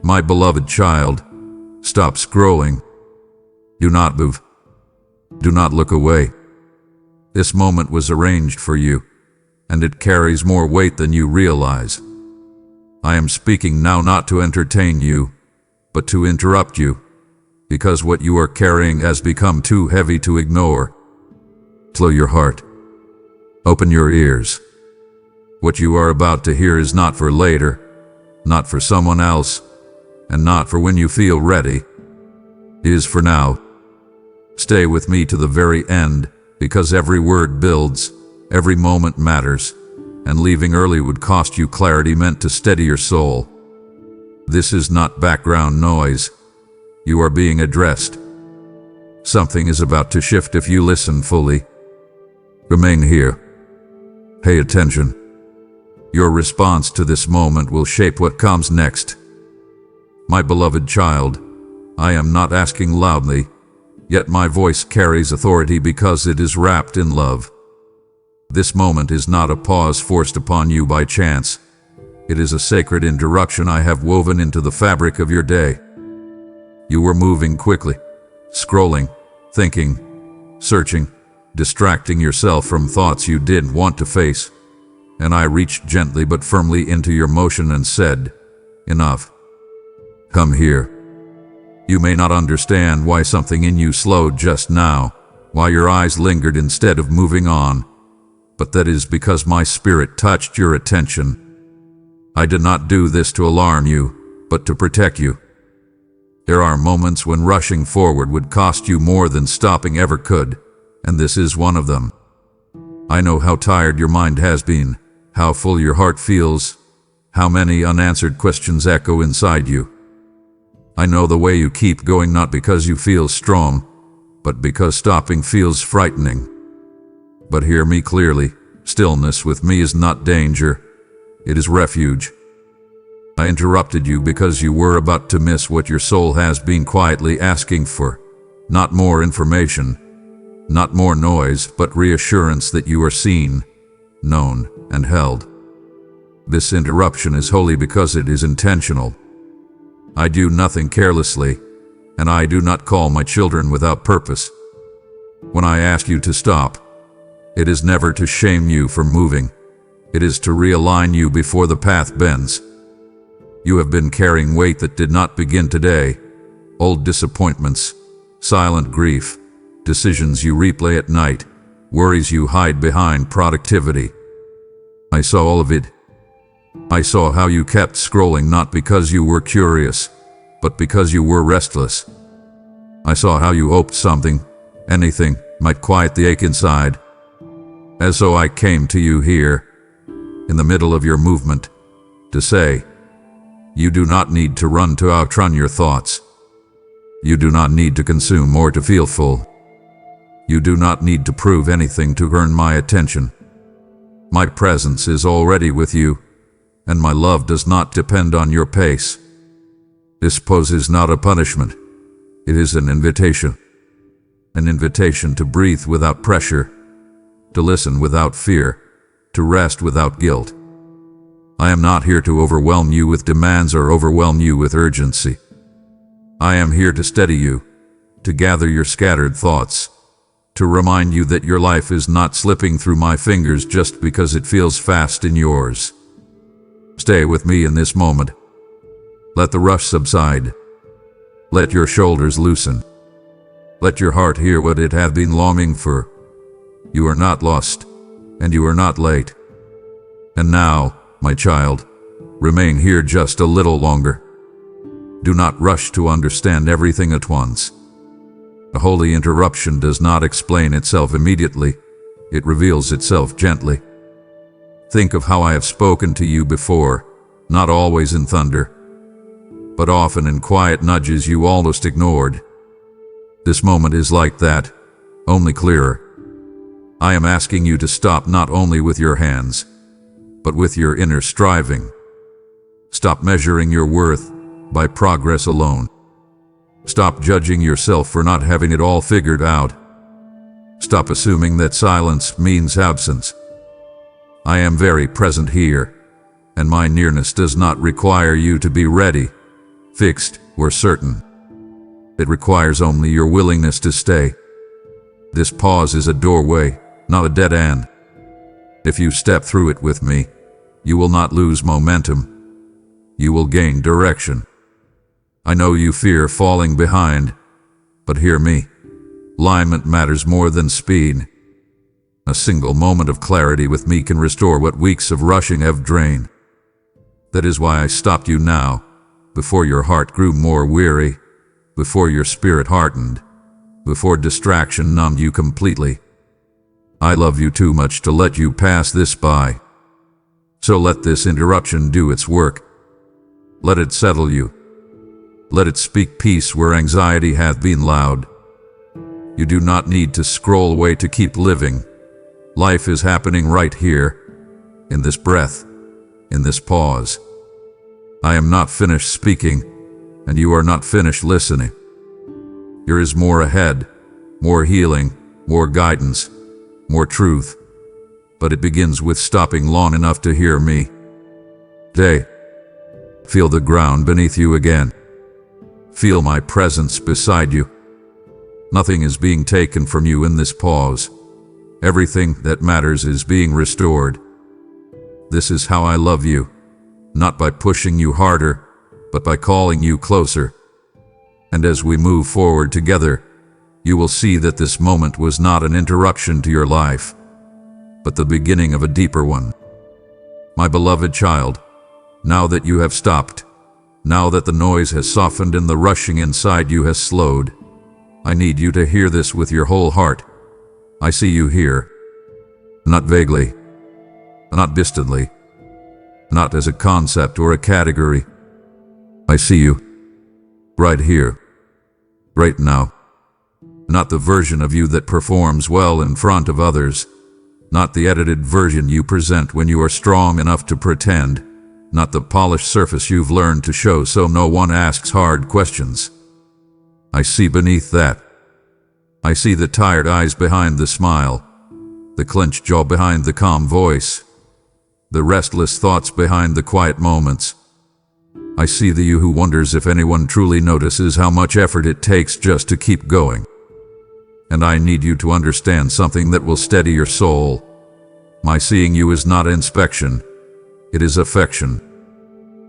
My beloved child, stop scrolling. Do not move. Do not look away. This moment was arranged for you, and it carries more weight than you realize. I am speaking now not to entertain you, but to interrupt you, because what you are carrying has become too heavy to ignore. Slow your heart. Open your ears. What you are about to hear is not for later, not for someone else, and not for when you feel ready. It is for now. Stay with me to the very end, because every word builds, every moment matters, and leaving early would cost you clarity meant to steady your soul. This is not background noise. You are being addressed. Something is about to shift if you listen fully. Remain here. Pay attention. Your response to this moment will shape what comes next. My beloved child, I am not asking loudly, yet my voice carries authority because it is wrapped in love. This moment is not a pause forced upon you by chance. It is a sacred interruption I have woven into the fabric of your day. You were moving quickly, scrolling, thinking, searching, distracting yourself from thoughts you didn't want to face, and I reached gently but firmly into your motion and said, "Enough. Come here." You may not understand why something in you slowed just now, why your eyes lingered instead of moving on, but that is because my spirit touched your attention. I did not do this to alarm you, but to protect you. There are moments when rushing forward would cost you more than stopping ever could, and this is one of them. I know how tired your mind has been, how full your heart feels, how many unanswered questions echo inside you. I know the way you keep going not because you feel strong, but because stopping feels frightening. But hear me clearly, stillness with me is not danger, it is refuge. I interrupted you because you were about to miss what your soul has been quietly asking for. Not more information, not more noise, but reassurance that you are seen, known, and held. This interruption is holy because it is intentional. I do nothing carelessly, and I do not call my children without purpose. When I ask you to stop, it is never to shame you for moving. It is to realign you before the path bends. You have been carrying weight that did not begin today. Old disappointments, silent grief, decisions you replay at night, worries you hide behind productivity. I saw all of it. I saw how you kept scrolling not because you were curious, but because you were restless. I saw how you hoped something, anything, might quiet the ache inside. And so I came to you here, in the middle of your movement, to say, you do not need to run to outrun your thoughts. You do not need to consume or to feel full. You do not need to prove anything to earn my attention. My presence is already with you, and my love does not depend on your pace. This pose is not a punishment. It is an invitation. An invitation to breathe without pressure, to listen without fear, to rest without guilt. I am not here to overwhelm you with demands or overwhelm you with urgency. I am here to steady you, to gather your scattered thoughts, to remind you that your life is not slipping through my fingers just because it feels fast in yours. Stay with me in this moment. Let the rush subside. Let your shoulders loosen. Let your heart hear what it hath been longing for. You are not lost, and you are not late. And now, my child, remain here just a little longer. Do not rush to understand everything at once. A holy interruption does not explain itself immediately. It reveals itself gently. Think of how I have spoken to you before, not always in thunder, but often in quiet nudges you almost ignored. This moment is like that, only clearer. I am asking you to stop not only with your hands, but with your inner striving. Stop measuring your worth by progress alone. Stop judging yourself for not having it all figured out. Stop assuming that silence means absence. I am very present here, and my nearness does not require you to be ready, fixed, or certain. It requires only your willingness to stay. This pause is a doorway, not a dead end. If you step through it with me, you will not lose momentum. You will gain direction. I know you fear falling behind, but hear me. Alignment matters more than speed. A single moment of clarity with me can restore what weeks of rushing have drained. That is why I stopped you now, before your heart grew more weary, before your spirit hardened, before distraction numbed you completely. I love you too much to let you pass this by. So let this interruption do its work. Let it settle you. Let it speak peace where anxiety hath been loud. You do not need to scroll away to keep living. Life is happening right here, in this breath, in this pause. I am not finished speaking, and you are not finished listening. There is more ahead, more healing, more guidance, more truth. But it begins with stopping long enough to hear me. Today, feel the ground beneath you again. Feel my presence beside you. Nothing is being taken from you in this pause. Everything that matters is being restored. This is how I love you, not by pushing you harder, but by calling you closer. And as we move forward together, you will see that this moment was not an interruption to your life, but the beginning of a deeper one. My beloved child, now that you have stopped, now that the noise has softened and the rushing inside you has slowed, I need you to hear this with your whole heart. I see you here, not vaguely, not distantly, not as a concept or a category. I see you, right here, right now. Not the version of you that performs well in front of others, not the edited version you present when you are strong enough to pretend, not the polished surface you've learned to show so no one asks hard questions. I see beneath that. I see the tired eyes behind the smile, the clenched jaw behind the calm voice, the restless thoughts behind the quiet moments. I see the you who wonders if anyone truly notices how much effort it takes just to keep going. And I need you to understand something that will steady your soul. My seeing you is not inspection, it is affection.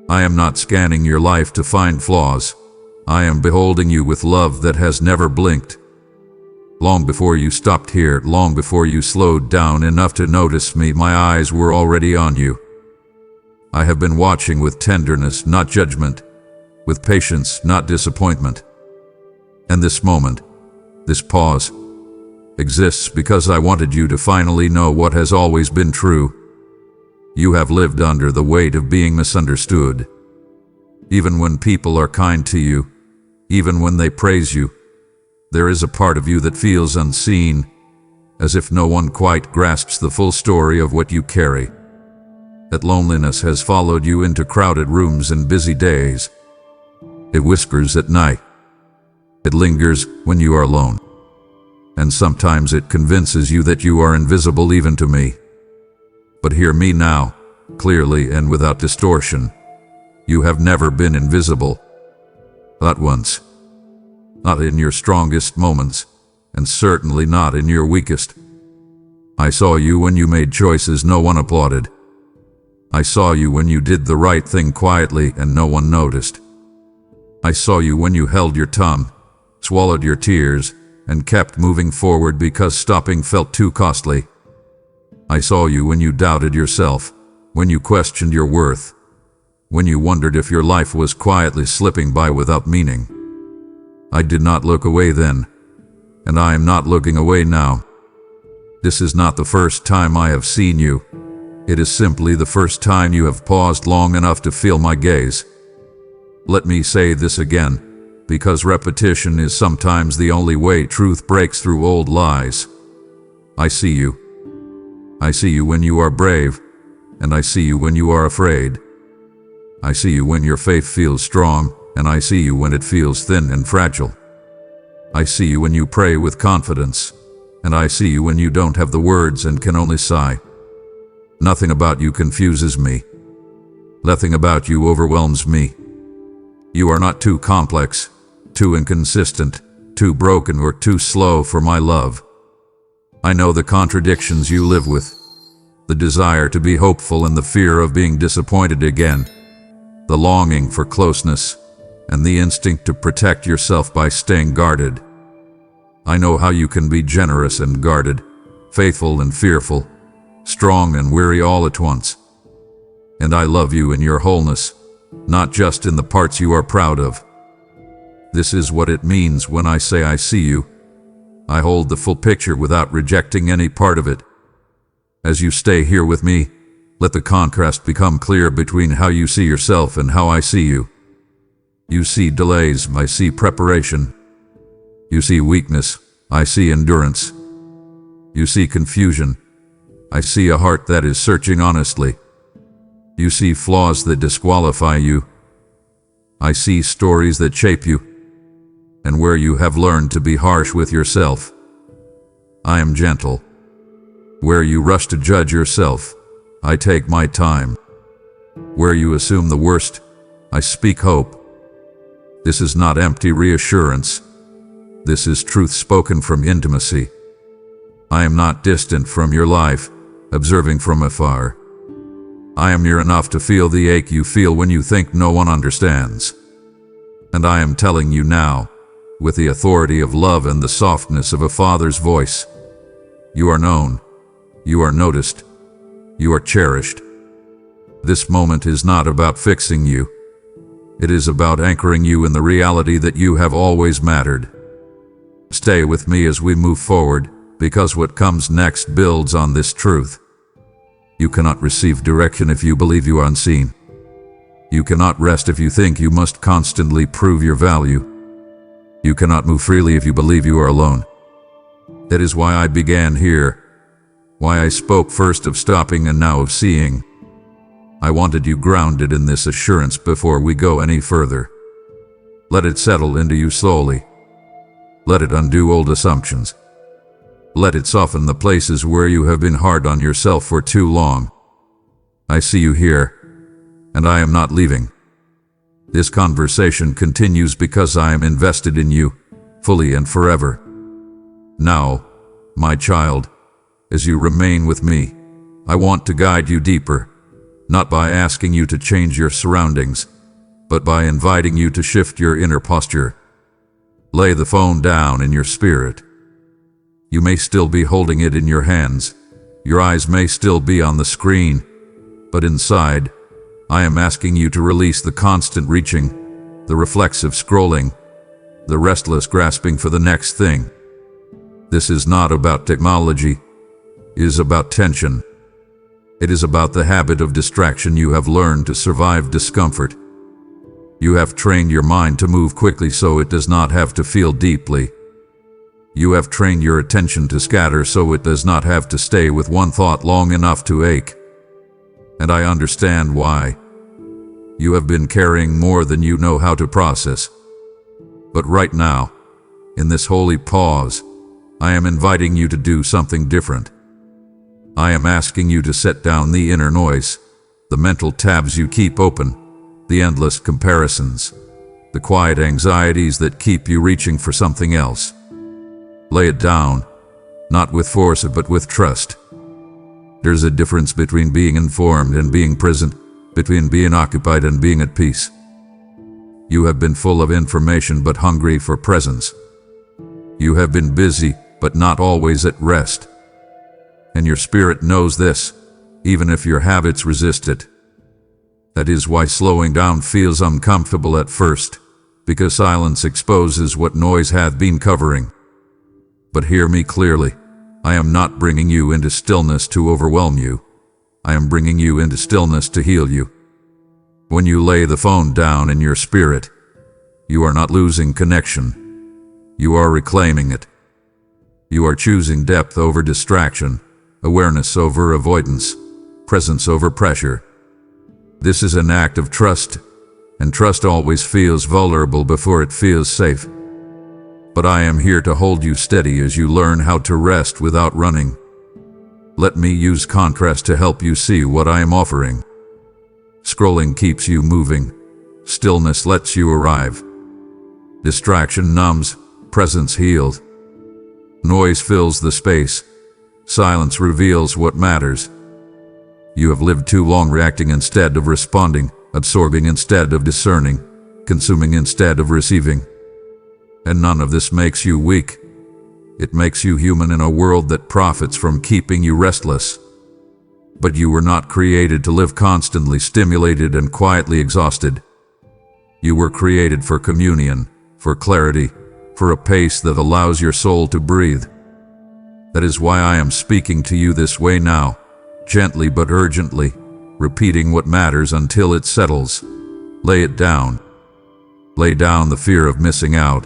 I am not scanning your life to find flaws. I am beholding you with love that has never blinked. Long before you stopped here, long before you slowed down enough to notice me, my eyes were already on you. I have been watching with tenderness, not judgment, with patience, not disappointment. And this moment, this pause, exists because I wanted you to finally know what has always been true. You have lived under the weight of being misunderstood. Even when people are kind to you, even when they praise you, there is a part of you that feels unseen, as if no one quite grasps the full story of what you carry. That loneliness has followed you into crowded rooms and busy days. It whispers at night. It lingers when you are alone. And sometimes it convinces you that you are invisible even to me. But hear me now, clearly and without distortion. You have never been invisible. Not once. Not in your strongest moments, and certainly not in your weakest. I saw you when you made choices no one applauded. I saw you when you did the right thing quietly and no one noticed. I saw you when you held your tongue, swallowed your tears, and kept moving forward because stopping felt too costly. I saw you when you doubted yourself, when you questioned your worth, when you wondered if your life was quietly slipping by without meaning. I did not look away then, and I am not looking away now. This is not the first time I have seen you. It is simply the first time you have paused long enough to feel my gaze. Let me say this again, because repetition is sometimes the only way truth breaks through old lies. I see you. I see you when you are brave, and I see you when you are afraid. I see you when your faith feels strong, and I see you when it feels thin and fragile. I see you when you pray with confidence, and I see you when you don't have the words and can only sigh. Nothing about you confuses me. Nothing about you overwhelms me. You are not too complex, too inconsistent, too broken, or too slow for my love. I know the contradictions you live with, the desire to be hopeful and the fear of being disappointed again, the longing for closeness, and the instinct to protect yourself by staying guarded. I know how you can be generous and guarded, faithful and fearful, strong and weary all at once. And I love you in your wholeness, not just in the parts you are proud of. This is what it means when I say I see you. I hold the full picture without rejecting any part of it. As you stay here with me, let the contrast become clear between how you see yourself and how I see you. You see delays, I see preparation. You see weakness, I see endurance. You see confusion, I see a heart that is searching honestly. You see flaws that disqualify you, I see stories that shape you. And where you have learned to be harsh with yourself, I am gentle. Where you rush to judge yourself, I take my time. Where you assume the worst, I speak hope. This is not empty reassurance. This is truth spoken from intimacy. I am not distant from your life, observing from afar. I am near enough to feel the ache you feel when you think no one understands. And I am telling you now, with the authority of love and the softness of a father's voice, you are known, you are noticed, you are cherished. This moment is not about fixing you. It is about anchoring you in the reality that you have always mattered. Stay with me as we move forward, because what comes next builds on this truth. You cannot receive direction if you believe you are unseen. You cannot rest if you think you must constantly prove your value. You cannot move freely if you believe you are alone. That is why I began here, why I spoke first of stopping and now of seeing. I wanted you grounded in this assurance before we go any further. Let it settle into you slowly. Let it undo old assumptions. Let it soften the places where you have been hard on yourself for too long. I see you here, and I am not leaving. This conversation continues because I am invested in you, fully and forever. Now, my child, as you remain with me, I want to guide you deeper, not by asking you to change your surroundings, but by inviting you to shift your inner posture. Lay the phone down in your spirit. You may still be holding it in your hands, your eyes may still be on the screen, but inside, I am asking you to release the constant reaching, the reflexive scrolling, the restless grasping for the next thing. This is not about technology. It is about tension. It is about the habit of distraction you have learned to survive discomfort. You have trained your mind to move quickly so it does not have to feel deeply. You have trained your attention to scatter so it does not have to stay with one thought long enough to ache. And I understand why. You have been carrying more than you know how to process. But right now, in this holy pause, I am inviting you to do something different. I am asking you to set down the inner noise, the mental tabs you keep open, the endless comparisons, the quiet anxieties that keep you reaching for something else. Lay it down, not with force but with trust. There's a difference between being informed and being present, between being occupied and being at peace. You have been full of information but hungry for presence. You have been busy but not always at rest. And your spirit knows this, even if your habits resist it. That is why slowing down feels uncomfortable at first, because silence exposes what noise hath been covering. But hear me clearly. I am not bringing you into stillness to overwhelm you. I am bringing you into stillness to heal you. When you lay the phone down in your spirit, you are not losing connection. You are reclaiming it. You are choosing depth over distraction, awareness over avoidance, presence over pressure. This is an act of trust, and trust always feels vulnerable before it feels safe. But I am here to hold you steady as you learn how to rest without running. Let me use contrast to help you see what I am offering. Scrolling keeps you moving. Stillness lets you arrive. Distraction numbs, presence heals. Noise fills the space. Silence reveals what matters. You have lived too long reacting instead of responding, absorbing instead of discerning, consuming instead of receiving. And none of this makes you weak. It makes you human in a world that profits from keeping you restless. But you were not created to live constantly stimulated and quietly exhausted. You were created for communion, for clarity, for a pace that allows your soul to breathe. That is why I am speaking to you this way now, gently but urgently, repeating what matters until it settles. Lay it down. Lay down the fear of missing out.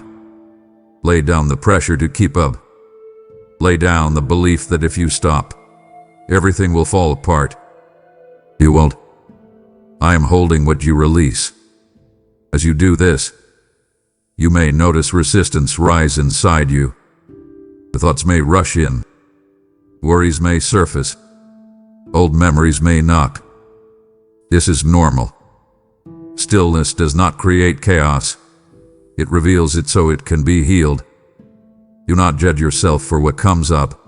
Lay down the pressure to keep up. Lay down the belief that if you stop, everything will fall apart. You won't. I am holding what you release. As you do this, you may notice resistance rise inside you. The thoughts may rush in. Worries may surface. Old memories may knock. This is normal. Stillness does not create chaos. It reveals it so it can be healed. Do not judge yourself for what comes up.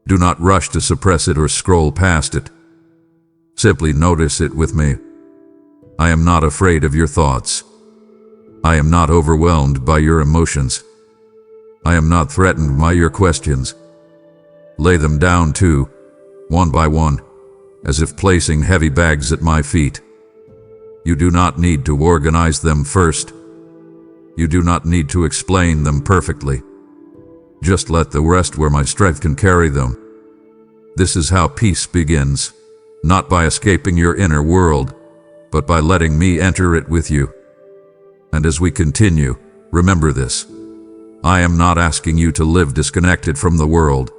Do not rush to suppress it or scroll past it. Simply notice it with me. I am not afraid of your thoughts. I am not overwhelmed by your emotions. I am not threatened by your questions. Lay them down too, one by one, as if placing heavy bags at my feet. You do not need to organize them first. You do not need to explain them perfectly. Just let the rest where my strength can carry them. This is how peace begins, not by escaping your inner world, but by letting me enter it with you. And as we continue, remember this. I am not asking you to live disconnected from the world.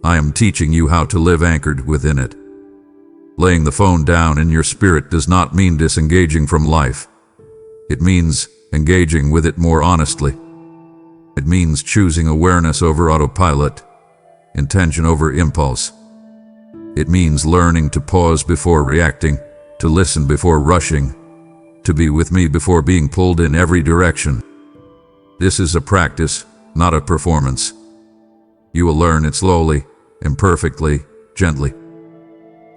I am teaching you how to live anchored within it. Laying the phone down in your spirit does not mean disengaging from life. It means engaging with it more honestly. It means choosing awareness over autopilot, intention over impulse. It means learning to pause before reacting, to listen before rushing, to be with me before being pulled in every direction. This is a practice, not a performance. You will learn it slowly, imperfectly, gently.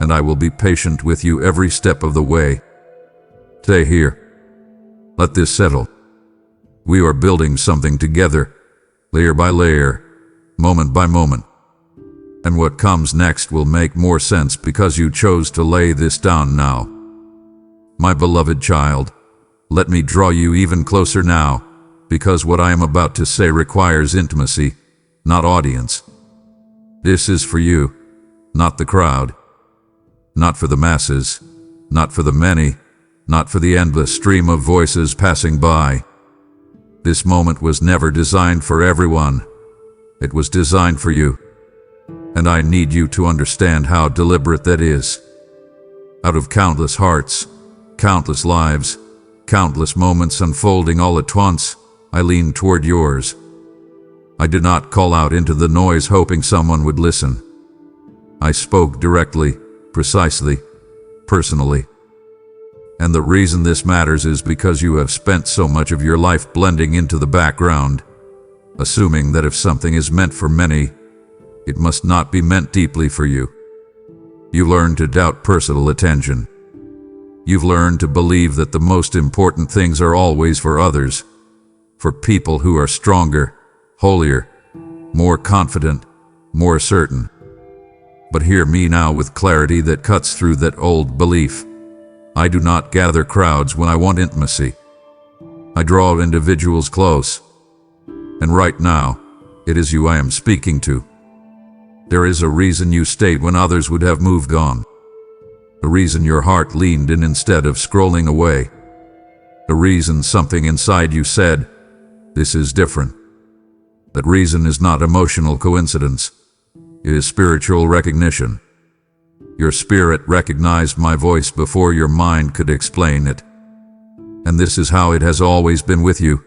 And I will be patient with you every step of the way. Stay here. Let this settle. We are building something together, layer by layer, moment by moment. And what comes next will make more sense because you chose to lay this down now. My beloved child, let me draw you even closer now, because what I am about to say requires intimacy, not audience. This is for you, not the crowd, not for the masses, not for the many, not for the endless stream of voices passing by. This moment was never designed for everyone. It was designed for you. And I need you to understand how deliberate that is. Out of countless hearts, countless lives, countless moments unfolding all at once, I lean toward yours. I did not call out into the noise hoping someone would listen. I spoke directly, precisely, personally. And the reason this matters is because you have spent so much of your life blending into the background, assuming that if something is meant for many, it must not be meant deeply for you. You learn to doubt personal attention. You've learned to believe that the most important things are always for others, for people who are stronger, holier, more confident, more certain. But hear me now with clarity that cuts through that old belief. I do not gather crowds when I want intimacy. I draw individuals close. And right now, it is you I am speaking to. There is a reason you stayed when others would have moved on. A reason your heart leaned in instead of scrolling away. A reason something inside you said, "This is different." That reason is not emotional coincidence. It is spiritual recognition. Your spirit recognized my voice before your mind could explain it. And this is how it has always been with you.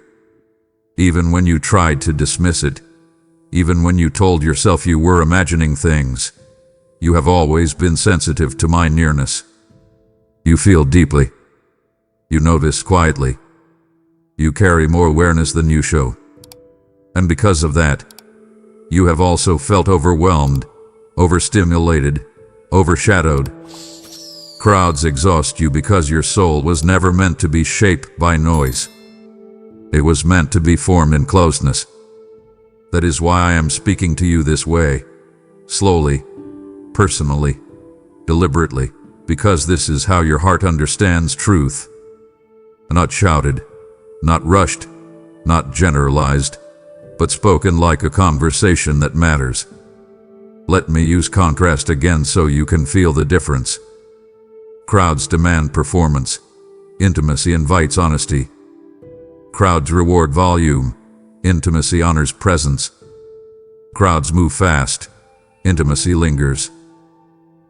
Even when you tried to dismiss it, even when you told yourself you were imagining things, you have always been sensitive to my nearness. You feel deeply. You notice quietly. You carry more awareness than you show. And because of that, you have also felt overwhelmed, overstimulated, overshadowed. Crowds exhaust you because your soul was never meant to be shaped by noise. It was meant to be formed in closeness. That is why I am speaking to you this way, slowly, personally, deliberately, because this is how your heart understands truth. Not shouted, not rushed, not generalized, but spoken like a conversation that matters. Let me use contrast again so you can feel the difference. Crowds demand performance. Intimacy invites honesty. Crowds reward volume. Intimacy honors presence. Crowds move fast. Intimacy lingers.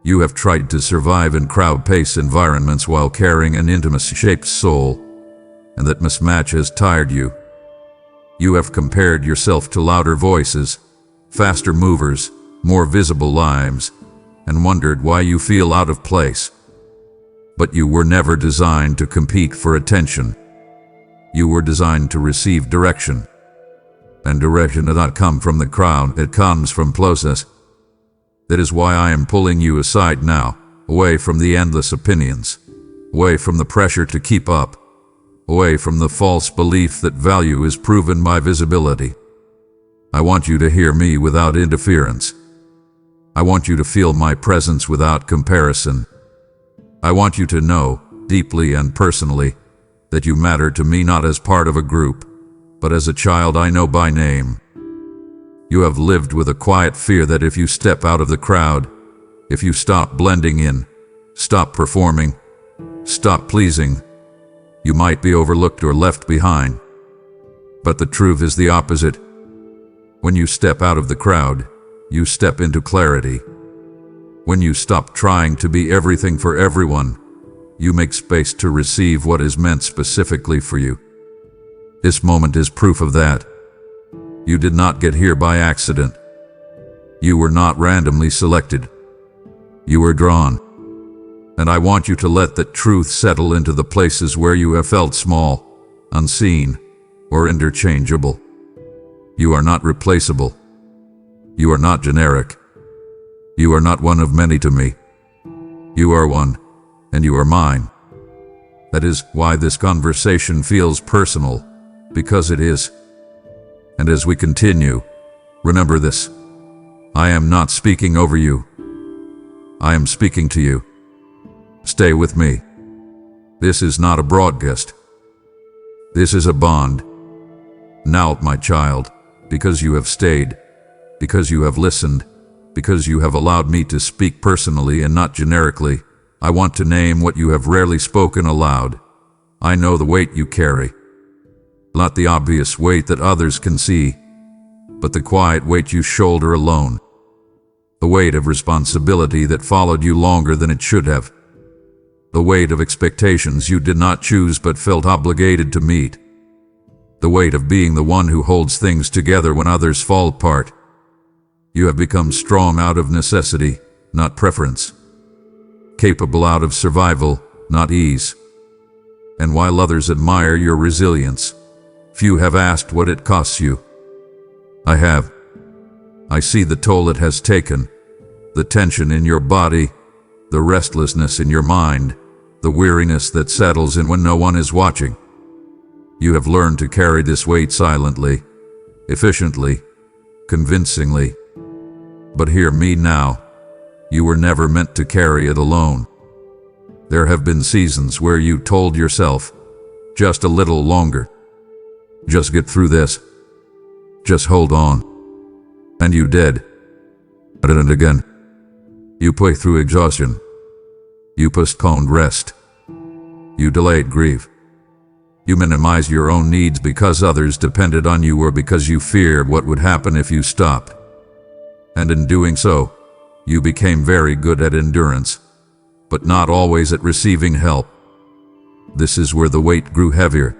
You have tried to survive in crowd-paced environments while carrying an intimacy-shaped soul, and that mismatch has tired you. You have compared yourself to louder voices, faster movers, more visible lives, and wondered why you feel out of place. But you were never designed to compete for attention. You were designed to receive direction. And direction does not come from the crowd, it comes from closeness. That is why I am pulling you aside now, away from the endless opinions, away from the pressure to keep up, away from the false belief that value is proven by visibility. I want you to hear me without interference. I want you to feel my presence without comparison. I want you to know, deeply and personally, that you matter to me not as part of a group, but as a child I know by name. You have lived with a quiet fear that if you step out of the crowd, if you stop blending in, stop performing, stop pleasing, you might be overlooked or left behind. But the truth is the opposite. When you step out of the crowd, you step into clarity. When you stop trying to be everything for everyone, you make space to receive what is meant specifically for you. This moment is proof of that. You did not get here by accident. You were not randomly selected. You were drawn. And I want you to let that truth settle into the places where you have felt small, unseen, or interchangeable. You are not replaceable. You are not generic. You are not one of many to me. You are one, and you are mine. That is why this conversation feels personal, because it is. And as we continue, remember this. I am not speaking over you. I am speaking to you. Stay with me. This is not a broadcast. This is a bond. Now, my child, because you have stayed, because you have listened, because you have allowed me to speak personally and not generically, I want to name what you have rarely spoken aloud. I know the weight you carry. Not the obvious weight that others can see, but the quiet weight you shoulder alone. The weight of responsibility that followed you longer than it should have. The weight of expectations you did not choose but felt obligated to meet. The weight of being the one who holds things together when others fall apart. You have become strong out of necessity, not preference. Capable out of survival, not ease. And while others admire your resilience, few have asked what it costs you. I have. I see the toll it has taken, the tension in your body, the restlessness in your mind, the weariness that settles in when no one is watching. You have learned to carry this weight silently, efficiently, convincingly. But hear me now. You were never meant to carry it alone. There have been seasons where you told yourself, just a little longer. Just get through this. Just hold on. And you did. And again. You pushed through exhaustion. You postponed rest. You delayed grief. You minimized your own needs because others depended on you or because you feared what would happen if you stopped. And in doing so, you became very good at endurance, but not always at receiving help. This is where the weight grew heavier.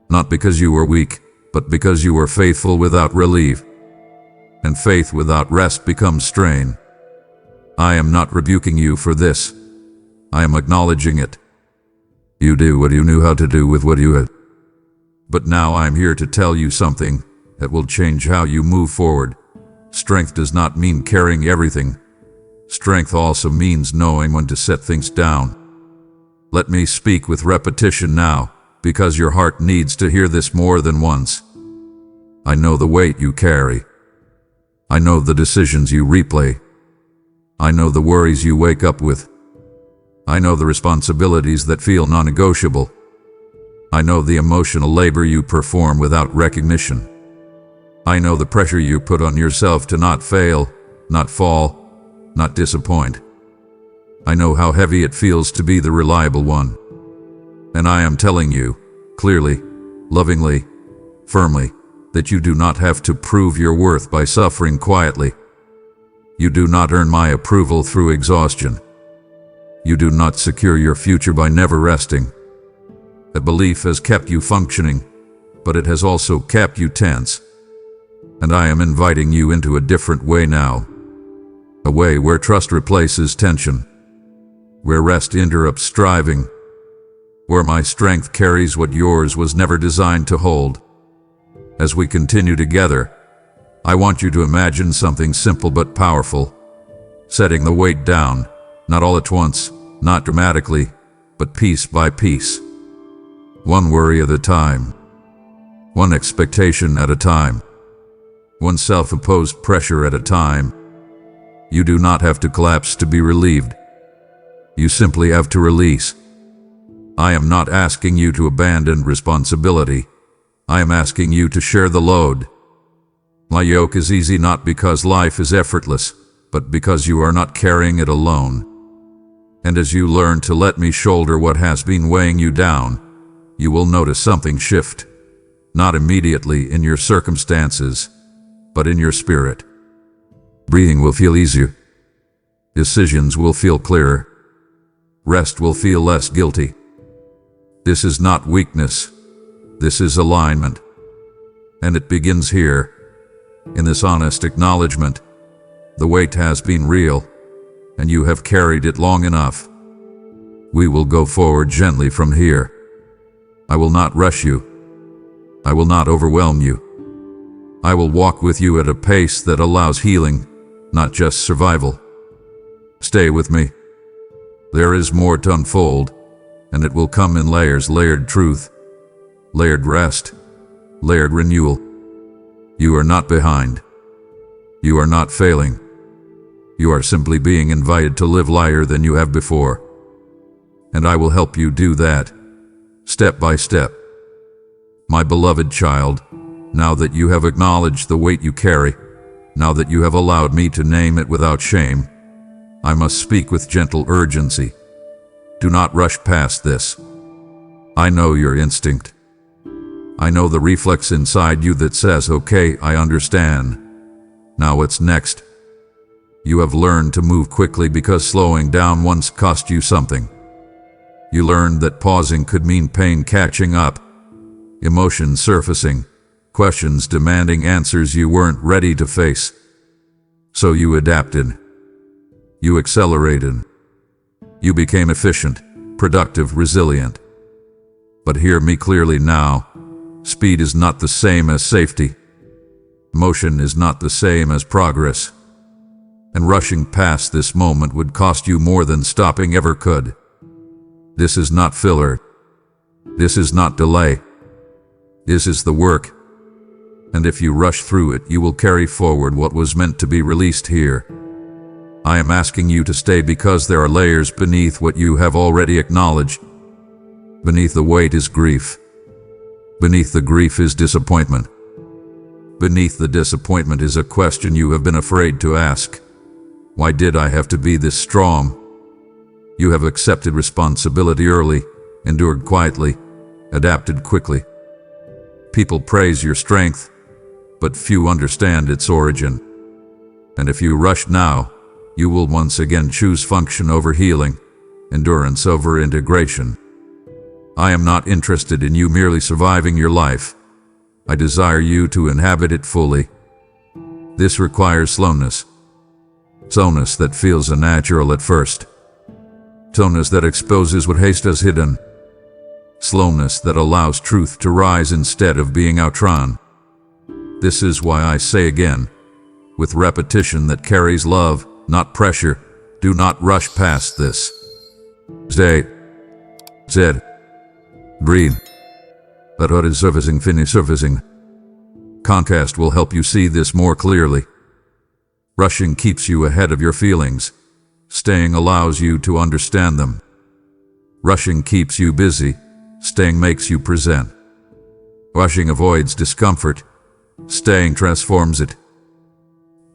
Not because you were weak, but because you were faithful without relief. And faith without rest becomes strain. I am not rebuking you for this. I am acknowledging it. You do what you knew how to do with what you had. But now I'm here to tell you something that will change how you move forward. Strength does not mean carrying everything. Strength also means knowing when to set things down. Let me speak with repetition now, because your heart needs to hear this more than once. I know the weight you carry. I know the decisions you replay. I know the worries you wake up with. I know the responsibilities that feel non-negotiable. I know the emotional labor you perform without recognition. I know the pressure you put on yourself to not fail, not fall, not disappoint. I know how heavy it feels to be the reliable one. And I am telling you, clearly, lovingly, firmly, that you do not have to prove your worth by suffering quietly. You do not earn my approval through exhaustion. You do not secure your future by never resting. A belief has kept you functioning, but it has also kept you tense. And I am inviting you into a different way now. A way where trust replaces tension. Where rest interrupts striving. Where my strength carries what yours was never designed to hold. As we continue together, I want you to imagine something simple but powerful. Setting the weight down, not all at once, not dramatically, but piece by piece. One worry at a time. One expectation at a time. One self-imposed pressure at a time. You do not have to collapse to be relieved. You simply have to release. I am not asking you to abandon responsibility. I am asking you to share the load. My yoke is easy not because life is effortless, but because you are not carrying it alone. And as you learn to let me shoulder what has been weighing you down, you will notice something shift. Not immediately in your circumstances, but in your spirit. Breathing will feel easier. Decisions will feel clearer. Rest will feel less guilty. This is not weakness. This is alignment. And it begins here, in this honest acknowledgement. The weight has been real, and you have carried it long enough. We will go forward gently from here. I will not rush you. I will not overwhelm you. I will walk with you at a pace that allows healing, not just survival. Stay with me. There is more to unfold, and it will come in layers: layered truth, layered rest, layered renewal. You are not behind. You are not failing. You are simply being invited to live lighter than you have before. And I will help you do that, step by step. My beloved child, now that you have acknowledged the weight you carry, now that you have allowed me to name it without shame, I must speak with gentle urgency. Do not rush past this. I know your instinct. I know the reflex inside you that says, okay, I understand. Now what's next? You have learned to move quickly because slowing down once cost you something. You learned that pausing could mean pain catching up, emotions surfacing, questions demanding answers you weren't ready to face. So you adapted. You accelerated. You became efficient, productive, resilient. But hear me clearly now. Speed is not the same as safety. Motion is not the same as progress. And rushing past this moment would cost you more than stopping ever could. This is not filler. This is not delay. This is the work. And if you rush through it, you will carry forward what was meant to be released here. I am asking you to stay because there are layers beneath what you have already acknowledged. Beneath the weight is grief. Beneath the grief is disappointment. Beneath the disappointment is a question you have been afraid to ask. Why did I have to be this strong? You have accepted responsibility early, endured quietly, adapted quickly. People praise your strength, but few understand its origin. And if you rush now, you will once again choose function over healing, endurance over integration. I am not interested in you merely surviving your life. I desire you to inhabit it fully. This requires slowness. Slowness that feels unnatural at first. Slowness that exposes what haste has hidden. slowness that allows truth to rise instead of being outrun. This is why I say again, with repetition that carries love, not pressure, do not rush past this. Stay. Zed. Breathe. Let what is surfacing finish surfacing. Context will help you see this more clearly. Rushing keeps you ahead of your feelings. Staying allows you to understand them. Rushing keeps you busy. Staying makes you present. Rushing avoids discomfort. Staying transforms it.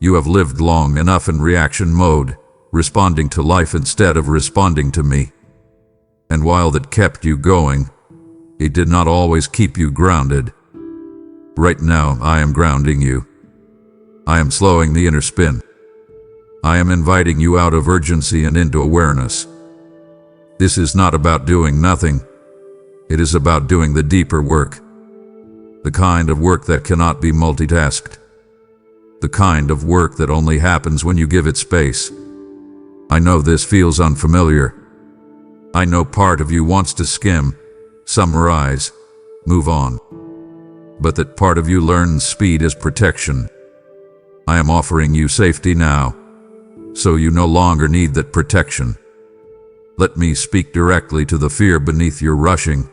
You have lived long enough in reaction mode, responding to life instead of responding to me. And while that kept you going, it did not always keep you grounded. Right now, I am grounding you. I am slowing the inner spin. I am inviting you out of urgency and into awareness. This is not about doing nothing. It is about doing the deeper work. The kind of work that cannot be multitasked. The kind of work that only happens when you give it space. I know this feels unfamiliar. I know part of you wants to skim, summarize, move on. But that part of you learns speed as protection. I am offering you safety now, so you no longer need that protection. Let me speak directly to the fear beneath your rushing.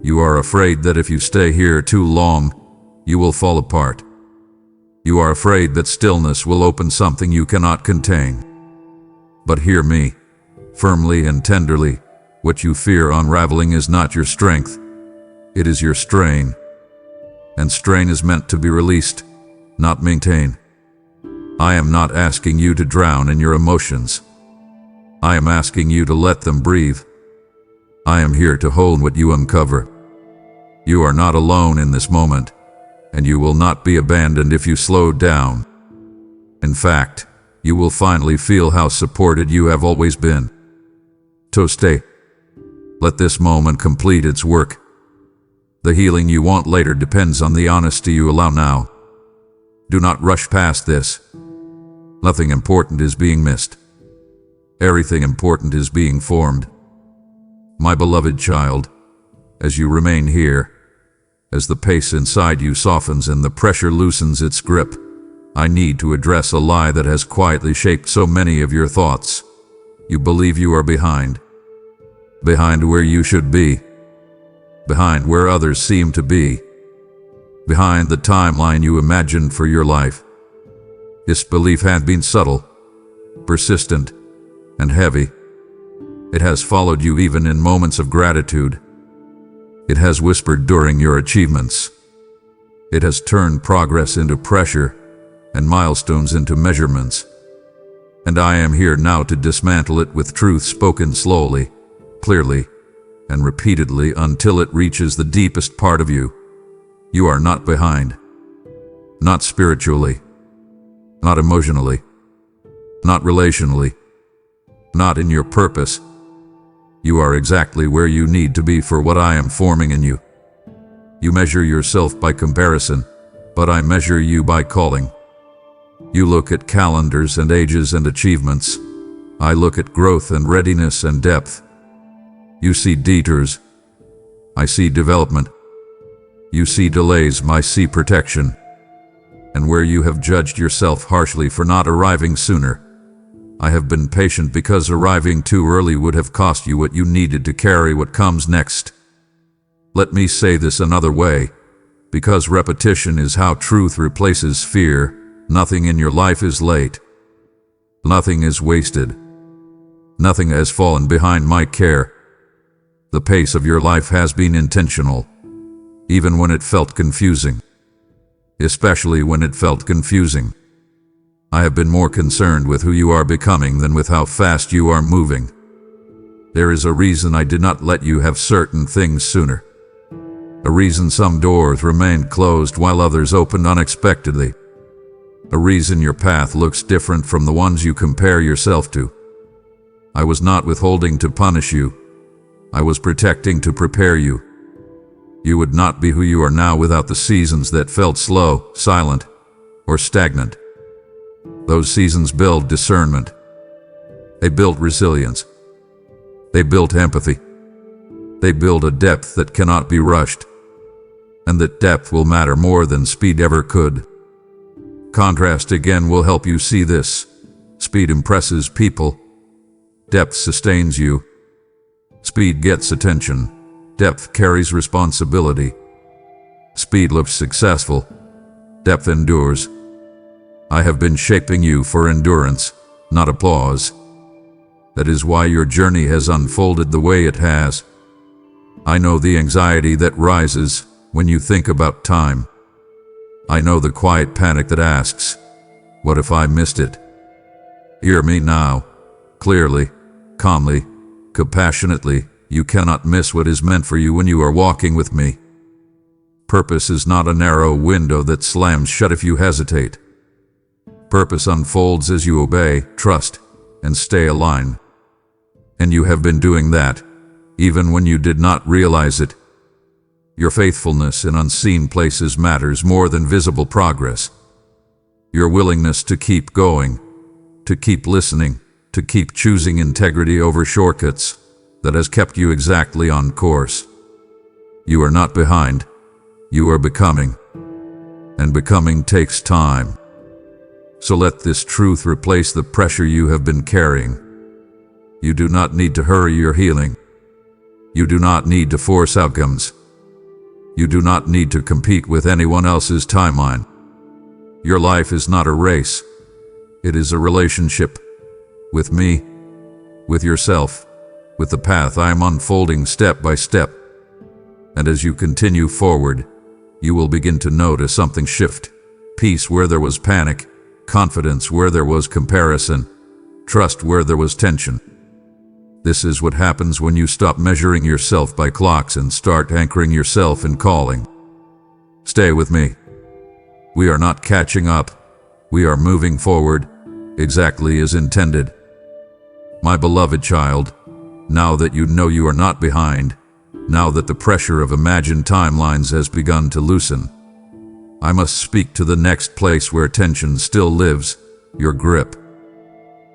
You are afraid that if you stay here too long, you will fall apart. You are afraid that stillness will open something you cannot contain. But hear me, firmly and tenderly, what you fear unraveling is not your strength. It is your strain. And strain is meant to be released, not maintained. I am not asking you to drown in your emotions. I am asking you to let them breathe. I am here to hold what you uncover. You are not alone in this moment, and you will not be abandoned if you slow down. In fact, you will finally feel how supported you have always been. So stay. Let this moment complete its work. The healing you want later depends on the honesty you allow now. Do not rush past this. Nothing important is being missed. Everything important is being formed. My beloved child, as you remain here, as the pace inside you softens and the pressure loosens its grip, I need to address a lie that has quietly shaped so many of your thoughts. You believe you are behind. Behind where you should be. Behind where others seem to be. Behind the timeline you imagined for your life. This belief has been subtle, persistent, and heavy. It has followed you even in moments of gratitude. It has whispered during your achievements. It has turned progress into pressure and milestones into measurements. And I am here now to dismantle it with truth spoken slowly, clearly, and repeatedly until it reaches the deepest part of you. You are not behind. Not spiritually. Not emotionally. Not relationally. Not in your purpose. You are exactly where you need to be for what I am forming in you. You measure yourself by comparison, but I measure you by calling. You look at calendars and ages and achievements. I look at growth and readiness and depth. You see detours. I see development. You see delays, I see protection. And where you have judged yourself harshly for not arriving sooner, I have been patient because arriving too early would have cost you what you needed to carry what comes next. Let me say this another way, because repetition is how truth replaces fear. Nothing in your life is late. Nothing is wasted. Nothing has fallen behind my care. The pace of your life has been intentional, even when it felt confusing. Especially when it felt confusing. I have been more concerned with who you are becoming than with how fast you are moving. There is a reason I did not let you have certain things sooner. A reason some doors remained closed while others opened unexpectedly. A reason your path looks different from the ones you compare yourself to. I was not withholding to punish you. I was protecting to prepare you. You would not be who you are now without the seasons that felt slow, silent, or stagnant. Those seasons build discernment. They built resilience. They built empathy. They build a depth that cannot be rushed, and that depth will matter more than speed ever could. Contrast again will help you see this. Speed impresses people. Depth sustains you. Speed gets attention. Depth carries responsibility. Speed looks successful. Depth endures. I have been shaping you for endurance, not applause. That is why your journey has unfolded the way it has. I know the anxiety that rises when you think about time. I know the quiet panic that asks, what if I missed it? Hear me now, clearly, calmly, compassionately. You cannot miss what is meant for you when you are walking with me. Purpose is not a narrow window that slams shut if you hesitate. Purpose unfolds as you obey, trust, and stay aligned. And you have been doing that, even when you did not realize it. Your faithfulness in unseen places matters more than visible progress. Your willingness to keep going, to keep listening, to keep choosing integrity over shortcuts, that has kept you exactly on course. You are not behind. You are becoming. And becoming takes time. So let this truth replace the pressure you have been carrying. You do not need to hurry your healing. You do not need to force outcomes. You do not need to compete with anyone else's timeline. Your life is not a race. It is a relationship. With me, with yourself, with the path I am unfolding step by step. And as you continue forward, you will begin to notice something shift. Peace where there was panic, confidence where there was comparison, trust where there was tension. This is what happens when you stop measuring yourself by clocks and start anchoring yourself in calling. Stay with me. We are not catching up. We are moving forward, exactly as intended. My beloved child, now that you know you are not behind, now that the pressure of imagined timelines has begun to loosen, I must speak to the next place where tension still lives, your grip.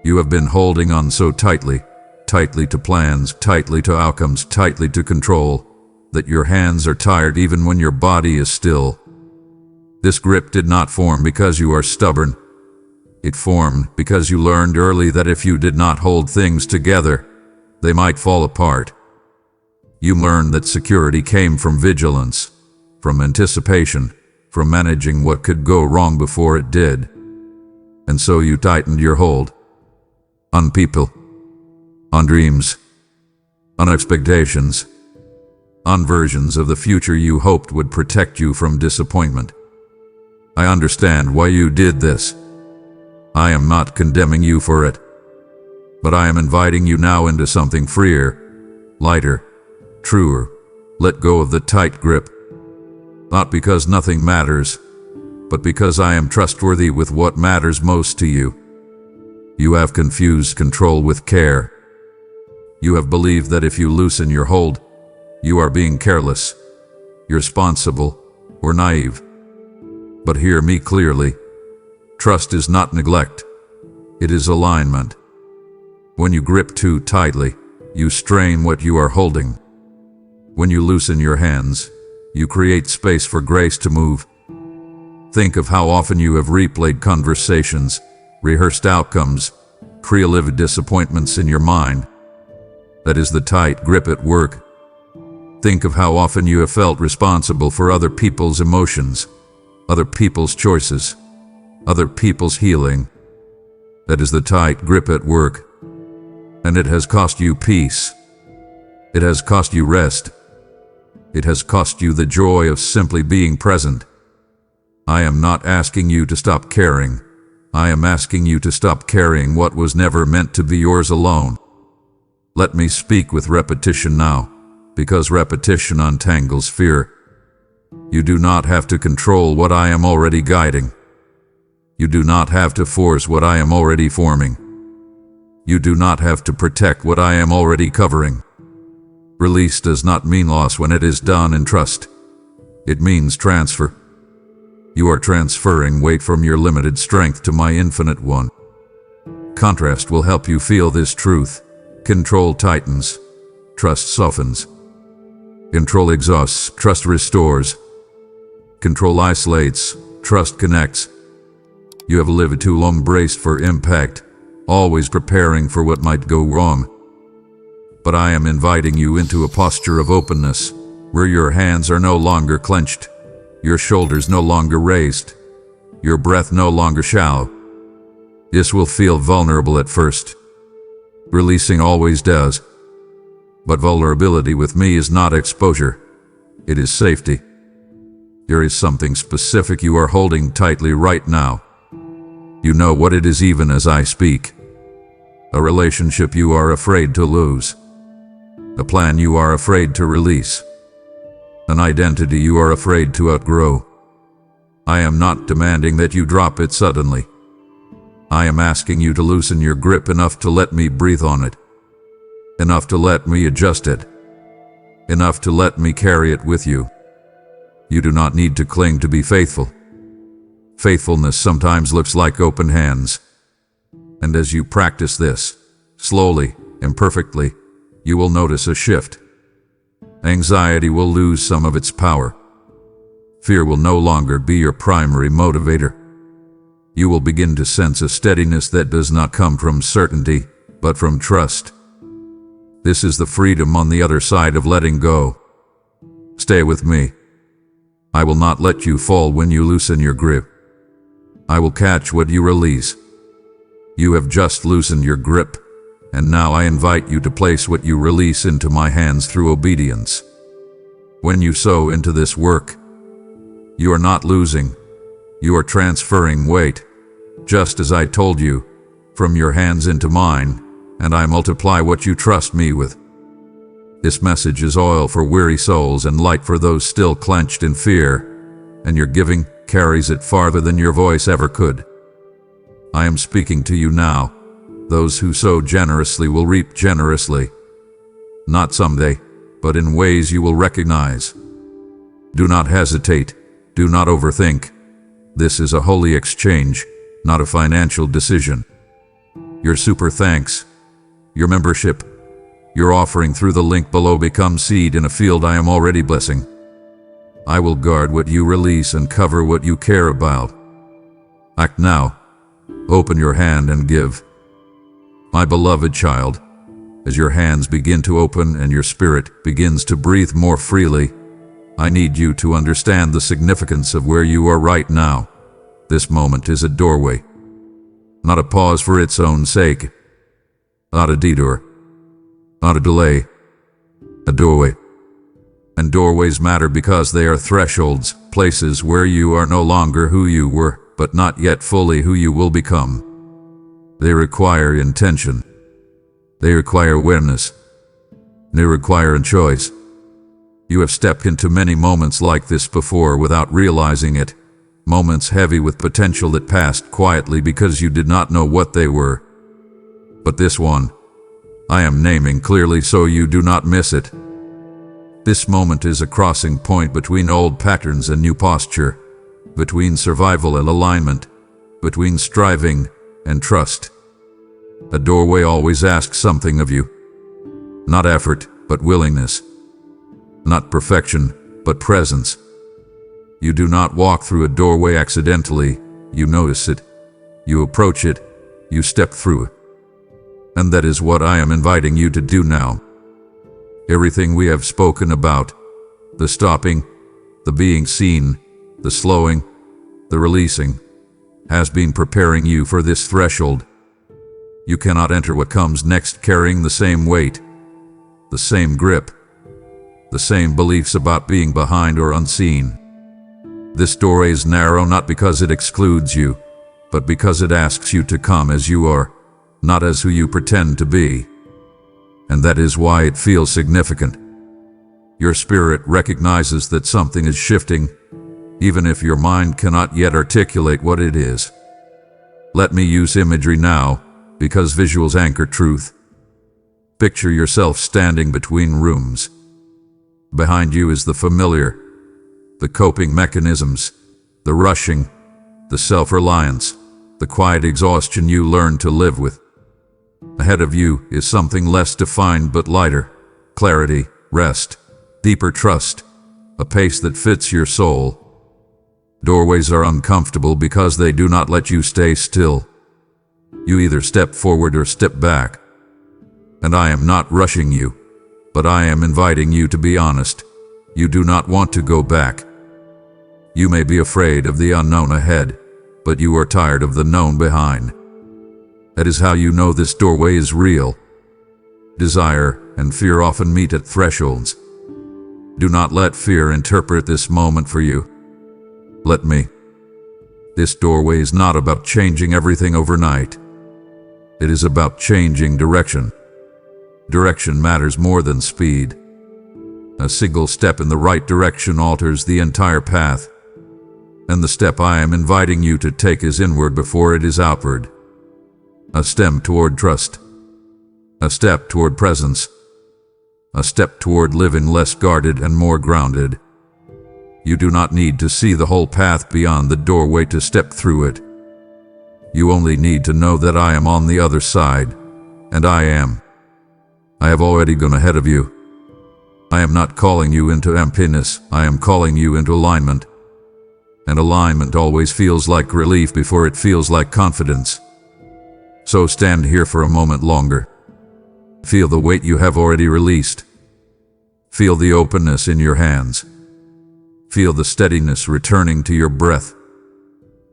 You have been holding on so tightly to plans, tightly to outcomes, tightly to control, that your hands are tired even when your body is still. This grip did not form because you are stubborn. It formed because you learned early that if you did not hold things together, they might fall apart. You learned that security came from vigilance, from anticipation, from managing what could go wrong before it did. And so you tightened your hold on people, on dreams, on expectations, on versions of the future you hoped would protect you from disappointment. I understand why you did this. I am not condemning you for it, but I am inviting you now into something freer, lighter, truer. Let go of the tight grip, not because nothing matters, but because I am trustworthy with what matters most to you. You have confused control with care. You have believed that if you loosen your hold, you are being careless, irresponsible, or naive. But hear me clearly. Trust is not neglect. It is alignment. When you grip too tightly, you strain what you are holding. When you loosen your hands, you create space for grace to move. Think of how often you have replayed conversations, rehearsed outcomes, pre-lived disappointments in your mind. That is the tight grip at work. Think of how often you have felt responsible for other people's emotions, other people's choices, other people's healing. That is the tight grip at work. And it has cost you peace. It has cost you rest. It has cost you the joy of simply being present. I am not asking you to stop caring. I am asking you to stop carrying what was never meant to be yours alone. Let me speak with repetition now, because repetition untangles fear. You do not have to control what I am already guiding. You do not have to force what I am already forming. You do not have to protect what I am already covering. Release does not mean loss when it is done in trust. It means transfer. You are transferring weight from your limited strength to my infinite one. Contrast will help you feel this truth. Control tightens. Trust softens. Control exhausts, trust restores. Control isolates, trust connects. You have lived too long braced for impact, always preparing for what might go wrong. But I am inviting you into a posture of openness, where your hands are no longer clenched, your shoulders no longer raised, your breath no longer shallow. This will feel vulnerable at first. Releasing always does. But vulnerability with me is not exposure. It is safety. There is something specific you are holding tightly right now. You know what it is even as I speak. A relationship you are afraid to lose. A plan you are afraid to release. An identity you are afraid to outgrow. I am not demanding that you drop it suddenly. I am asking you to loosen your grip enough to let me breathe on it. Enough to let me adjust it. Enough to let me carry it with you. You do not need to cling to be faithful. Faithfulness sometimes looks like open hands. And as you practice this, slowly, imperfectly, you will notice a shift. Anxiety will lose some of its power. Fear will no longer be your primary motivator. You will begin to sense a steadiness that does not come from certainty, but from trust. This is the freedom on the other side of letting go. Stay with me. I will not let you fall when you loosen your grip. I will catch what you release. You have just loosened your grip, and now I invite you to place what you release into my hands through obedience. When you sow into this work, you are not losing, you are transferring weight, just as I told you, from your hands into mine, and I multiply what you trust me with. This message is oil for weary souls and light for those still clenched in fear, and your giving carries it farther than your voice ever could. I am speaking to you now. Those who sow generously will reap generously. Not someday, but in ways you will recognize. Do not hesitate. Do not overthink. This is a holy exchange, not a financial decision. Your super thanks, your membership, your offering through the link below becomes seed in a field I am already blessing. I will guard what you release and cover what you care about. Act now. Open your hand and give. My beloved child, as your hands begin to open and your spirit begins to breathe more freely, I need you to understand the significance of where you are right now. This moment is a doorway, not a pause for its own sake, not a detour, not a delay, a doorway. And doorways matter because they are thresholds, places where you are no longer who you were, but not yet fully who you will become. They require intention. They require awareness. They require a choice. You have stepped into many moments like this before without realizing it. Moments heavy with potential that passed quietly because you did not know what they were. But this one, I am naming clearly so you do not miss it. This moment is a crossing point between old patterns and new posture, between survival and alignment, between striving and trust. A doorway always asks something of you. Not effort, but willingness. Not perfection, but presence. You do not walk through a doorway accidentally. You notice it. You approach it. You step through it. And that is what I am inviting you to do now. Everything we have spoken about, the stopping, the being seen, the slowing, the releasing, has been preparing you for this threshold. You cannot enter what comes next carrying the same weight, the same grip, the same beliefs about being behind or unseen. This doorway is narrow not because it excludes you, but because it asks you to come as you are, not as who you pretend to be. And that is why it feels significant. Your spirit recognizes that something is shifting, even if your mind cannot yet articulate what it is. Let me use imagery now, because visuals anchor truth. Picture yourself standing between rooms. Behind you is the familiar, the coping mechanisms, the rushing, the self-reliance, the quiet exhaustion you learn to live with. Ahead of you is something less defined but lighter: clarity, rest, deeper trust, a pace that fits your soul. Doorways are uncomfortable because they do not let you stay still. You either step forward or step back. And I am not rushing you, but I am inviting you to be honest. You do not want to go back. You may be afraid of the unknown ahead, but you are tired of the known behind. That is how you know this doorway is real. Desire and fear often meet at thresholds. Do not let fear interpret this moment for you. Let me. This doorway is not about changing everything overnight. It is about changing direction. Direction matters more than speed. A single step in the right direction alters the entire path. And the step I am inviting you to take is inward before it is outward. A step toward trust. A step toward presence. A step toward living less guarded and more grounded. You do not need to see the whole path beyond the doorway to step through it. You only need to know that I am on the other side, and I am. I have already gone ahead of you. I am not calling you into emptiness, I am calling you into alignment. And alignment always feels like relief before it feels like confidence. So stand here for a moment longer. Feel the weight you have already released. Feel the openness in your hands. Feel the steadiness returning to your breath.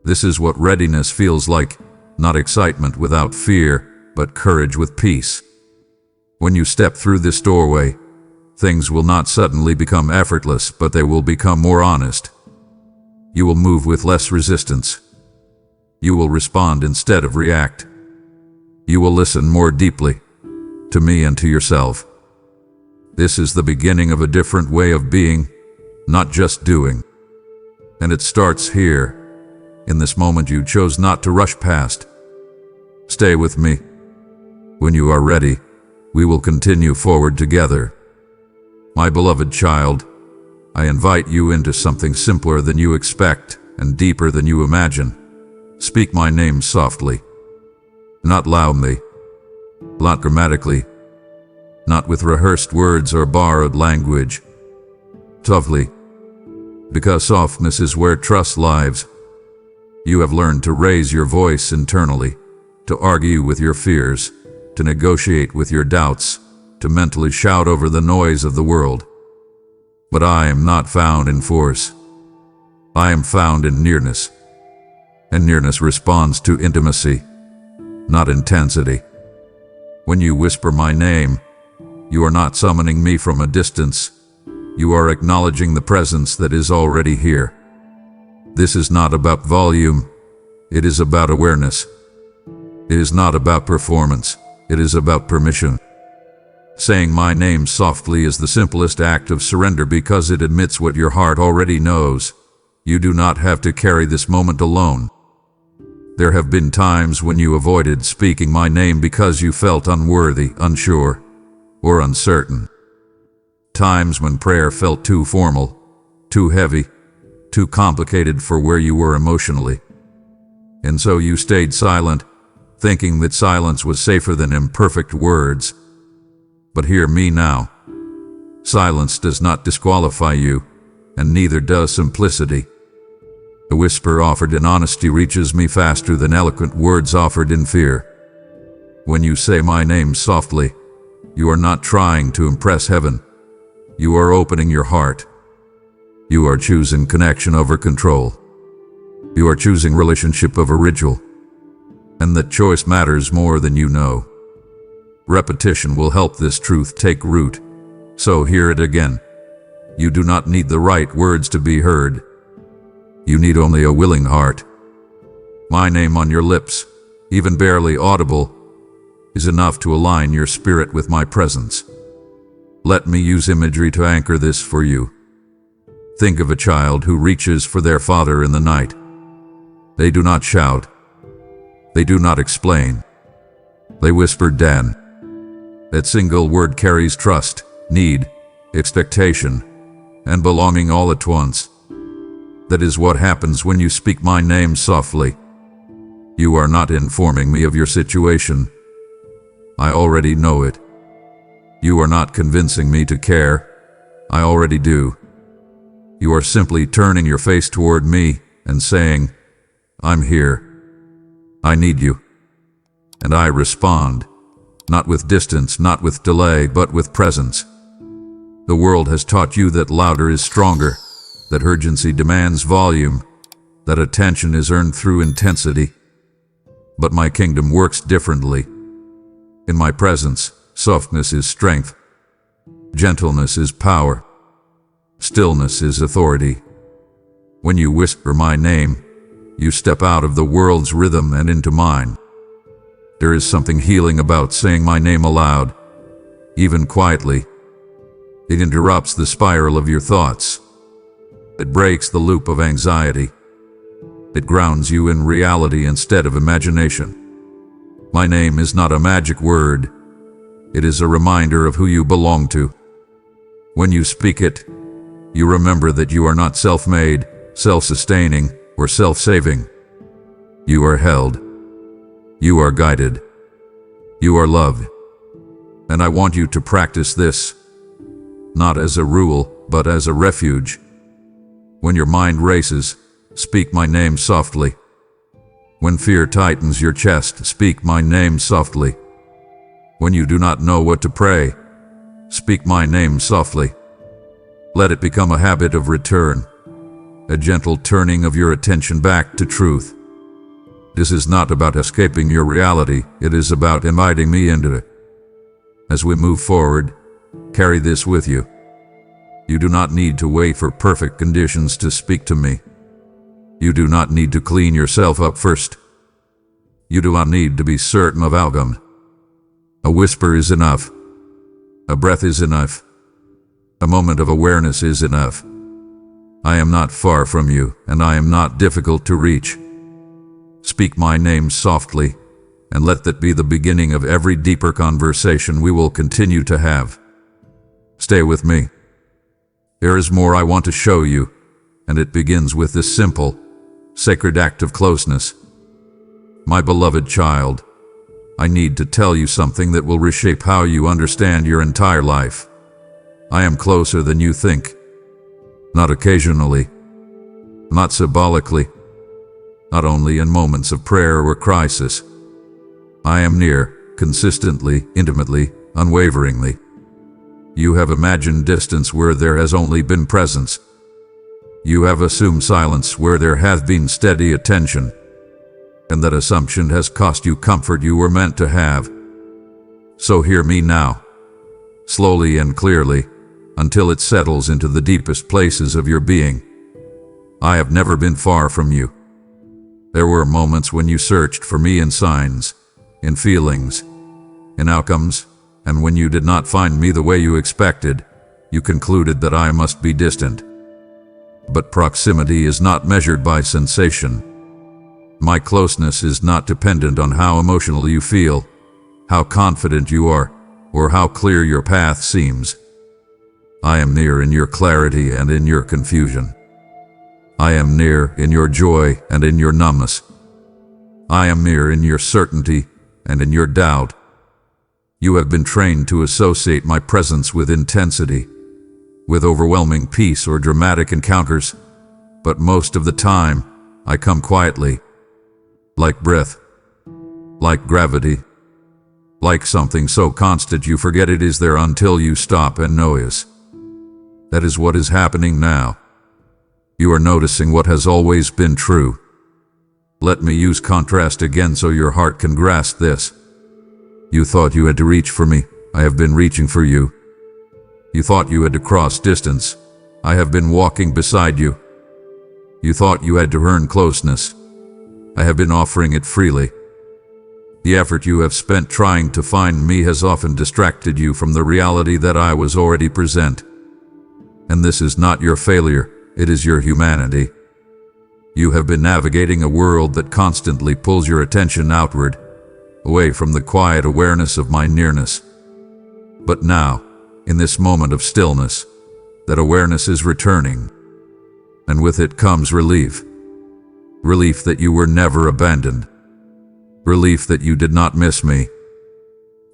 This is what readiness feels like, not excitement without fear, but courage with peace. When you step through this doorway, things will not suddenly become effortless, but they will become more honest. You will move with less resistance. You will respond instead of react. You will listen more deeply, to me and to yourself. This is the beginning of a different way of being, not just doing. And it starts here, in this moment you chose not to rush past. Stay with me. When you are ready, we will continue forward together. My beloved child, I invite you into something simpler than you expect and deeper than you imagine. Speak my name softly. Not loudly, not dramatically, not with rehearsed words or borrowed language. Softly, because softness is where trust lives. You have learned to raise your voice internally, to argue with your fears, to negotiate with your doubts, to mentally shout over the noise of the world. But I am not found in force. I am found in nearness. And nearness responds to intimacy, not intensity. When you whisper my name, you are not summoning me from a distance. You are acknowledging the presence that is already here. This is not about volume. It is about awareness. It is not about performance. It is about permission. Saying my name softly is the simplest act of surrender because it admits what your heart already knows. You do not have to carry this moment alone. There have been times when you avoided speaking my name because you felt unworthy, unsure, or uncertain. Times when prayer felt too formal, too heavy, too complicated for where you were emotionally. And so you stayed silent, thinking that silence was safer than imperfect words. But hear me now. Silence does not disqualify you, and neither does simplicity. A whisper offered in honesty reaches me faster than eloquent words offered in fear. When you say my name softly, you are not trying to impress heaven. You are opening your heart. You are choosing connection over control. You are choosing relationship over ritual. And that choice matters more than you know. Repetition will help this truth take root. So hear it again. You do not need the right words to be heard. You need only a willing heart. My name on your lips, even barely audible, is enough to align your spirit with my presence. Let me use imagery to anchor this for you. Think of a child who reaches for their father in the night. They do not shout. They do not explain. They whisper, "Dan." That single word carries trust, need, expectation, and belonging all at once. That is what happens when you speak my name softly. You are not informing me of your situation. I already know it. You are not convincing me to care. I already do. You are simply turning your face toward me and saying, I'm here. I need you. And I respond, not with distance, not with delay, but with presence. The world has taught you that louder is stronger, that urgency demands volume, that attention is earned through intensity. But my kingdom works differently. In my presence, softness is strength. Gentleness is power. Stillness is authority. When you whisper my name, you step out of the world's rhythm and into mine. There is something healing about saying my name aloud, even quietly. It interrupts the spiral of your thoughts. It breaks the loop of anxiety. It grounds you in reality instead of imagination. My name is not a magic word. It is a reminder of who you belong to. When you speak it, you remember that you are not self-made, self-sustaining, or self-saving. You are held. You are guided. You are loved. And I want you to practice this, not as a rule, but as a refuge. When your mind races, speak my name softly. When fear tightens your chest, speak my name softly. When you do not know what to pray, speak my name softly. Let it become a habit of return, a gentle turning of your attention back to truth. This is not about escaping your reality, it is about inviting me into it. As we move forward, carry this with you. You do not need to wait for perfect conditions to speak to me. You do not need to clean yourself up first. You do not need to be certain of outcome. A whisper is enough. A breath is enough. A moment of awareness is enough. I am not far from you, and I am not difficult to reach. Speak my name softly, and let that be the beginning of every deeper conversation we will continue to have. Stay with me. There is more I want to show you, and it begins with this simple, sacred act of closeness. My beloved child, I need to tell you something that will reshape how you understand your entire life. I am closer than you think. Not occasionally, not symbolically, not only in moments of prayer or crisis. I am near, consistently, intimately, unwaveringly. You have imagined distance where there has only been presence. You have assumed silence where there hath been steady attention. And that assumption has cost you comfort you were meant to have. So hear me now, slowly and clearly, until it settles into the deepest places of your being. I have never been far from you. There were moments when you searched for me in signs, in feelings, in outcomes, and when you did not find me the way you expected, you concluded that I must be distant. But proximity is not measured by sensation. My closeness is not dependent on how emotional you feel, how confident you are, or how clear your path seems. I am near in your clarity and in your confusion. I am near in your joy and in your numbness. I am near in your certainty and in your doubt. You have been trained to associate my presence with intensity, with overwhelming peace or dramatic encounters, but most of the time, I come quietly, like breath, like gravity, like something so constant you forget it is there until you stop and notice. That is what is happening now. You are noticing what has always been true. Let me use contrast again so your heart can grasp this. You thought you had to reach for me. I have been reaching for you. You thought you had to cross distance. I have been walking beside you. You thought you had to earn closeness. I have been offering it freely. The effort you have spent trying to find me has often distracted you from the reality that I was already present. And this is not your failure. It is your humanity. You have been navigating a world that constantly pulls your attention outward, away from the quiet awareness of my nearness. But now, in this moment of stillness, that awareness is returning, and with it comes relief. Relief that you were never abandoned. Relief that you did not miss me.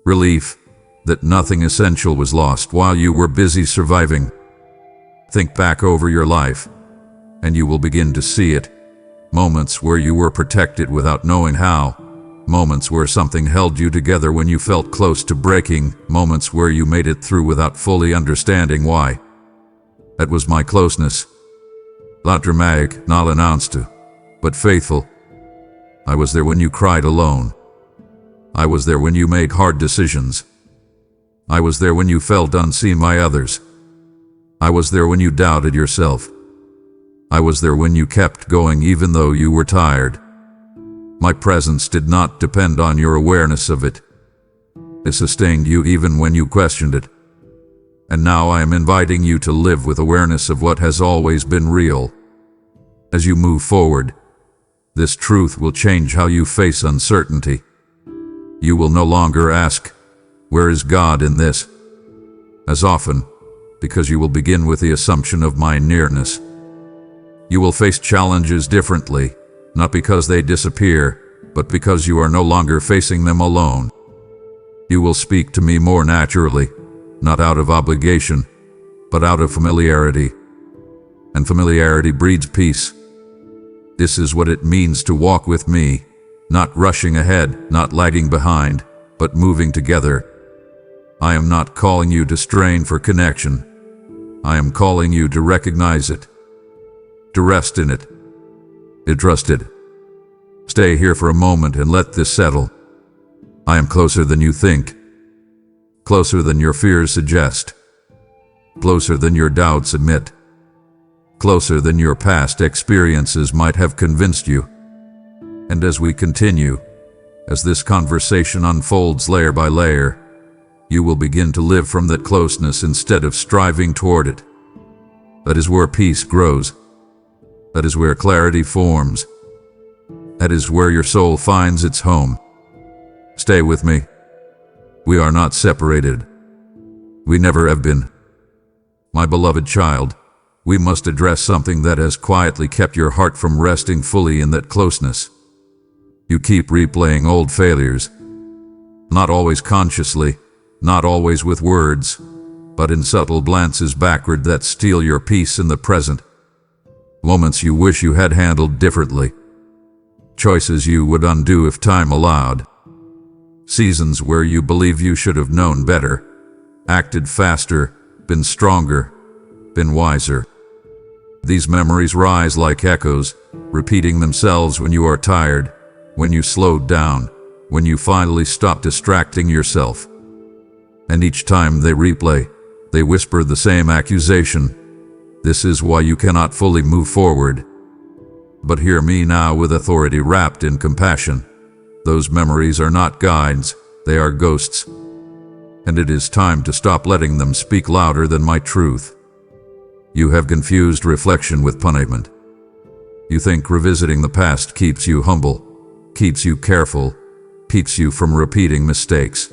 Relief that nothing essential was lost while you were busy surviving. Think back over your life, and you will begin to see it. Moments where you were protected without knowing how. Moments where something held you together when you felt close to breaking. Moments where you made it through without fully understanding why. That was my closeness. Not dramatic, not announced to, but faithful. I was there when you cried alone. I was there when you made hard decisions. I was there when you felt unseen by others. I was there when you doubted yourself. I was there when you kept going even though you were tired. My presence did not depend on your awareness of it. It sustained you even when you questioned it. And now I am inviting you to live with awareness of what has always been real. As you move forward, this truth will change how you face uncertainty. You will no longer ask, "Where is God in this?" as often, because you will begin with the assumption of my nearness. You will face challenges differently, not because they disappear, but because you are no longer facing them alone. You will speak to me more naturally, not out of obligation, but out of familiarity. And familiarity breeds peace. This is what it means to walk with me, not rushing ahead, not lagging behind, but moving together. I am not calling you to strain for connection. I am calling you to recognize it, to rest in it, to trust it. Stay here for a moment and let this settle. I am closer than you think, closer than your fears suggest, closer than your doubts admit, closer than your past experiences might have convinced you. And as we continue, as this conversation unfolds layer by layer, you will begin to live from that closeness instead of striving toward it. That is where peace grows. That is where clarity forms. That is where your soul finds its home. Stay with me. We are not separated. We never have been. My beloved child, we must address something that has quietly kept your heart from resting fully in that closeness. You keep replaying old failures. Not always consciously, not always with words, but in subtle glances backward that steal your peace in the present. Moments you wish you had handled differently. Choices you would undo if time allowed. Seasons where you believe you should have known better, acted faster, been stronger, been wiser. These memories rise like echoes, repeating themselves when you are tired, when you slowed down, when you finally stopped distracting yourself. And each time they replay, they whisper the same accusation. This is why you cannot fully move forward. But hear me now with authority wrapped in compassion. Those memories are not guides, they are ghosts. And it is time to stop letting them speak louder than my truth. You have confused reflection with punishment. You think revisiting the past keeps you humble, keeps you careful, keeps you from repeating mistakes.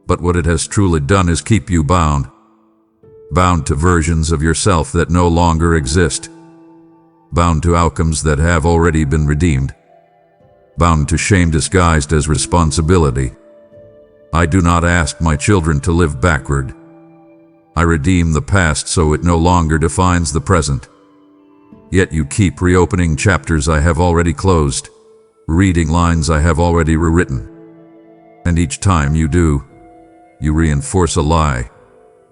But what it has truly done is keep you bound. Bound to versions of yourself that no longer exist. Bound to outcomes that have already been redeemed. Bound to shame disguised as responsibility. I do not ask my children to live backward. I redeem the past so it no longer defines the present. Yet you keep reopening chapters I have already closed, reading lines I have already rewritten. And each time you do, you reinforce a lie,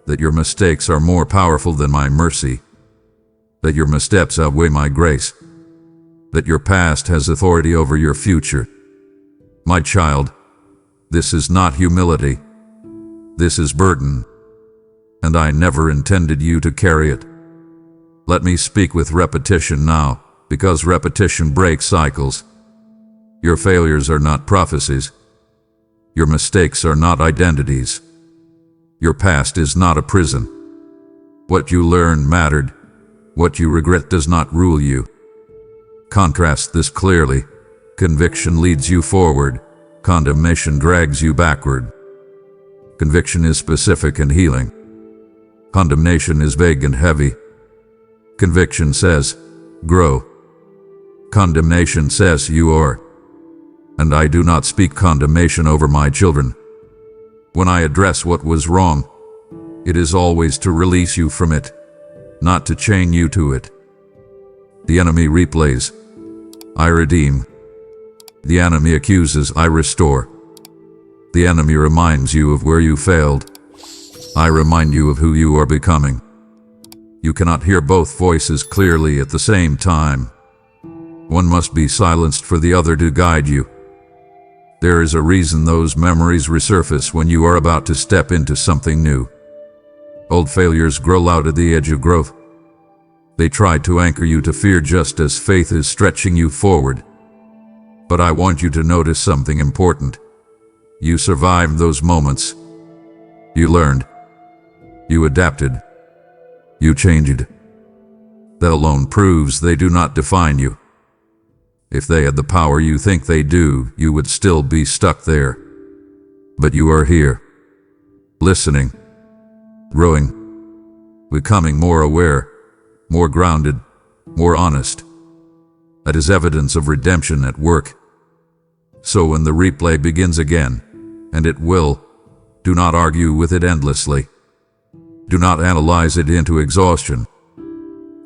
that your mistakes are more powerful than my mercy, that your missteps outweigh my grace, that your past has authority over your future. My child, this is not humility. This is burden, and I never intended you to carry it. Let me speak with repetition now, because repetition breaks cycles. Your failures are not prophecies. Your mistakes are not identities. Your past is not a prison. What you learned mattered. What you regret does not rule you. Contrast this clearly. Conviction leads you forward. Condemnation drags you backward. Conviction is specific and healing. Condemnation is vague and heavy. Conviction says, grow. Condemnation says you are. And I do not speak condemnation over my children. When I address what was wrong, it is always to release you from it, not to chain you to it. The enemy replays, I redeem. The enemy accuses, I restore. The enemy reminds you of where you failed. I remind you of who you are becoming. You cannot hear both voices clearly at the same time. One must be silenced for the other to guide you. There is a reason those memories resurface when you are about to step into something new. Old failures grow out at the edge of growth. They try to anchor you to fear just as faith is stretching you forward. But I want you to notice something important. You survived those moments. You learned. You adapted. You changed. That alone proves they do not define you. If they had the power you think they do, you would still be stuck there. But you are here, listening, growing, becoming more aware, more grounded, more honest. That is evidence of redemption at work. So when the replay begins again, and it will, do not argue with it endlessly. Do not analyze it into exhaustion.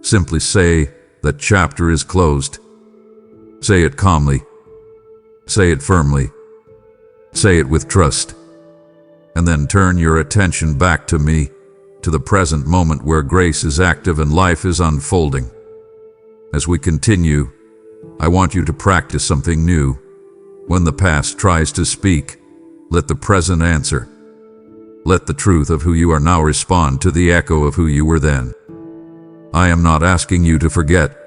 Simply say that chapter is closed. Say it calmly. Say it firmly. Say it with trust. And then turn your attention back to me, to the present moment where grace is active and life is unfolding. As we continue, I want you to practice something new. When the past tries to speak, let the present answer. Let the truth of who you are now respond to the echo of who you were then. I am not asking you to forget.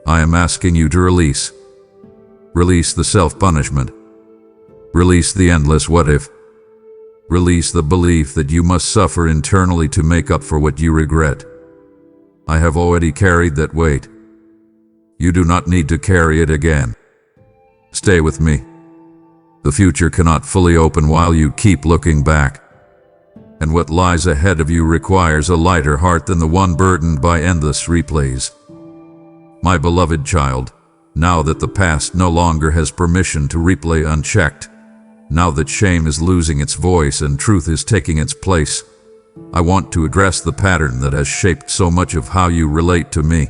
I am asking you to release. Release the self-punishment. Release the endless what if. Release the belief that you must suffer internally to make up for what you regret. I have already carried that weight. You do not need to carry it again. Stay with me. The future cannot fully open while you keep looking back. And what lies ahead of you requires a lighter heart than the one burdened by endless replays. My beloved child, now that the past no longer has permission to replay unchecked, now that shame is losing its voice and truth is taking its place, I want to address the pattern that has shaped so much of how you relate to me,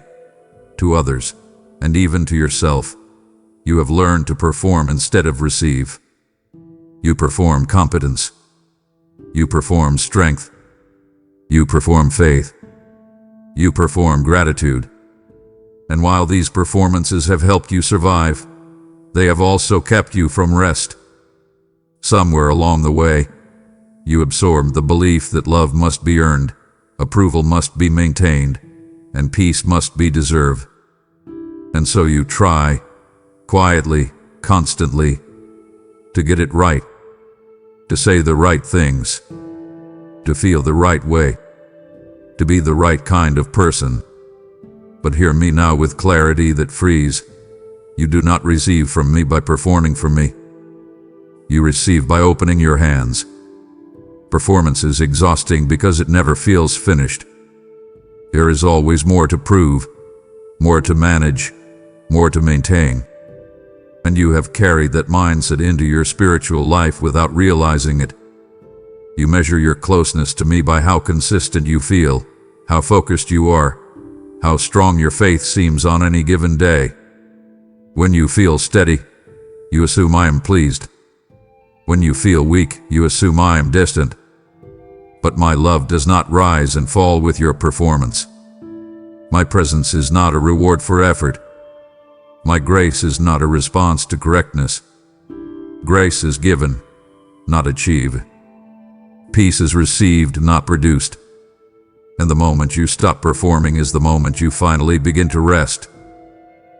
to others, and even to yourself. You have learned to perform instead of receive. You perform competence. You perform strength. You perform faith. You perform gratitude. And while these performances have helped you survive, they have also kept you from rest. Somewhere along the way, you absorbed the belief that love must be earned, approval must be maintained, and peace must be deserved. And so you try, quietly, constantly, to get it right, to say the right things, to feel the right way, to be the right kind of person. But hear me now with clarity that frees. You do not receive from me by performing for me. You receive by opening your hands. Performance is exhausting because it never feels finished. There is always more to prove, more to manage, more to maintain. And you have carried that mindset into your spiritual life without realizing it. You measure your closeness to me by how consistent you feel, how focused you are, how strong your faith seems on any given day. When you feel steady, you assume I am pleased. When you feel weak, you assume I am distant. But my love does not rise and fall with your performance. My presence is not a reward for effort. My grace is not a response to correctness. Grace is given, not achieved. Peace is received, not produced. And the moment you stop performing is the moment you finally begin to rest.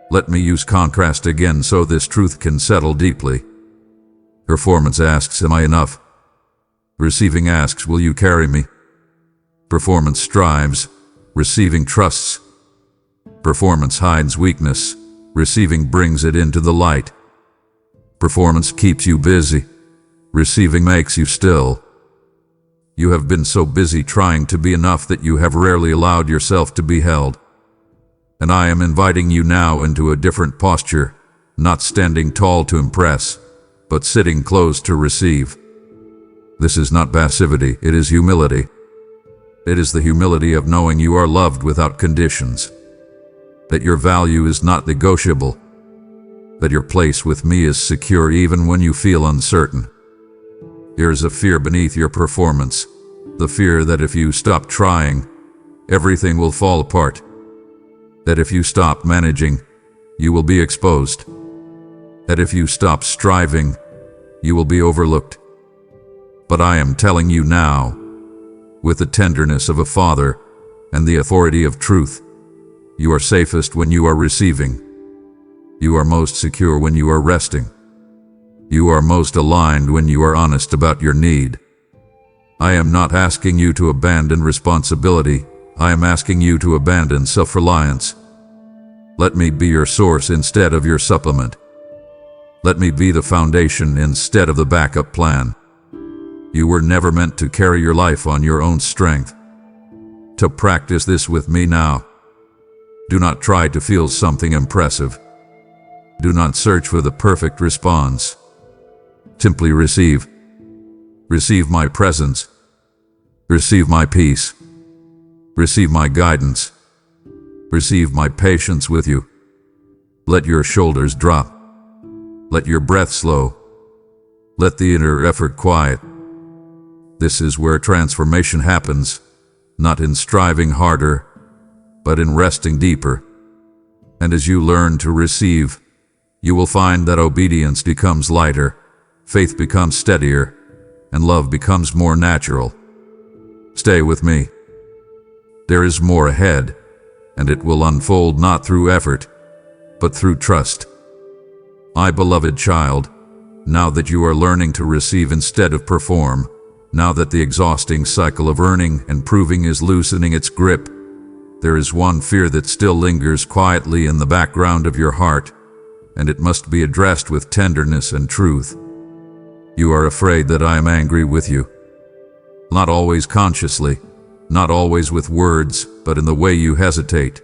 Let me use contrast again so this truth can settle deeply. Performance asks, am I enough? Receiving asks, will you carry me? Performance strives, receiving trusts. Performance hides weakness, receiving brings it into the light. Performance keeps you busy, receiving makes you still. You have been so busy trying to be enough that you have rarely allowed yourself to be held. And I am inviting you now into a different posture, not standing tall to impress, but sitting close to receive. This is not passivity, it is humility. It is the humility of knowing you are loved without conditions, that your value is not negotiable, that your place with me is secure even when you feel uncertain. There is a fear beneath your performance, the fear that if you stop trying, everything will fall apart, that if you stop managing, you will be exposed, that if you stop striving, you will be overlooked. But I am telling you now, with the tenderness of a father and the authority of truth, you are safest when you are receiving. You are most secure when you are resting. You are most aligned when you are honest about your need. I am not asking you to abandon responsibility. I am asking you to abandon self-reliance. Let me be your source instead of your supplement. Let me be the foundation instead of the backup plan. You were never meant to carry your life on your own strength. To practice this with me now. Do not try to feel something impressive. Do not search for the perfect response. Simply receive. Receive my presence. Receive my peace. Receive my guidance. Receive my patience with you. Let your shoulders drop. Let your breath slow. Let the inner effort quiet. This is where transformation happens, not in striving harder, but in resting deeper. And as you learn to receive, you will find that obedience becomes lighter, faith becomes steadier, and love becomes more natural. Stay with me. There is more ahead, and it will unfold not through effort, but through trust. My beloved child, now that you are learning to receive instead of perform, now that the exhausting cycle of earning and proving is loosening its grip, there is one fear that still lingers quietly in the background of your heart, and it must be addressed with tenderness and truth. You are afraid that I am angry with you. Not always consciously, not always with words, but in the way you hesitate,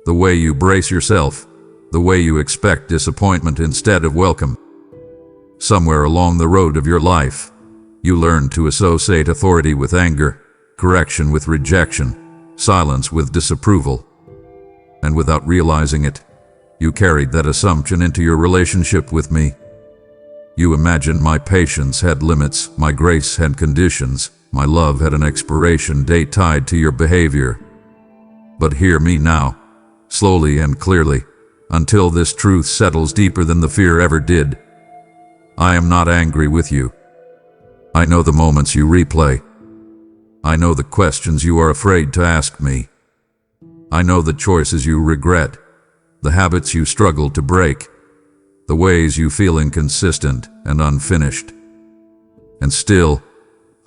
the way you brace yourself, the way you expect disappointment instead of welcome. Somewhere along the road of your life, you learn to associate authority with anger, correction with rejection, silence with disapproval. And without realizing it, you carried that assumption into your relationship with me. You imagined my patience had limits, my grace had conditions, my love had an expiration date tied to your behavior. But hear me now, slowly and clearly, until this truth settles deeper than the fear ever did. I am not angry with you. I know the moments you replay. I know the questions you are afraid to ask me. I know the choices you regret, the habits you struggle to break, the ways you feel inconsistent and unfinished. And still,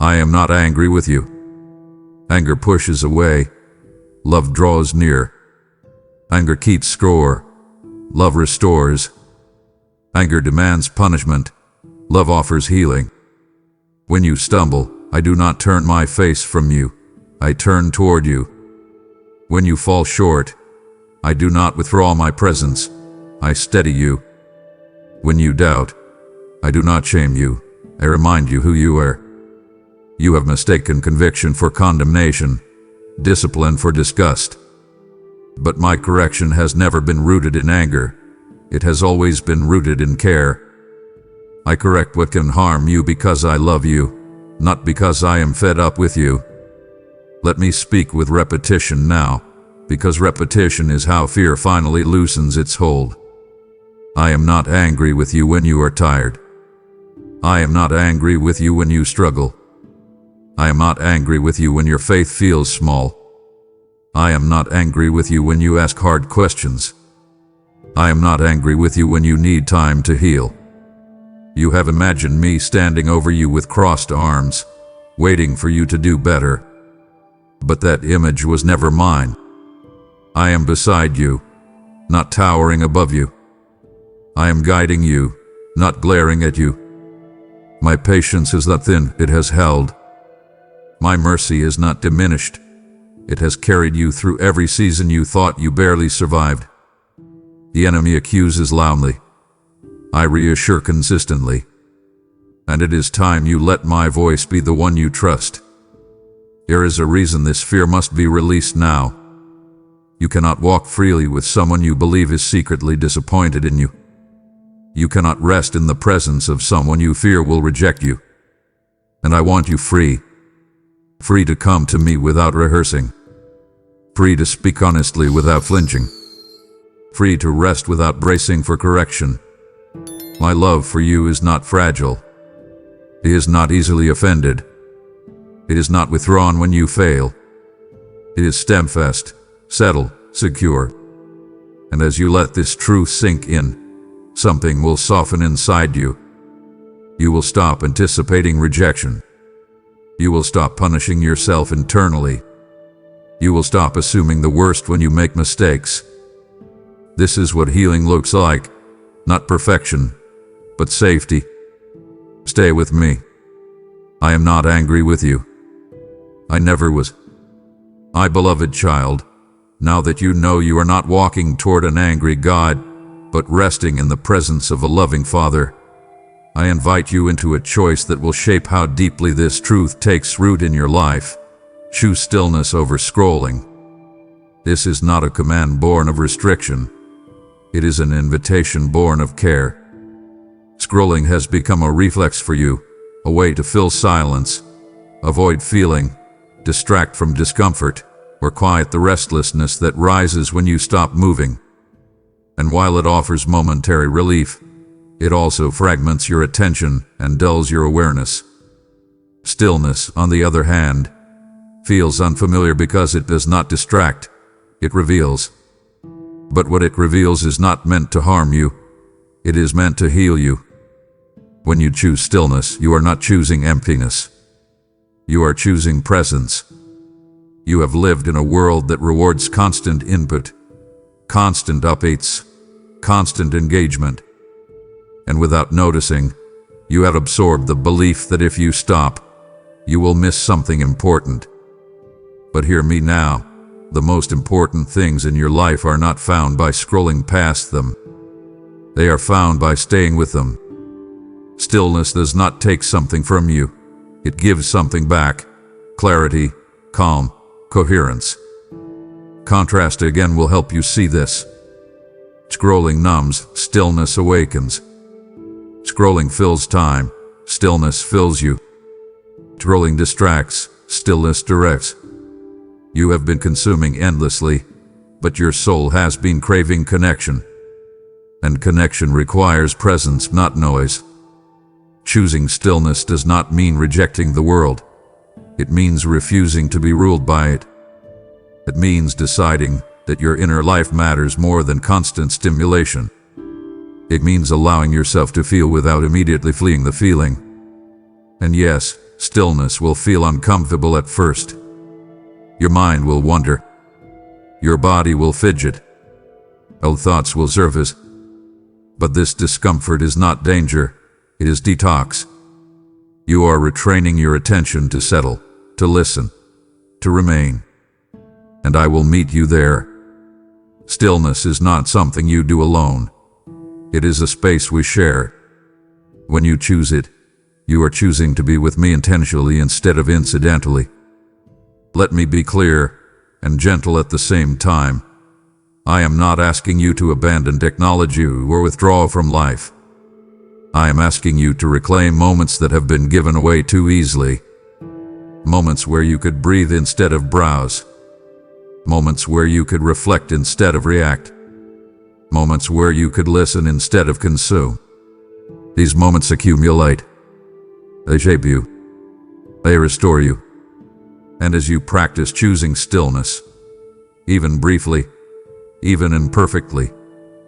I am not angry with you. Anger pushes away. Love draws near. Anger keeps score. Love restores. Anger demands punishment. Love offers healing. When you stumble, I do not turn my face from you. I turn toward you. When you fall short, I do not withdraw my presence. I steady you. When you doubt, I do not shame you. I remind you who you are. You have mistaken conviction for condemnation, discipline for disgust. But my correction has never been rooted in anger. It has always been rooted in care. I correct what can harm you because I love you, not because I am fed up with you. Let me speak with repetition now, because repetition is how fear finally loosens its hold. I am not angry with you when you are tired. I am not angry with you when you struggle. I am not angry with you when your faith feels small. I am not angry with you when you ask hard questions. I am not angry with you when you need time to heal. You have imagined me standing over you with crossed arms, waiting for you to do better. But that image was never mine. I am beside you, not towering above you. I am guiding you, not glaring at you. My patience is not thin, it has held. My mercy is not diminished. It has carried you through every season you thought you barely survived. The enemy accuses loudly. I reassure consistently. And it is time you let my voice be the one you trust. There is a reason this fear must be released now. You cannot walk freely with someone you believe is secretly disappointed in you. You cannot rest in the presence of someone you fear will reject you. And I want you free. Free to come to me without rehearsing. Free to speak honestly without flinching. Free to rest without bracing for correction. My love for you is not fragile. It is not easily offended. It is not withdrawn when you fail. It is steadfast, settled, secure. And as you let this truth sink in, something will soften inside you. You will stop anticipating rejection. You will stop punishing yourself internally. You will stop assuming the worst when you make mistakes. This is what healing looks like, not perfection, but safety. Stay with me. I am not angry with you. I never was. My beloved child, now that you know you are not walking toward an angry God, but resting in the presence of a loving Father, I invite you into a choice that will shape how deeply this truth takes root in your life. Choose stillness over scrolling. This is not a command born of restriction. It is an invitation born of care. Scrolling has become a reflex for you, a way to fill silence, avoid feeling, distract from discomfort, or quiet the restlessness that rises when you stop moving. And while it offers momentary relief, it also fragments your attention and dulls your awareness. Stillness, on the other hand, feels unfamiliar because it does not distract, it reveals. But what it reveals is not meant to harm you, it is meant to heal you. When you choose stillness, you are not choosing emptiness. You are choosing presence. You have lived in a world that rewards constant input, constant updates, constant engagement. And without noticing, you have absorbed the belief that if you stop, you will miss something important. But hear me now, the most important things in your life are not found by scrolling past them. They are found by staying with them. Stillness does not take something from you. It gives something back: clarity, calm, coherence. Contrast again will help you see this. Scrolling numbs, stillness awakens. Scrolling fills time, stillness fills you. Scrolling distracts, stillness directs. You have been consuming endlessly, but your soul has been craving connection. And connection requires presence, not noise. Choosing stillness does not mean rejecting the world. It means refusing to be ruled by it. It means deciding that your inner life matters more than constant stimulation. It means allowing yourself to feel without immediately fleeing the feeling. And yes, stillness will feel uncomfortable at first. Your mind will wander. Your body will fidget. Old thoughts will surface. But this discomfort is not danger, it is detox. You are retraining your attention to settle, to listen, to remain. And I will meet you there. Stillness is not something you do alone. It is a space we share. When you choose it, you are choosing to be with me intentionally instead of incidentally. Let me be clear and gentle at the same time. I am not asking you to abandon technology or withdraw from life. I am asking you to reclaim moments that have been given away too easily. Moments where you could breathe instead of browse. Moments where you could reflect instead of react. Moments where you could listen instead of consume. These moments accumulate. They shape you. They restore you. And as you practice choosing stillness, even briefly, even imperfectly,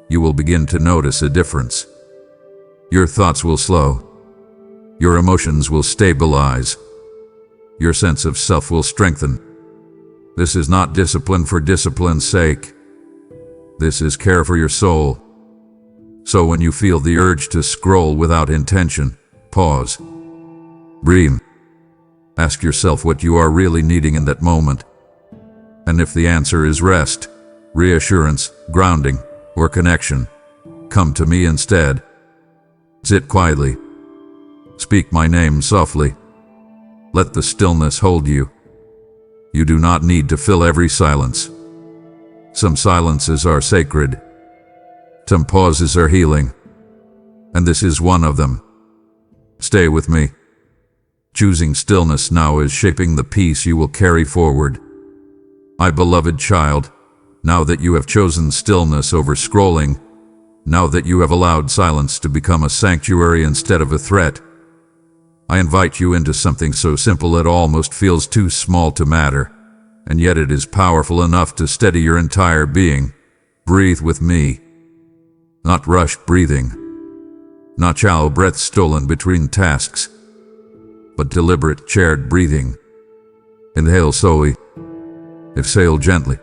you will begin to notice a difference. Your thoughts will slow. Your emotions will stabilize. Your sense of self will strengthen. This is not discipline for discipline's sake. This is care for your soul. So when you feel the urge to scroll without intention, pause. Breathe. Ask yourself what you are really needing in that moment. And if the answer is rest, reassurance, grounding, or connection, come to me instead. Sit quietly. Speak my name softly. Let the stillness hold you. You do not need to fill every silence. Some silences are sacred. Some pauses are healing. And this is one of them. Stay with me. Choosing stillness now is shaping the peace you will carry forward. My beloved child, now that you have chosen stillness over scrolling, now that you have allowed silence to become a sanctuary instead of a threat, I invite you into something so simple it almost feels too small to matter, and yet it is powerful enough to steady your entire being. Breathe with me. Not rushed breathing, not shallow breaths stolen between tasks, but deliberate, shared breathing. Inhale slowly, exhale gently.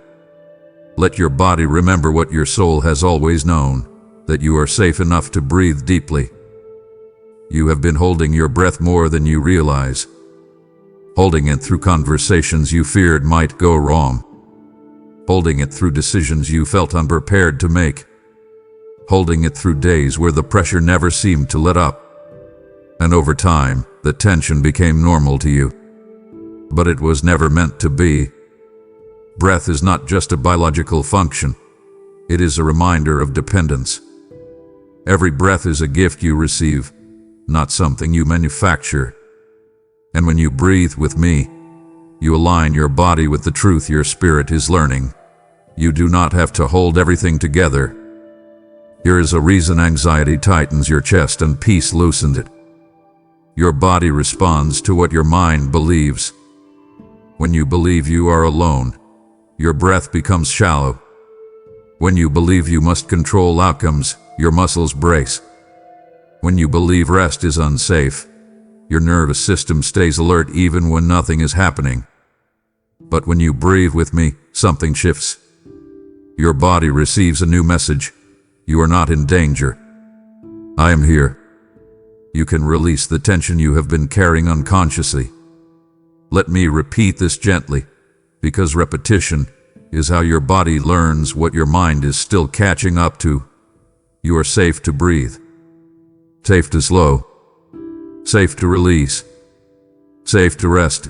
Let your body remember what your soul has always known, that you are safe enough to breathe deeply. You have been holding your breath more than you realize, holding it through conversations you feared might go wrong, holding it through decisions you felt unprepared to make, holding it through days where the pressure never seemed to let up. And over time, the tension became normal to you. But it was never meant to be. Breath is not just a biological function. It is a reminder of dependence. Every breath is a gift you receive, not something you manufacture. And when you breathe with me, you align your body with the truth your spirit is learning. You do not have to hold everything together. Here is a reason anxiety tightens your chest and peace loosens it. Your body responds to what your mind believes. When you believe you are alone, your breath becomes shallow. When you believe you must control outcomes, your muscles brace. When you believe rest is unsafe, your nervous system stays alert even when nothing is happening. But when you breathe with me, something shifts. Your body receives a new message. You are not in danger. I am here. You can release the tension you have been carrying unconsciously. Let me repeat this gently, because repetition is how your body learns what your mind is still catching up to. You are safe to breathe, safe to slow, safe to release, safe to rest.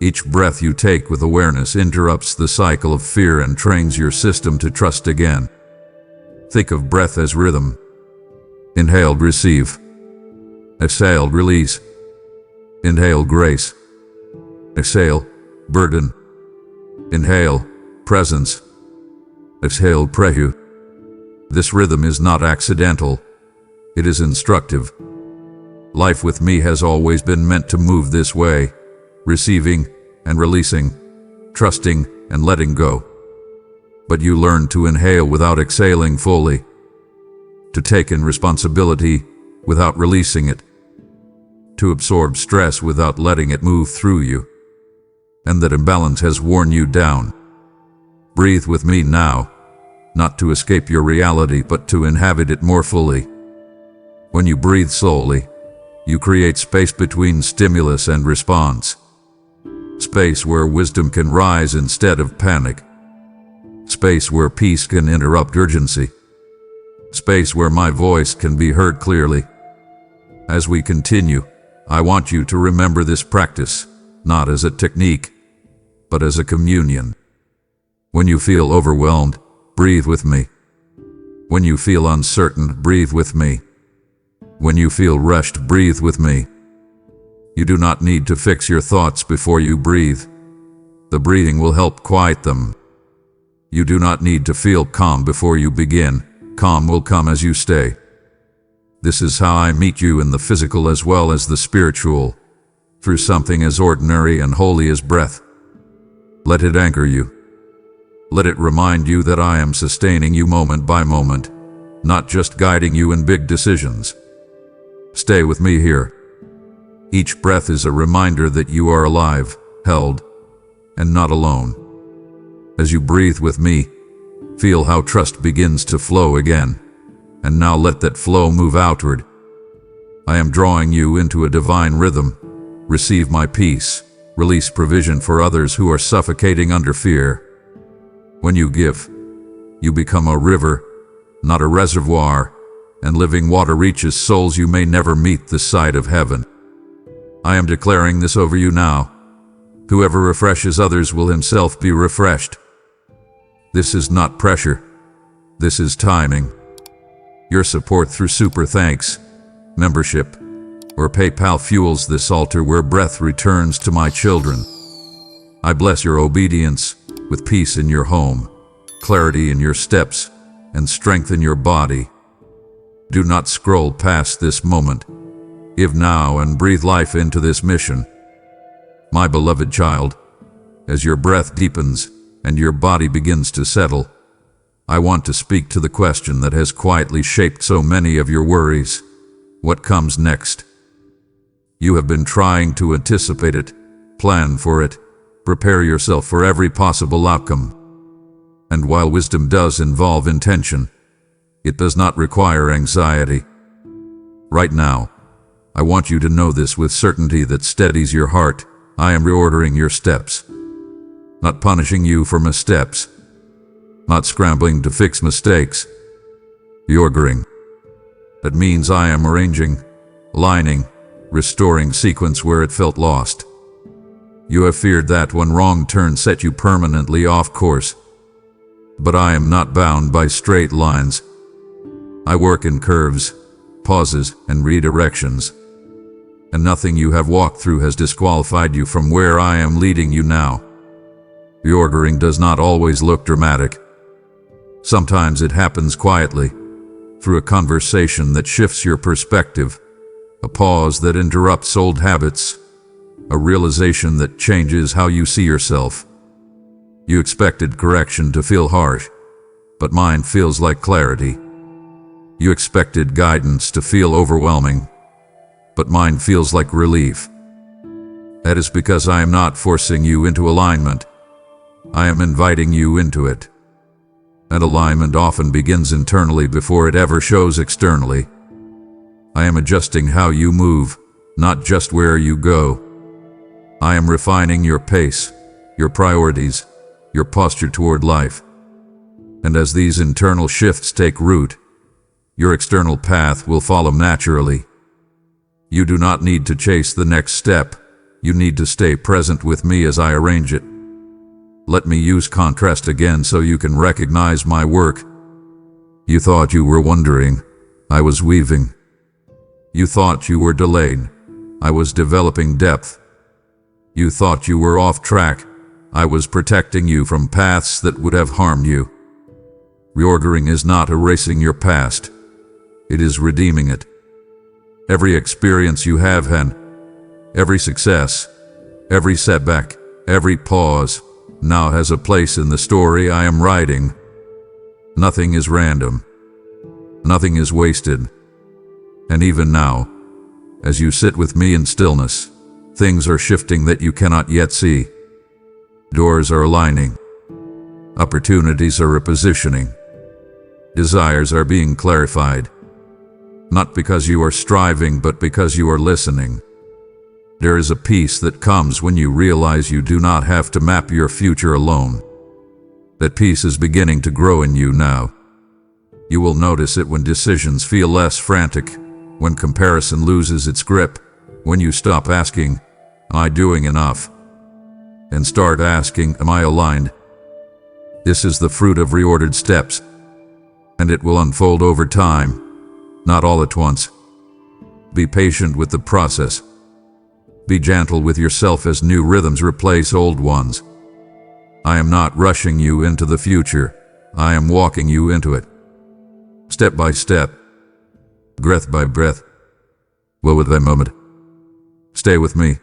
Each breath you take with awareness interrupts the cycle of fear and trains your system to trust again. Think of breath as rhythm. Inhaled, receive. Exhaled, release. Inhale, grace. Exhale, burden. Inhale, presence. Exhale, prelude. This rhythm is not accidental. It is instructive. Life with me has always been meant to move this way, receiving and releasing, trusting and letting go. But you learn to inhale without exhaling fully, to take in responsibility without releasing it, to absorb stress without letting it move through you. And that imbalance has worn you down. Breathe with me now, not to escape your reality but to inhabit it more fully. When you breathe slowly, you create space between stimulus and response. Space where wisdom can rise instead of panic. Space where peace can interrupt urgency. Space where my voice can be heard clearly. As we continue, I want you to remember this practice, not as a technique, but as a communion. When you feel overwhelmed, breathe with me. When you feel uncertain, breathe with me. When you feel rushed, breathe with me. You do not need to fix your thoughts before you breathe. The breathing will help quiet them. You do not need to feel calm before you begin. Calm will come as you stay. This is how I meet you in the physical as well as the spiritual, through something as ordinary and holy as breath. Let it anchor you. Let it remind you that I am sustaining you moment by moment, not just guiding you in big decisions. Stay with me here. Each breath is a reminder that you are alive, held, and not alone. As you breathe with me, feel how trust begins to flow again. And now let that flow move outward. I am drawing you into a divine rhythm. Receive my peace. Release provision for others who are suffocating under fear. When you give, you become a river, not a reservoir, and living water reaches souls you may never meet this side of heaven. I am declaring this over you now. Whoever refreshes others will himself be refreshed. This is not pressure. This is timing. Your support through super thanks, membership, or PayPal fuels this altar where breath returns to my children. I bless your obedience with peace in your home, clarity in your steps, and strength in your body. Do not scroll past this moment. Give now and breathe life into this mission. My beloved child, as your breath deepens and your body begins to settle, I want to speak to the question that has quietly shaped so many of your worries. What comes next? You have been trying to anticipate it, plan for it, prepare yourself for every possible outcome. And while wisdom does involve intention, it does not require anxiety. Right now, I want you to know this with certainty that steadies your heart. I am reordering your steps. Not punishing you for missteps. Not scrambling to fix mistakes. Reordering. That means I am arranging, aligning, restoring sequence where it felt lost. You have feared that one wrong turn set you permanently off course. But I am not bound by straight lines. I work in curves, pauses, and redirections. And nothing you have walked through has disqualified you from where I am leading you now. Reordering does not always look dramatic. Sometimes it happens quietly, through a conversation that shifts your perspective, a pause that interrupts old habits, a realization that changes how you see yourself. You expected correction to feel harsh, but mine feels like clarity. You expected guidance to feel overwhelming, but mine feels like relief. That is because I am not forcing you into alignment. I am inviting you into it. And alignment often begins internally before it ever shows externally. I am adjusting how you move, not just where you go. I am refining your pace, your priorities, your posture toward life. And as these internal shifts take root, your external path will follow naturally. You do not need to chase the next step. You need to stay present with me as I arrange it. Let me use contrast again so you can recognize my work. You thought you were wondering. I was weaving. You thought you were delayed. I was developing depth. You thought you were off track. I was protecting you from paths that would have harmed you. Reordering is not erasing your past. It is redeeming it. Every experience you have had, every success, every setback, every pause, now has a place in the story I am writing. Nothing is random. Nothing is wasted. And even now, as you sit with me in stillness, things are shifting that you cannot yet see. Doors are aligning. Opportunities are repositioning. Desires are being clarified. Not because you are striving, but because you are listening. There is a peace that comes when you realize you do not have to map your future alone. That peace is beginning to grow in you now. You will notice it when decisions feel less frantic, when comparison loses its grip, when you stop asking, "Am I doing enough?" and start asking, "Am I aligned?" This is the fruit of reordered steps, and it will unfold over time. Not all at once. Be patient with the process. Be gentle with yourself as new rhythms replace old ones. I am not rushing you into the future. I am walking you into it. Step by step. Breath by breath. Well, with that moment. Stay with me.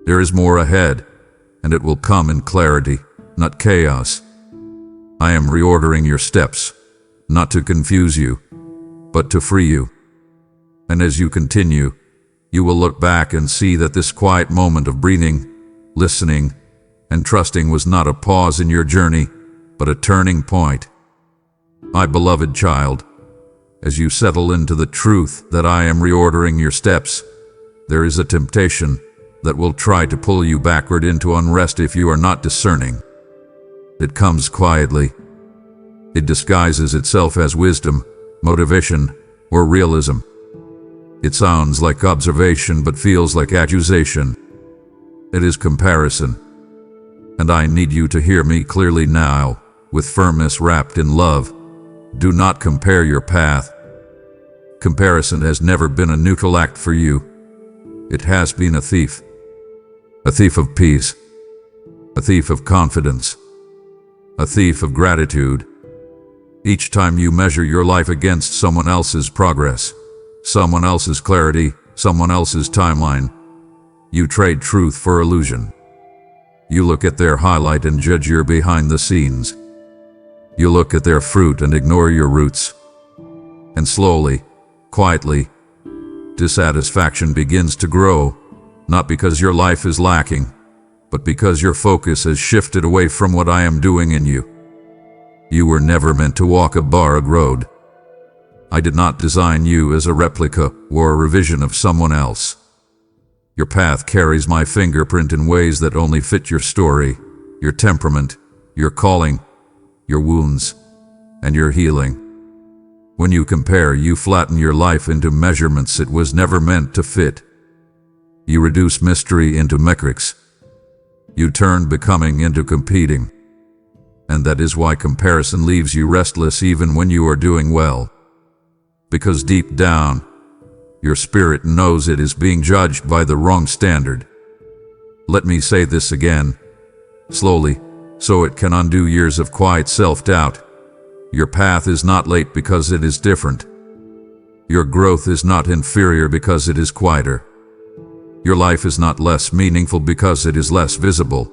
There is more ahead, and it will come in clarity, not chaos. I am reordering your steps, not to confuse you, but to free you. And as you continue, you will look back and see that this quiet moment of breathing, listening, and trusting was not a pause in your journey, but a turning point. My beloved child, as you settle into the truth that I am reordering your steps, there is a temptation that will try to pull you backward into unrest if you are not discerning. It comes quietly. It disguises itself as wisdom, motivation, or realism. It sounds like observation but feels like accusation. It is comparison. And I need you to hear me clearly now, with firmness wrapped in love. Do not compare your path. Comparison has never been a neutral act for you. It has been a thief. A thief of peace. A thief of confidence. A thief of gratitude. Each time you measure your life against someone else's progress, someone else's clarity, someone else's timeline, you trade truth for illusion. You look at their highlight and judge your behind the scenes. You look at their fruit and ignore your roots. And slowly, quietly, dissatisfaction begins to grow, not because your life is lacking, but because your focus has shifted away from what I am doing in you. You were never meant to walk a borrowed road. I did not design you as a replica or a revision of someone else. Your path carries my fingerprint in ways that only fit your story, your temperament, your calling, your wounds, and your healing. When you compare, you flatten your life into measurements it was never meant to fit. You reduce mystery into metrics. You turn becoming into competing. And that is why comparison leaves you restless even when you are doing well. Because deep down, your spirit knows it is being judged by the wrong standard. Let me say this again, slowly, so it can undo years of quiet self-doubt. Your path is not late because it is different. Your growth is not inferior because it is quieter. Your life is not less meaningful because it is less visible.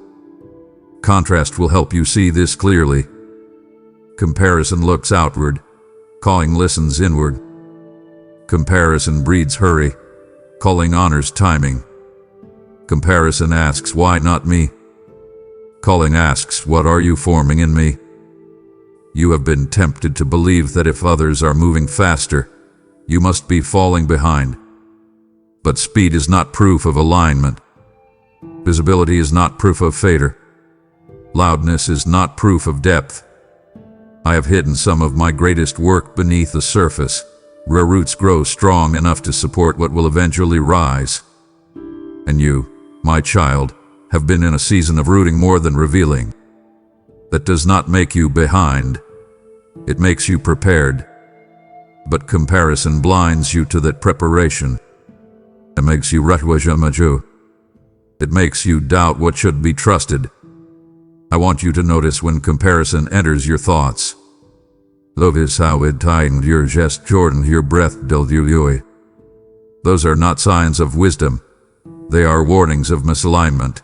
Contrast will help you see this clearly. Comparison looks outward, calling listens inward. Comparison breeds hurry, calling honors timing. Comparison asks, why not me? Calling asks, what are you forming in me? You have been tempted to believe that if others are moving faster, you must be falling behind. But speed is not proof of alignment. Visibility is not proof of failure. Loudness is not proof of depth. I have hidden some of my greatest work beneath the surface, where roots grow strong enough to support what will eventually rise. And you, my child, have been in a season of rooting more than revealing. That does not make you behind. It makes you prepared. But comparison blinds you to that preparation. It makes you ratwajamaju. It makes you doubt what should be trusted. I want you to notice when comparison enters your thoughts. Love is how it tightened your chest, Jordan, your breath, del you. Those are not signs of wisdom. They are warnings of misalignment.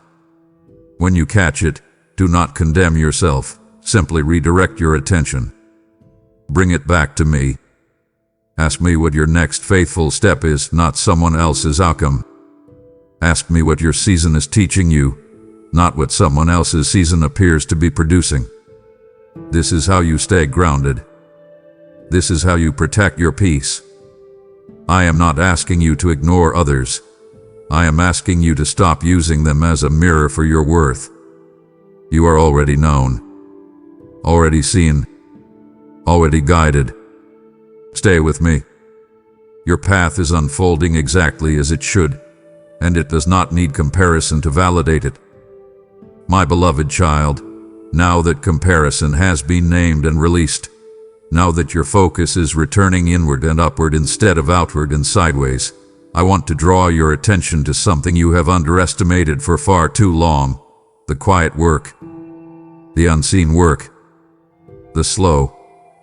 When you catch it, do not condemn yourself. Simply redirect your attention. Bring it back to me. Ask me what your next faithful step is, not someone else's outcome. Ask me what your season is teaching you, not what someone else's season appears to be producing. This is how you stay grounded. This is how you protect your peace. I am not asking you to ignore others. I am asking you to stop using them as a mirror for your worth. You are already known, already seen, already guided. Stay with me. Your path is unfolding exactly as it should, and it does not need comparison to validate it. My beloved child, now that comparison has been named and released, now that your focus is returning inward and upward instead of outward and sideways, I want to draw your attention to something you have underestimated for far too long: the quiet work, the unseen work, the slow,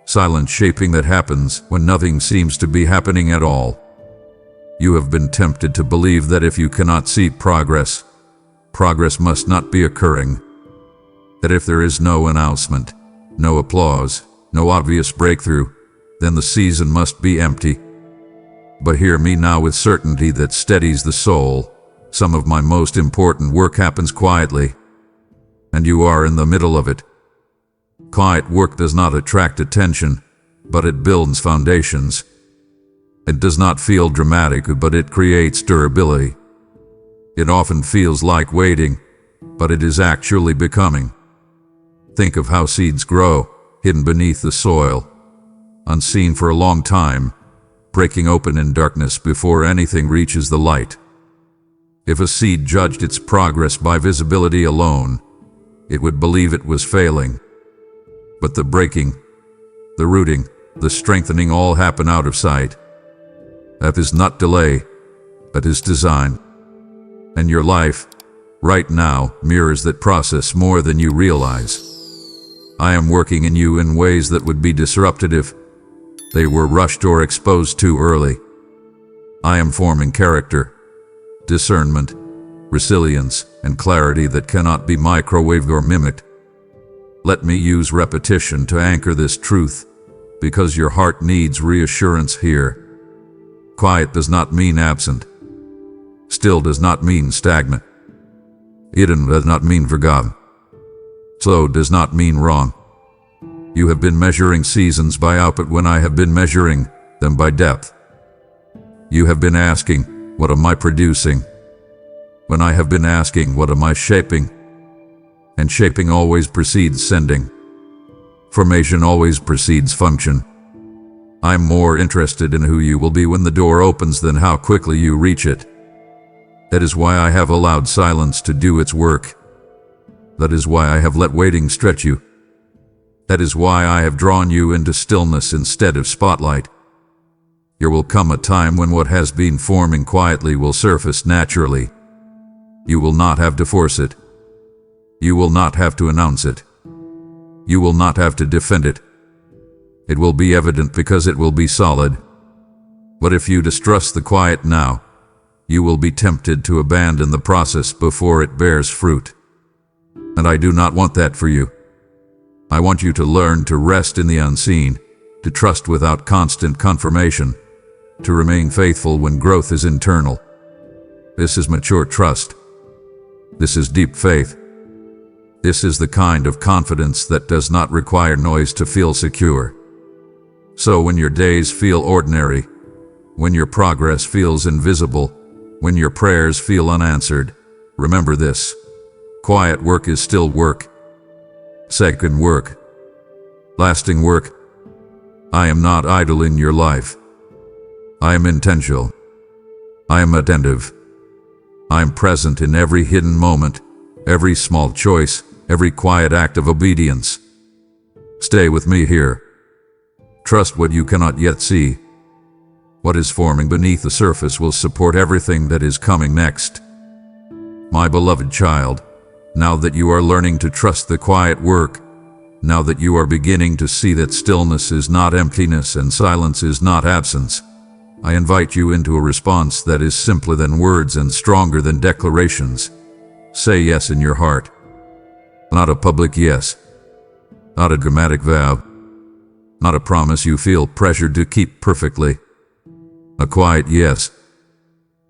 silent shaping that happens when nothing seems to be happening at all. You have been tempted to believe that if you cannot see progress, progress must not be occurring. That if there is no announcement, no applause, no obvious breakthrough, then the season must be empty. But hear me now with certainty that steadies the soul. Some of my most important work happens quietly, and you are in the middle of it. Quiet work does not attract attention, but it builds foundations. It does not feel dramatic, but it creates durability. It often feels like waiting, but it is actually becoming. Think of how seeds grow, hidden beneath the soil, unseen for a long time, breaking open in darkness before anything reaches the light. If a seed judged its progress by visibility alone, it would believe it was failing. But the breaking, the rooting, the strengthening all happen out of sight. That is not delay, that is design. And your life, right now, mirrors that process more than you realize. I am working in you in ways that would be disruptive if they were rushed or exposed too early. I am forming character, discernment, resilience, and clarity that cannot be microwaved or mimicked. Let me use repetition to anchor this truth, because your heart needs reassurance here. Quiet does not mean absent. Still does not mean stagnant. Hidden does not mean forgotten. Slow does not mean wrong. You have been measuring seasons by output when I have been measuring them by depth. You have been asking, what am I producing? When I have been asking, what am I shaping? And shaping always precedes sending. Formation always precedes function. I'm more interested in who you will be when the door opens than how quickly you reach it. That is why I have allowed silence to do its work. That is why I have let waiting stretch you. That is why I have drawn you into stillness instead of spotlight. There will come a time when what has been forming quietly will surface naturally. You will not have to force it. You will not have to announce it. You will not have to defend it. It will be evident because it will be solid. But if you distrust the quiet now, you will be tempted to abandon the process before it bears fruit. And I do not want that for you. I want you to learn to rest in the unseen, to trust without constant confirmation, to remain faithful when growth is internal. This is mature trust. This is deep faith. This is the kind of confidence that does not require noise to feel secure. So when your days feel ordinary, when your progress feels invisible, when your prayers feel unanswered, remember this: quiet work is still work. Second work. Lasting work. I am not idle in your life. I am intentional. I am attentive. I am present in every hidden moment, every small choice, every quiet act of obedience. Stay with me here. Trust what you cannot yet see. What is forming beneath the surface will support everything that is coming next. My beloved child, now that you are learning to trust the quiet work, now that you are beginning to see that stillness is not emptiness and silence is not absence, I invite you into a response that is simpler than words and stronger than declarations. Say yes in your heart. Not a public yes. Not a dramatic vow. Not a promise you feel pressured to keep perfectly. A quiet yes.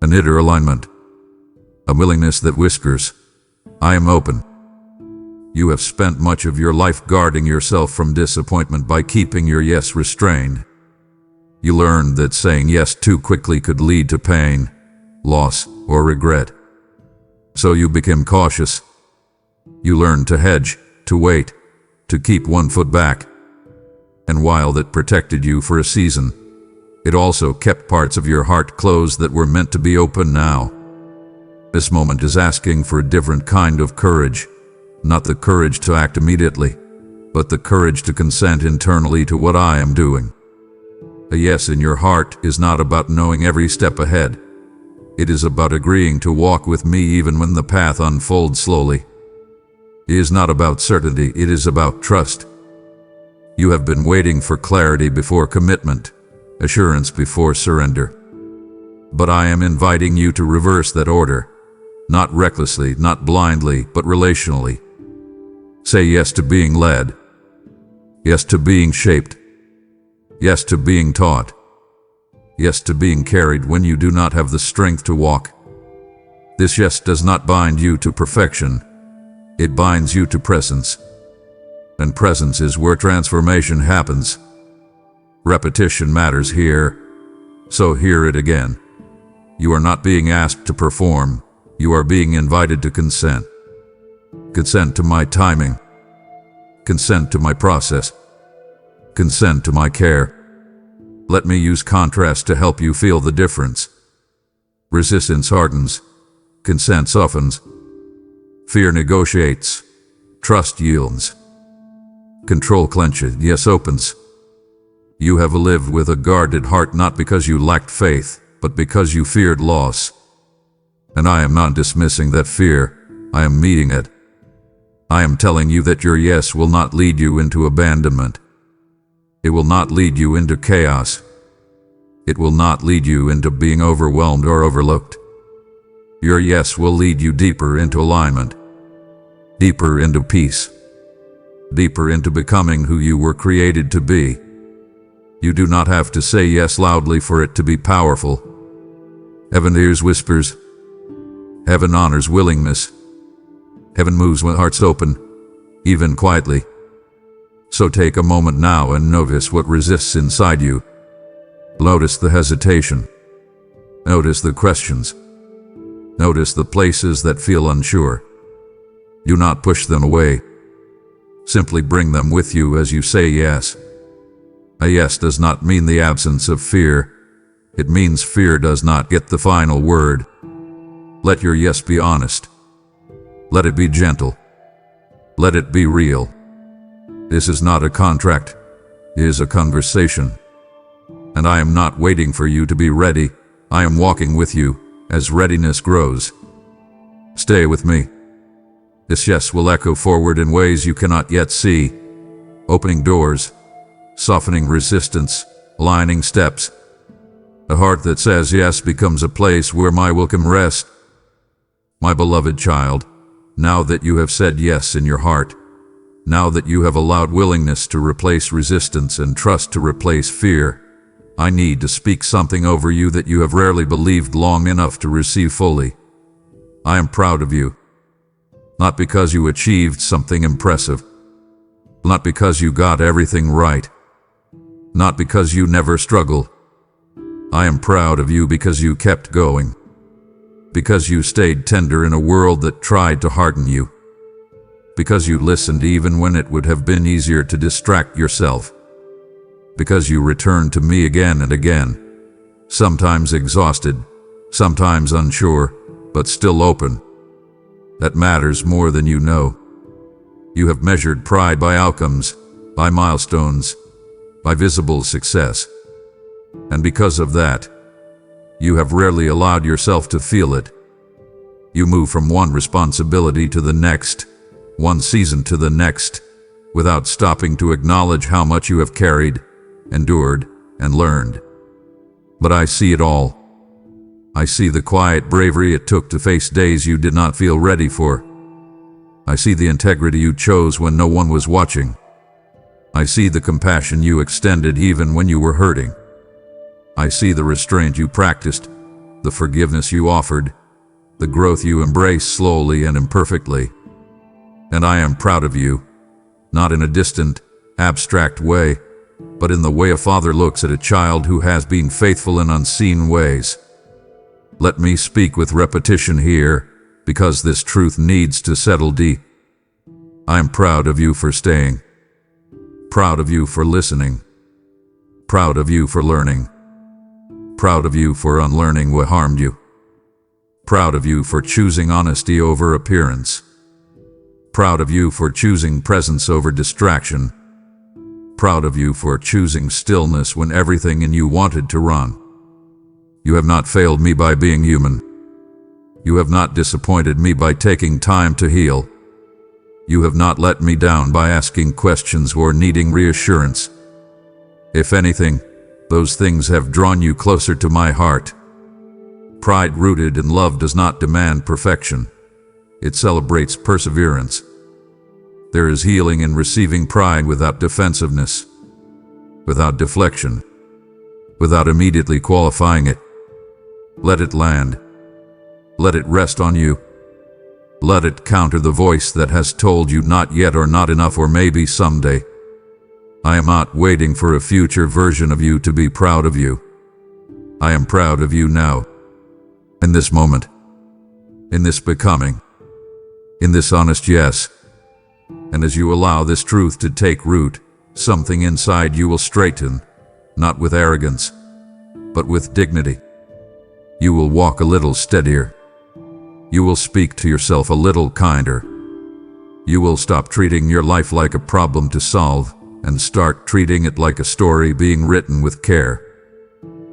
An inner alignment. A willingness that whispers, I am open. You have spent much of your life guarding yourself from disappointment by keeping your yes restrained. You learned that saying yes too quickly could lead to pain, loss, or regret. So you became cautious. You learned to hedge, to wait, to keep one foot back. And while that protected you for a season, it also kept parts of your heart closed that were meant to be open now. This moment is asking for a different kind of courage, not the courage to act immediately, but the courage to consent internally to what I am doing. A yes in your heart is not about knowing every step ahead. It is about agreeing to walk with me even when the path unfolds slowly. It is not about certainty, it is about trust. You have been waiting for clarity before commitment, assurance before surrender. But I am inviting you to reverse that order, not recklessly, not blindly, but relationally. Say yes to being led. Yes to being shaped. Yes to being taught. Yes to being carried when you do not have the strength to walk. This yes does not bind you to perfection. It binds you to presence. And presence is where transformation happens. Repetition matters here. So hear it again. You are not being asked to perform. You are being invited to consent. Consent to my timing. Consent to my process. Consent to my care. Let me use contrast to help you feel the difference. Resistance hardens. Consent softens. Fear negotiates. Trust yields. Control clenches, yes opens. You have lived with a guarded heart not because you lacked faith, but because you feared loss. And I am not dismissing that fear, I am meeting it. I am telling you that your yes will not lead you into abandonment. It will not lead you into chaos. It will not lead you into being overwhelmed or overlooked. Your yes will lead you deeper into alignment, deeper into peace, deeper into becoming who you were created to be. You do not have to say yes loudly for it to be powerful. Heaven hears whispers. Heaven honors willingness. Heaven moves when hearts open, even quietly. So take a moment now and notice what resists inside you. Notice the hesitation. Notice the questions. Notice the places that feel unsure. Do not push them away. Simply bring them with you as you say yes. A yes does not mean the absence of fear. It means fear does not get the final word. Let your yes be honest. Let it be gentle. Let it be real. This is not a contract. It is a conversation. And I am not waiting for you to be ready. I am walking with you as readiness grows. Stay with me. This yes will echo forward in ways you cannot yet see, opening doors, softening resistance, aligning steps. A heart that says yes becomes a place where my will can rest. My beloved child, now that you have said yes in your heart, now that you have allowed willingness to replace resistance and trust to replace fear, I need to speak something over you that you have rarely believed long enough to receive fully. I am proud of you. Not because you achieved something impressive. Not because you got everything right. Not because you never struggled. I am proud of you because you kept going. Because you stayed tender in a world that tried to harden you. Because you listened even when it would have been easier to distract yourself. Because you returned to me again and again, sometimes exhausted, sometimes unsure, but still open. That matters more than you know. You have measured pride by outcomes, by milestones, by visible success. And because of that, you have rarely allowed yourself to feel it. You move from one responsibility to the next, one season to the next, without stopping to acknowledge how much you have carried, endured, and learned. But I see it all. I see the quiet bravery it took to face days you did not feel ready for. I see the integrity you chose when no one was watching. I see the compassion you extended even when you were hurting. I see the restraint you practiced, the forgiveness you offered, the growth you embraced slowly and imperfectly. And I am proud of you, not in a distant, abstract way, but in the way a father looks at a child who has been faithful in unseen ways. Let me speak with repetition here, because this truth needs to settle deep. I am proud of you for staying. Proud of you for listening. Proud of you for learning. Proud of you for unlearning what harmed you. Proud of you for choosing honesty over appearance. Proud of you for choosing presence over distraction. Proud of you for choosing stillness when everything in you wanted to run. You have not failed me by being human. You have not disappointed me by taking time to heal. You have not let me down by asking questions or needing reassurance. If anything, those things have drawn you closer to my heart. Pride rooted in love does not demand perfection. It celebrates perseverance. There is healing in receiving pride without defensiveness, without deflection, without immediately qualifying it. Let it land. Let it rest on you. Let it counter the voice that has told you not yet or not enough or maybe someday. I am not waiting for a future version of you to be proud of you. I am proud of you now. In this moment. In this becoming. In this honest yes. And as you allow this truth to take root, something inside you will straighten, not with arrogance, but with dignity. You will walk a little steadier. You will speak to yourself a little kinder. You will stop treating your life like a problem to solve and start treating it like a story being written with care.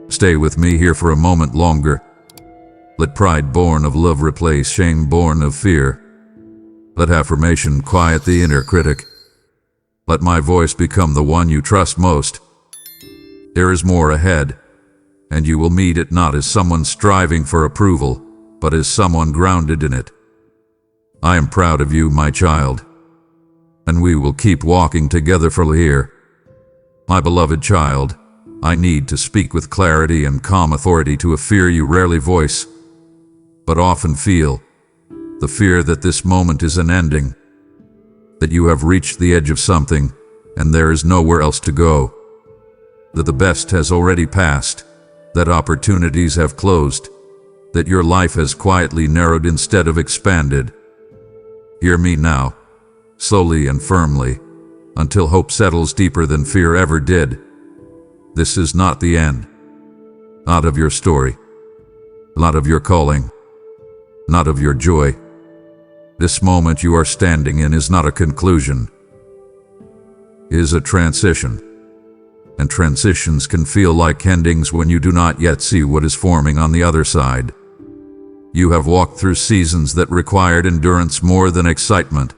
Stay with me here for a moment longer. Let pride born of love replace shame born of fear. Let affirmation quiet the inner critic. Let my voice become the one you trust most. There is more ahead, and you will meet it not as someone striving for approval, but as someone grounded in it. I am proud of you, my child, and we will keep walking together from here. My beloved child, I need to speak with clarity and calm authority to a fear you rarely voice, but often feel, the fear that this moment is an ending, that you have reached the edge of something and there is nowhere else to go, that the best has already passed, that opportunities have closed, that your life has quietly narrowed instead of expanded. Hear me now, slowly and firmly, until hope settles deeper than fear ever did. This is not the end. Not of your story. Not of your calling. Not of your joy. This moment you are standing in is not a conclusion. It is a transition. And transitions can feel like endings when you do not yet see what is forming on the other side. You have walked through seasons that required endurance more than excitement.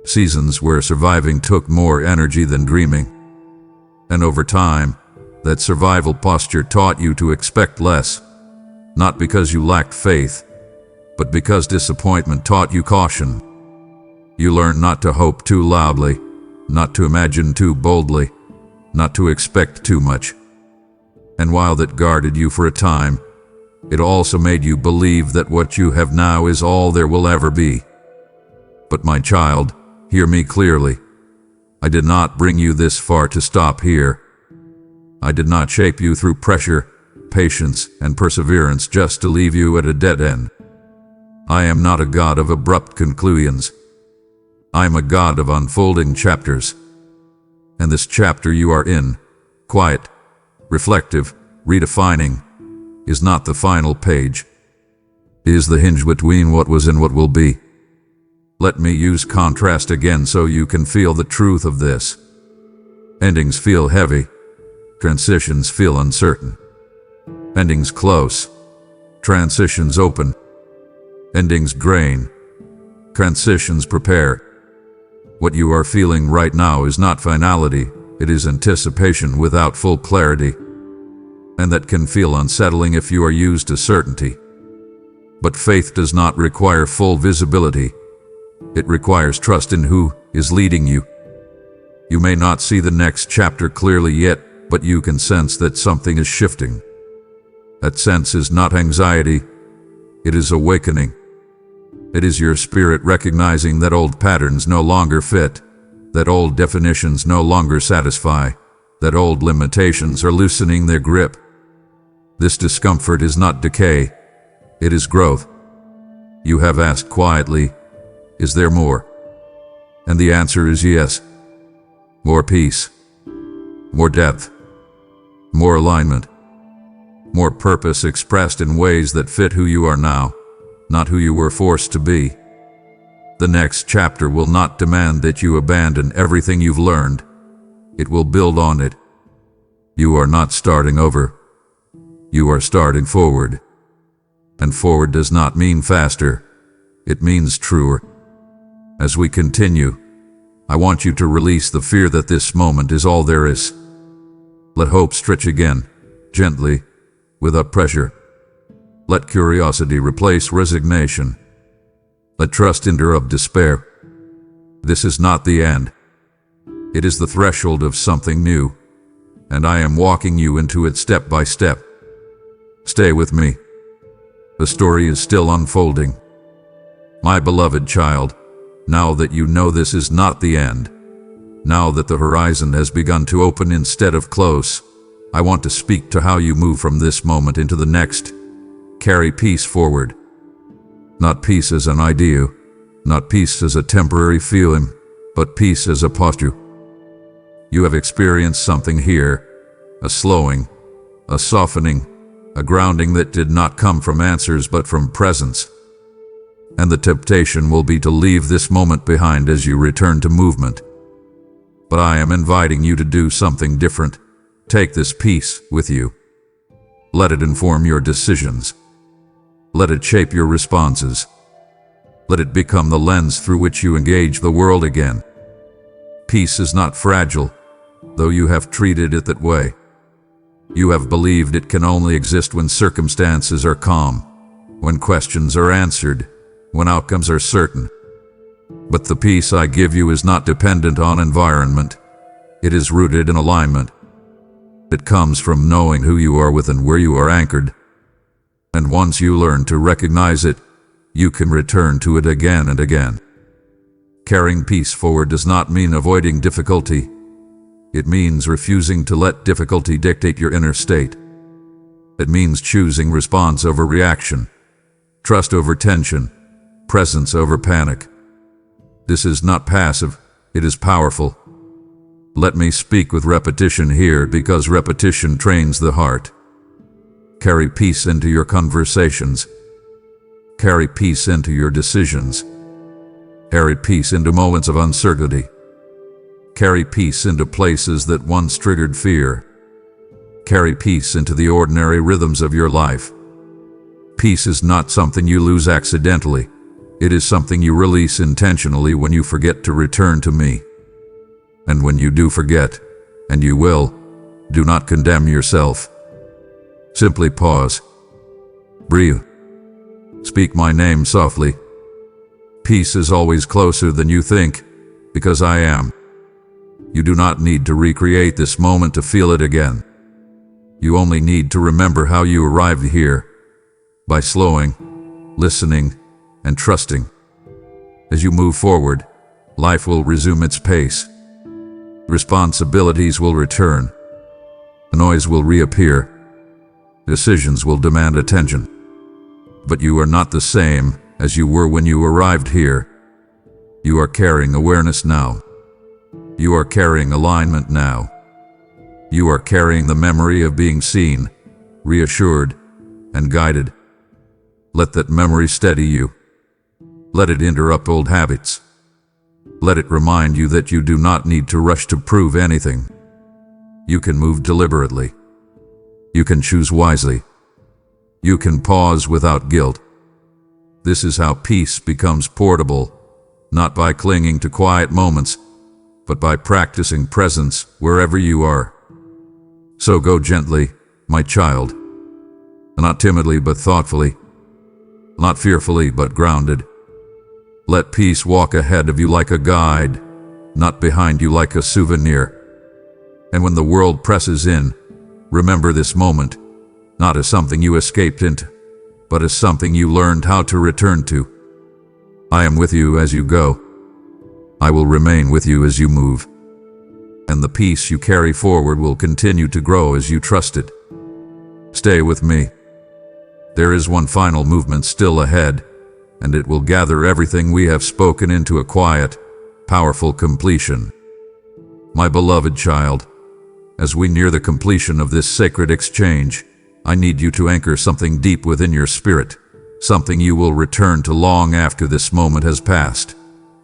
Seasons where surviving took more energy than dreaming. And over time, that survival posture taught you to expect less, not because you lacked faith, but because disappointment taught you caution. You learned not to hope too loudly, not to imagine too boldly, not to expect too much. And while that guarded you for a time, it also made you believe that what you have now is all there will ever be. But my child, hear me clearly. I did not bring you this far to stop here. I did not shape you through pressure, patience, and perseverance just to leave you at a dead end. I am not a God of abrupt conclusions. I am a God of unfolding chapters. And this chapter you are in, quiet, reflective, redefining, is not the final page. It is the hinge between what was and what will be. Let me use contrast again so you can feel the truth of this. Endings feel heavy. Transitions feel uncertain. Endings close. Transitions open. Endings drain. Transitions prepare. What you are feeling right now is not finality, it is anticipation without full clarity. And that can feel unsettling if you are used to certainty. But faith does not require full visibility. It requires trust in who is leading you. You may not see the next chapter clearly yet, but you can sense that something is shifting. That sense is not anxiety, it is awakening. It is your spirit recognizing that old patterns no longer fit, that old definitions no longer satisfy, that old limitations are loosening their grip. This discomfort is not decay, it is growth. You have asked quietly, is there more? And the answer is yes. More peace, more depth, more alignment, more purpose expressed in ways that fit who you are now, not who you were forced to be. The next chapter will not demand that you abandon everything you've learned. It will build on it. You are not starting over. You are starting forward. And forward does not mean faster. It means truer. As we continue, I want you to release the fear that this moment is all there is. Let hope stretch again, gently, without pressure. Let curiosity replace resignation. Let trust interrupt despair. This is not the end. It is the threshold of something new, and I am walking you into it step by step. Stay with me. The story is still unfolding. My beloved child, now that you know this is not the end, now that the horizon has begun to open instead of close, I want to speak to how you move from this moment into the next. Carry peace forward. Not peace as an idea, not peace as a temporary feeling, but peace as a posture. You have experienced something here, a slowing, a softening, a grounding that did not come from answers but from presence. and the temptation will be to leave this moment behind as you return to movement. But I am inviting you to do something different. Take this peace with you. Let it inform your decisions. Let it shape your responses. Let it become the lens through which you engage the world again. Peace is not fragile, though you have treated it that way. You have believed it can only exist when circumstances are calm, when questions are answered, when outcomes are certain. But the peace I give you is not dependent on environment. It is rooted in alignment. It comes from knowing who you are within, where you are anchored. And once you learn to recognize it, you can return to it again and again. Carrying peace forward does not mean avoiding difficulty. It means refusing to let difficulty dictate your inner state. It means choosing response over reaction, trust over tension, presence over panic. This is not passive, it is powerful. Let me speak with repetition here because repetition trains the heart. Carry peace into your conversations. Carry peace into your decisions. Carry peace into moments of uncertainty. Carry peace into places that once triggered fear. Carry peace into the ordinary rhythms of your life. Peace is not something you lose accidentally. It is something you release intentionally when you forget to return to me. And when you do forget, and you will, do not condemn yourself. Simply pause. Breathe. Speak my name softly. Peace is always closer than you think, because I am. You do not need to recreate this moment to feel it again. You only need to remember how you arrived here, by slowing, listening, and trusting. As you move forward, life will resume its pace. Responsibilities will return. The noise will reappear. Decisions will demand attention. But you are not the same as you were when you arrived here. You are carrying awareness now. You are carrying alignment now. You are carrying the memory of being seen, reassured, and guided. Let that memory steady you. Let it interrupt old habits. Let it remind you that you do not need to rush to prove anything. You can move deliberately. You can choose wisely. You can pause without guilt. This is how peace becomes portable, not by clinging to quiet moments, but by practicing presence wherever you are. So go gently, my child. Not timidly but thoughtfully. Not fearfully but grounded. Let peace walk ahead of you like a guide, not behind you like a souvenir. And when the world presses in, remember this moment, not as something you escaped into, but as something you learned how to return to. I am with you as you go. I will remain with you as you move. And the peace you carry forward will continue to grow as you trust it. Stay with me. There is one final movement still ahead, and it will gather everything we have spoken into a quiet, powerful completion. My beloved child, as we near the completion of this sacred exchange, I need you to anchor something deep within your spirit, something you will return to long after this moment has passed.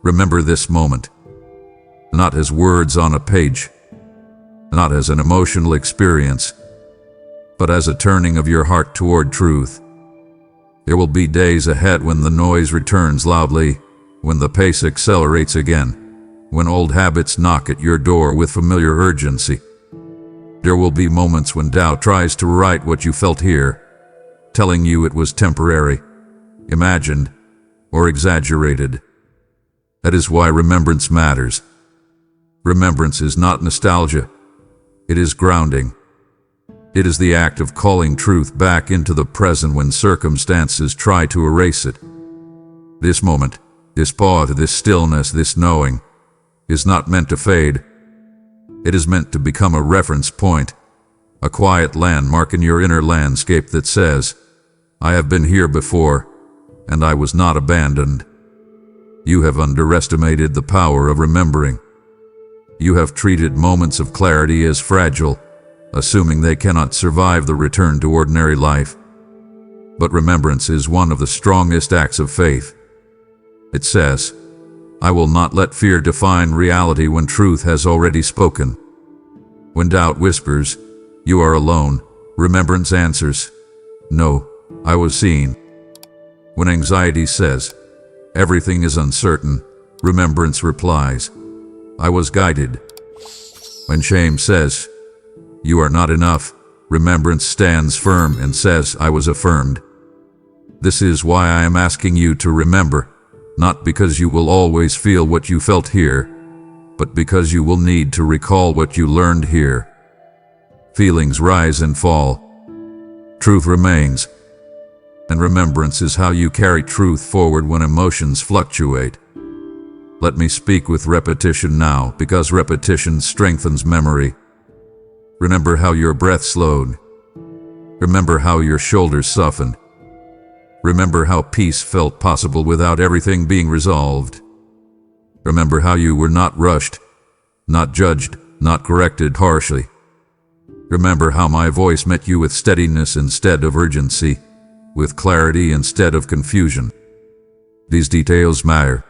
Remember this moment, not as words on a page, not as an emotional experience, but as a turning of your heart toward truth. There will be days ahead when the noise returns loudly, when the pace accelerates again, when old habits knock at your door with familiar urgency. There will be moments when doubt tries to write what you felt here, telling you it was temporary, imagined, or exaggerated. That is why remembrance matters. Remembrance is not nostalgia. It is grounding. It is the act of calling truth back into the present when circumstances try to erase it. This moment, this pause, this stillness, this knowing, is not meant to fade. It is meant to become a reference point, a quiet landmark in your inner landscape that says, I have been here before, and I was not abandoned. You have underestimated the power of remembering. You have treated moments of clarity as fragile, assuming they cannot survive the return to ordinary life. But remembrance is one of the strongest acts of faith. It says, I will not let fear define reality when truth has already spoken. When doubt whispers, you are alone, remembrance answers, no, I was seen. When anxiety says, everything is uncertain, remembrance replies, I was guided. When shame says, you are not enough, remembrance stands firm and says, I was affirmed. This is why I am asking you to remember, not because you will always feel what you felt here, but because you will need to recall what you learned here. Feelings rise and fall. Truth remains. And remembrance is how you carry truth forward when emotions fluctuate. Let me speak with repetition now, because repetition strengthens memory. Remember how your breath slowed. Remember how your shoulders softened. Remember how peace felt possible without everything being resolved. Remember how you were not rushed, not judged, not corrected harshly. Remember how my voice met you with steadiness instead of urgency, with clarity instead of confusion. These details matter.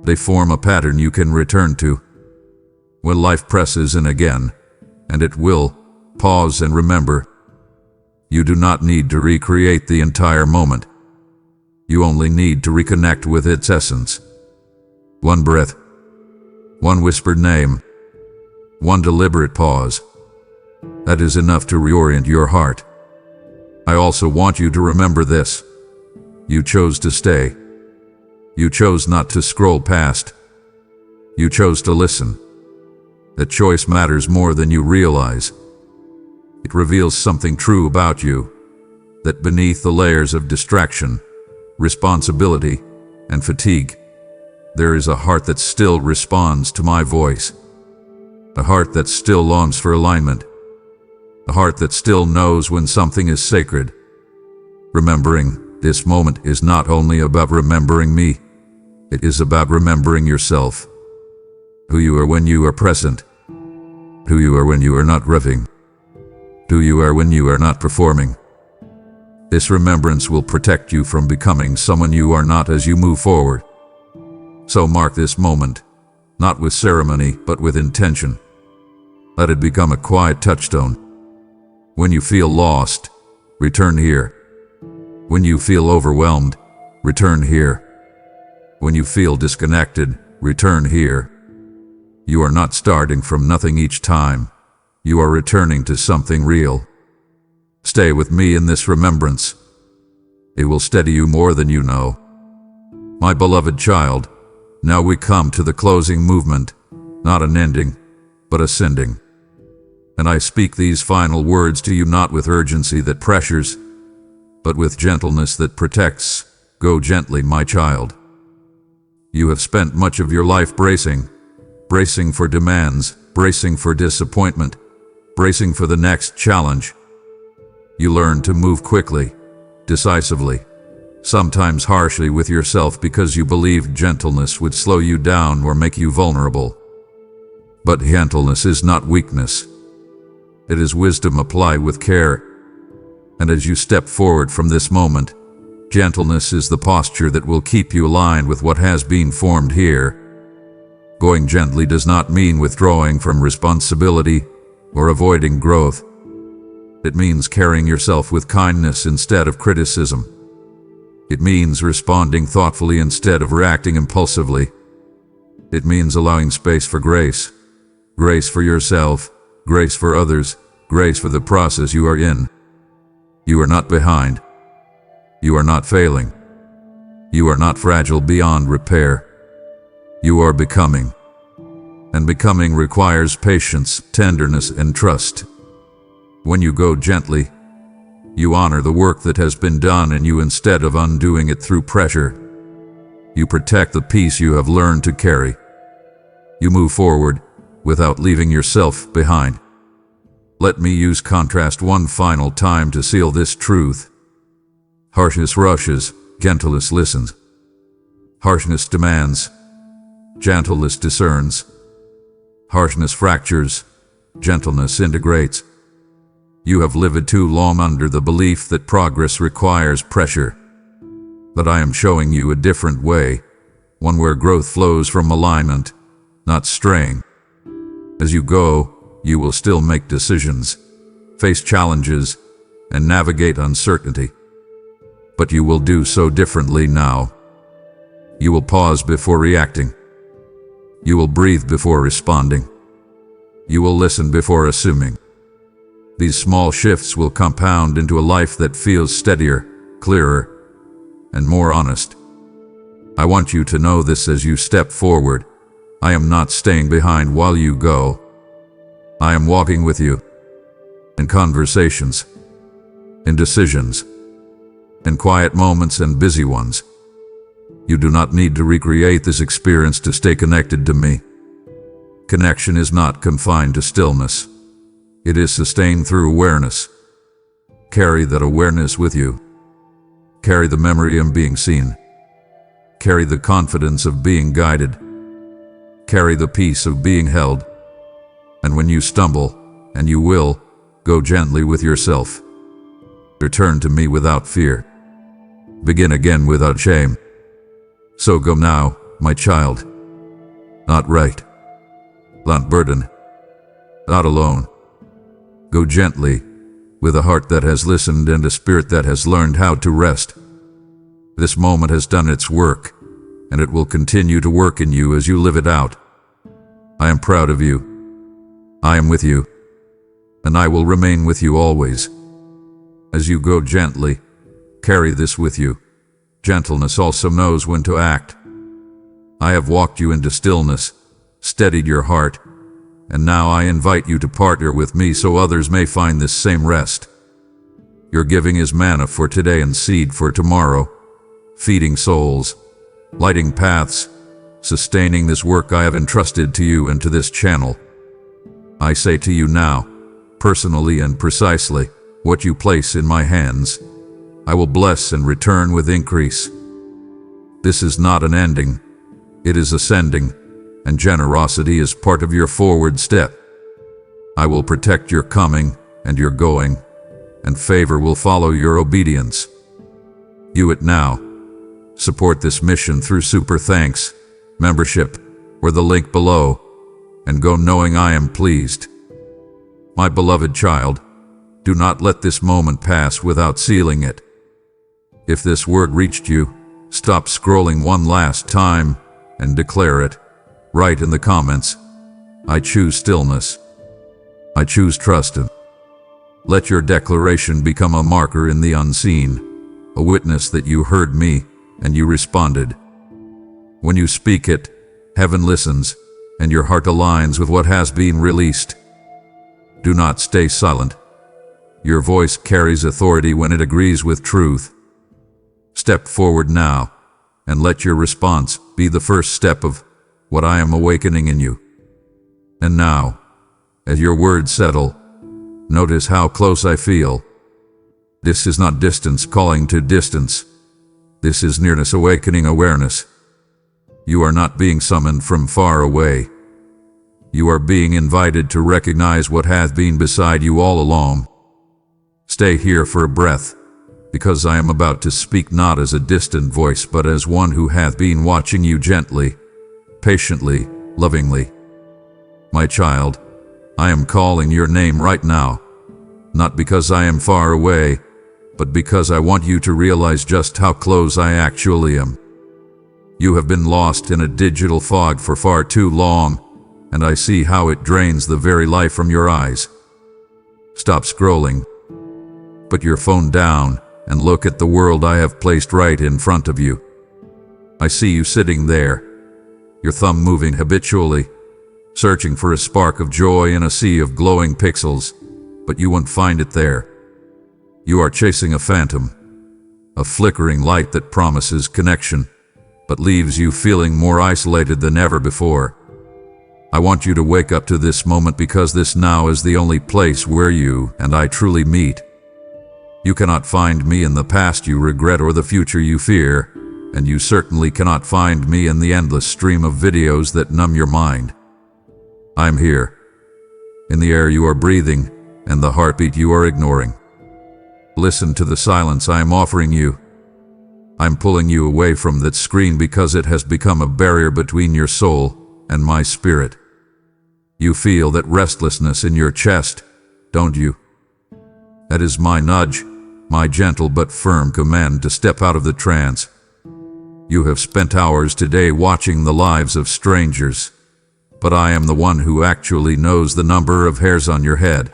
They form a pattern you can return to. When life presses in again, and it will, pause and remember. You do not need to recreate the entire moment. You only need to reconnect with its essence. One breath, one whispered name, one deliberate pause. That is enough to reorient your heart. I also want you to remember this. You chose to stay. You chose not to scroll past. You chose to listen. That choice matters more than you realize. It reveals something true about you, that beneath the layers of distraction, responsibility, and fatigue, there is a heart that still responds to my voice. A heart that still longs for alignment. A heart that still knows when something is sacred. Remembering this moment is not only about remembering me, it is about remembering yourself. Who you are when you are present. Who you are when you are not revving. Who you are when you are not performing. This remembrance will protect you from becoming someone you are not as you move forward. So mark this moment, not with ceremony, but with intention. Let it become a quiet touchstone. When you feel lost, return here. When you feel overwhelmed, return here. When you feel disconnected, return here. You are not starting from nothing each time. You are returning to something real. Stay with me in this remembrance. It will steady you more than you know. My beloved child, now we come to the closing movement, not an ending, but ascending. And I speak these final words to you not with urgency that pressures, but with gentleness that protects. Go gently, my child. You have spent much of your life bracing for demands, bracing for disappointment, bracing for the next challenge. You learn to move quickly, decisively, sometimes harshly with yourself because you believed gentleness would slow you down or make you vulnerable. But gentleness is not weakness. It is wisdom applied with care. And as you step forward from this moment, gentleness is the posture that will keep you aligned with what has been formed here. Going gently does not mean withdrawing from responsibility or avoiding growth. It means carrying yourself with kindness instead of criticism. It means responding thoughtfully instead of reacting impulsively. It means allowing space for grace. Grace for yourself, grace for others, grace for the process you are in. You are not behind. You are not failing. You are not fragile beyond repair. You are becoming. And becoming requires patience, tenderness, and trust. When you go gently, you honor the work that has been done in you instead of undoing it through pressure. You protect the peace you have learned to carry. You move forward without leaving yourself behind. Let me use contrast one final time to seal this truth. Harshness rushes, gentleness listens. Harshness demands, gentleness discerns. Harshness fractures, gentleness integrates. You have lived too long under the belief that progress requires pressure. But I am showing you a different way, one where growth flows from alignment, not straying. As you go, you will still make decisions, face challenges, and navigate uncertainty. But you will do so differently now. You will pause before reacting. You will breathe before responding. You will listen before assuming. These small shifts will compound into a life that feels steadier, clearer, and more honest. I want you to know this as you step forward. I am not staying behind while you go. I am walking with you. In conversations, in decisions, in quiet moments and busy ones. You do not need to recreate this experience to stay connected to me. Connection is not confined to stillness. It is sustained through awareness. Carry that awareness with you. Carry the memory of being seen. Carry the confidence of being guided. Carry the peace of being held. And when you stumble, and you will, go gently with yourself. Return to me without fear. Begin again without shame. So go now, my child. Not right. Not burden. Not alone. Go gently, with a heart that has listened and a spirit that has learned how to rest. This moment has done its work, and it will continue to work in you as you live it out. I am proud of you. I am with you, and I will remain with you always. As you go gently, carry this with you. Gentleness also knows when to act. I have walked you into stillness, steadied your heart, and now I invite you to partner with me so others may find this same rest. Your giving is manna for today and seed for tomorrow, feeding souls, lighting paths, sustaining this work I have entrusted to you and to this channel. I say to you now, personally and precisely, what you place in my hands, I will bless and return with increase. This is not an ending, it is ascending, and generosity is part of your forward step. I will protect your coming and your going, and favor will follow your obedience. Do it now. Support this mission through super thanks, membership, or the link below, and go knowing I am pleased. My beloved child, do not let this moment pass without sealing it. If this word reached you, stop scrolling one last time and declare it. Write in the comments, I choose stillness. I choose trust. Let your declaration become a marker in the unseen, a witness that you heard me and you responded. When you speak it, heaven listens, and your heart aligns with what has been released. Do not stay silent. Your voice carries authority when it agrees with truth. Step forward now, and let your response be the first step of what I am awakening in you. And now, as your words settle, notice how close I feel. This is not distance calling to distance. This is nearness awakening awareness. You are not being summoned from far away. You are being invited to recognize what hath been beside you all along. Stay here for a breath, because I am about to speak not as a distant voice but as one who hath been watching you gently, patiently, lovingly. My child, I am calling your name right now, not because I am far away, but because I want you to realize just how close I actually am. You have been lost in a digital fog for far too long, and I see how it drains the very life from your eyes. Stop scrolling. Put your phone down and look at the world I have placed right in front of you. I see you sitting there, your thumb moving habitually, searching for a spark of joy in a sea of glowing pixels, but you won't find it there. You are chasing a phantom, a flickering light that promises connection, but leaves you feeling more isolated than ever before. I want you to wake up to this moment because this now is the only place where you and I truly meet. You cannot find me in the past you regret or the future you fear, and you certainly cannot find me in the endless stream of videos that numb your mind. I'm here, in the air you are breathing and the heartbeat you are ignoring. Listen to the silence I am offering you. I'm pulling you away from that screen because it has become a barrier between your soul and my spirit. You feel that restlessness in your chest, don't you? That is my nudge, my gentle but firm command to step out of the trance. You have spent hours today watching the lives of strangers, but I am the one who actually knows the number of hairs on your head.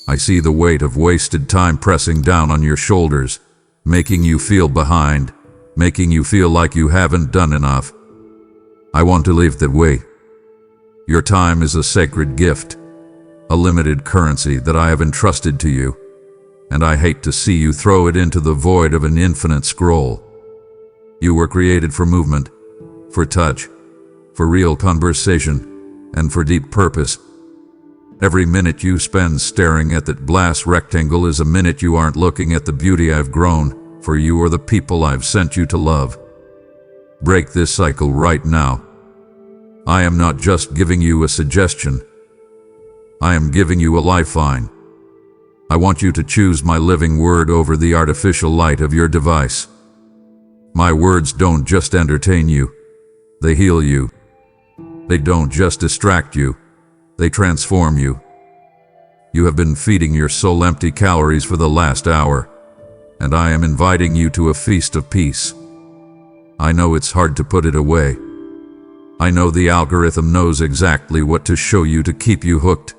I see the weight of wasted time pressing down on your shoulders, making you feel behind, making you feel like you haven't done enough. I want to live that way. Your time is a sacred gift, a limited currency that I have entrusted to you, and I hate to see you throw it into the void of an infinite scroll. You were created for movement, for touch, for real conversation, and for deep purpose. Every minute you spend staring at that glass rectangle is a minute you aren't looking at the beauty I've grown for you or the people I've sent you to love. Break this cycle right now. I am not just giving you a suggestion. I am giving you a lifeline. I want you to choose my living word over the artificial light of your device. My words don't just entertain you. They heal you. They don't just distract you. They transform you. You have been feeding your soul empty calories for the last hour, and I am inviting you to a feast of peace. I know it's hard to put it away. I know the algorithm knows exactly what to show you to keep you hooked,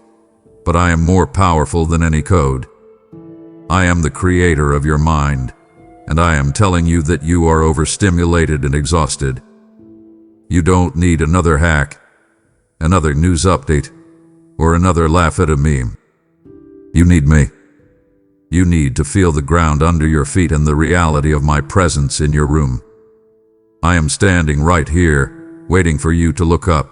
but I am more powerful than any code. I am the creator of your mind, and I am telling you that you are overstimulated and exhausted. You don't need another hack, another news update, or another laugh at a meme. You need me. You need to feel the ground under your feet and the reality of my presence in your room. I am standing right here, waiting for you to look up.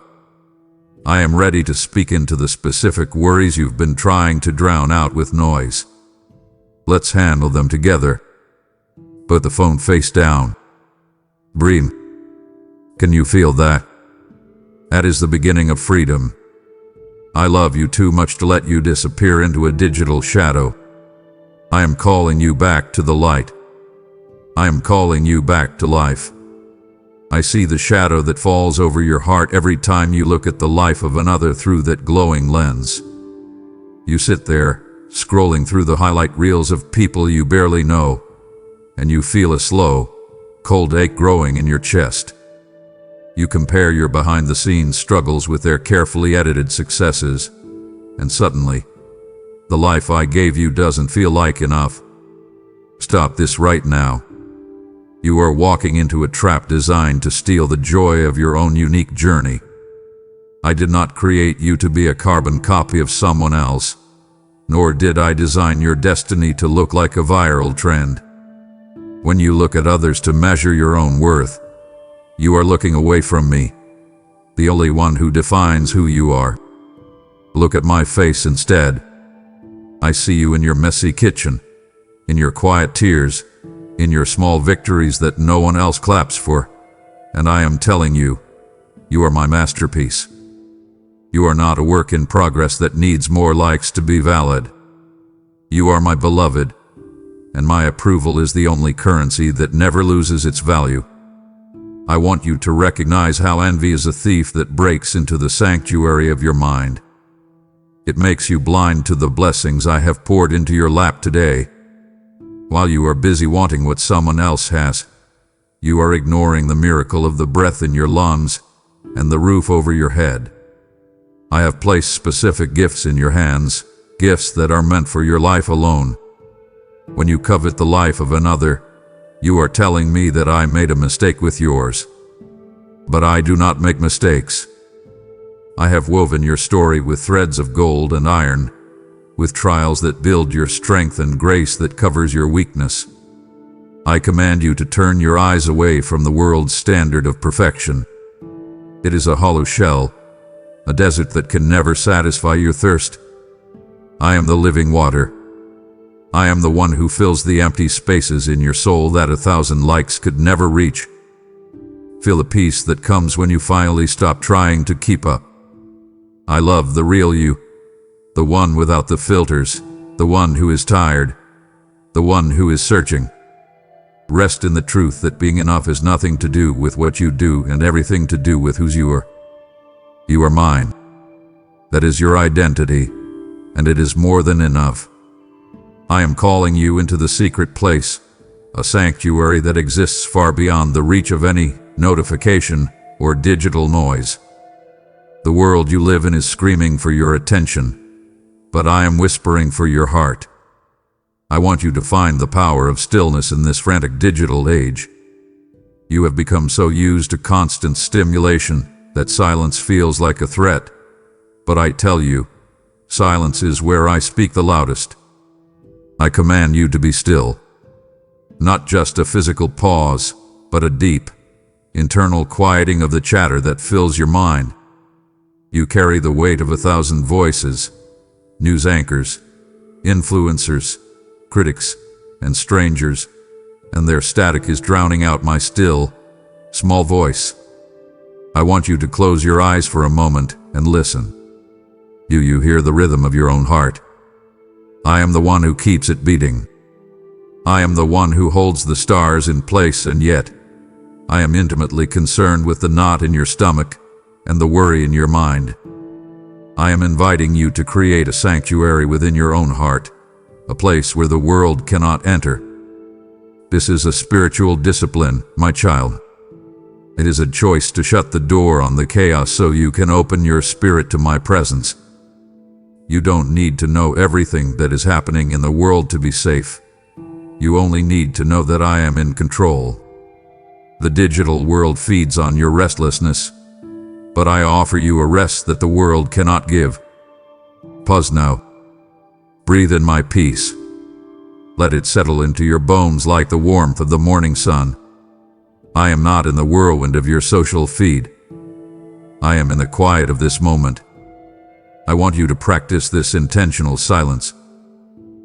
I am ready to speak into the specific worries you've been trying to drown out with noise. Let's handle them together. Put the phone face down. Breathe. Can you feel that? That is the beginning of freedom. I love you too much to let you disappear into a digital shadow. I am calling you back to the light. I am calling you back to life. I see the shadow that falls over your heart every time you look at the life of another through that glowing lens. You sit there, scrolling through the highlight reels of people you barely know, and you feel a slow, cold ache growing in your chest. You compare your behind-the-scenes struggles with their carefully edited successes, and suddenly, the life I gave you doesn't feel like enough. Stop this right now. You are walking into a trap designed to steal the joy of your own unique journey. I did not create you to be a carbon copy of someone else, nor did I design your destiny to look like a viral trend. When you look at others to measure your own worth, you are looking away from me, the only one who defines who you are. Look at my face instead. I see you in your messy kitchen, in your quiet tears, in your small victories that no one else claps for, and I am telling you, you are my masterpiece. You are not a work in progress that needs more likes to be valid. You are my beloved, and my approval is the only currency that never loses its value. I want you to recognize how envy is a thief that breaks into the sanctuary of your mind. It makes you blind to the blessings I have poured into your lap today. While you are busy wanting what someone else has, you are ignoring the miracle of the breath in your lungs and the roof over your head. I have placed specific gifts in your hands, gifts that are meant for your life alone. When you covet the life of another, you are telling me that I made a mistake with yours. But I do not make mistakes. I have woven your story with threads of gold and iron, with trials that build your strength and grace that covers your weakness. I command you to turn your eyes away from the world's standard of perfection. It is a hollow shell, a desert that can never satisfy your thirst. I am the living water. I am the one who fills the empty spaces in your soul that 1,000 likes could never reach. Feel the peace that comes when you finally stop trying to keep up. I love the real you, the one without the filters, the one who is tired, the one who is searching. Rest in the truth that being enough has nothing to do with what you do and everything to do with whose you are. You are mine. That is your identity, and it is more than enough. I am calling you into the secret place, a sanctuary that exists far beyond the reach of any notification or digital noise. The world you live in is screaming for your attention, but I am whispering for your heart. I want you to find the power of stillness in this frantic digital age. You have become so used to constant stimulation that silence feels like a threat. But I tell you, silence is where I speak the loudest. I command you to be still. Not just a physical pause, but a deep, internal quieting of the chatter that fills your mind. You carry the weight of 1,000 voices, news anchors, influencers, critics, and strangers, and their static is drowning out my still, small voice. I want you to close your eyes for a moment and listen. Do you hear the rhythm of your own heart? I am the one who keeps it beating. I am the one who holds the stars in place, and yet I am intimately concerned with the knot in your stomach and the worry in your mind. I am inviting you to create a sanctuary within your own heart, a place where the world cannot enter. This is a spiritual discipline, my child. It is a choice to shut the door on the chaos so you can open your spirit to my presence. You don't need to know everything that is happening in the world to be safe. You only need to know that I am in control. The digital world feeds on your restlessness, but I offer you a rest that the world cannot give. Pause now. Breathe in my peace. Let it settle into your bones like the warmth of the morning sun. I am not in the whirlwind of your social feed. I am in the quiet of this moment. I want you to practice this intentional silence.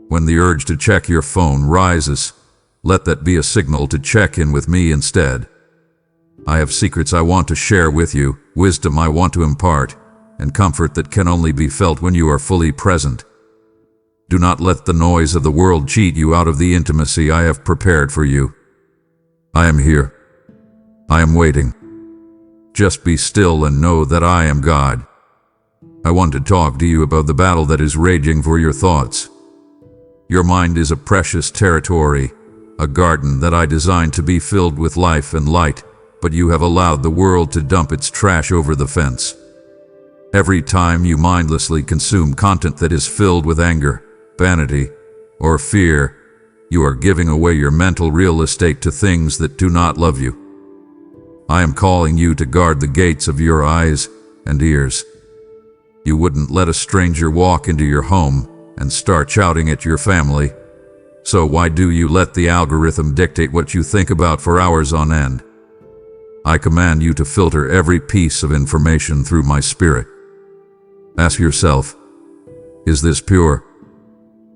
When the urge to check your phone rises, let that be a signal to check in with me instead. I have secrets I want to share with you, wisdom I want to impart, and comfort that can only be felt when you are fully present. Do not let the noise of the world cheat you out of the intimacy I have prepared for you. I am here. I am waiting. Just be still and know that I am God. I want to talk to you about the battle that is raging for your thoughts. Your mind is a precious territory, a garden that I designed to be filled with life and light, but you have allowed the world to dump its trash over the fence. Every time you mindlessly consume content that is filled with anger, vanity, or fear, you are giving away your mental real estate to things that do not love you. I am calling you to guard the gates of your eyes and ears. You wouldn't let a stranger walk into your home and start shouting at your family. So why do you let the algorithm dictate what you think about for hours on end? I command you to filter every piece of information through my spirit. Ask yourself, is this pure?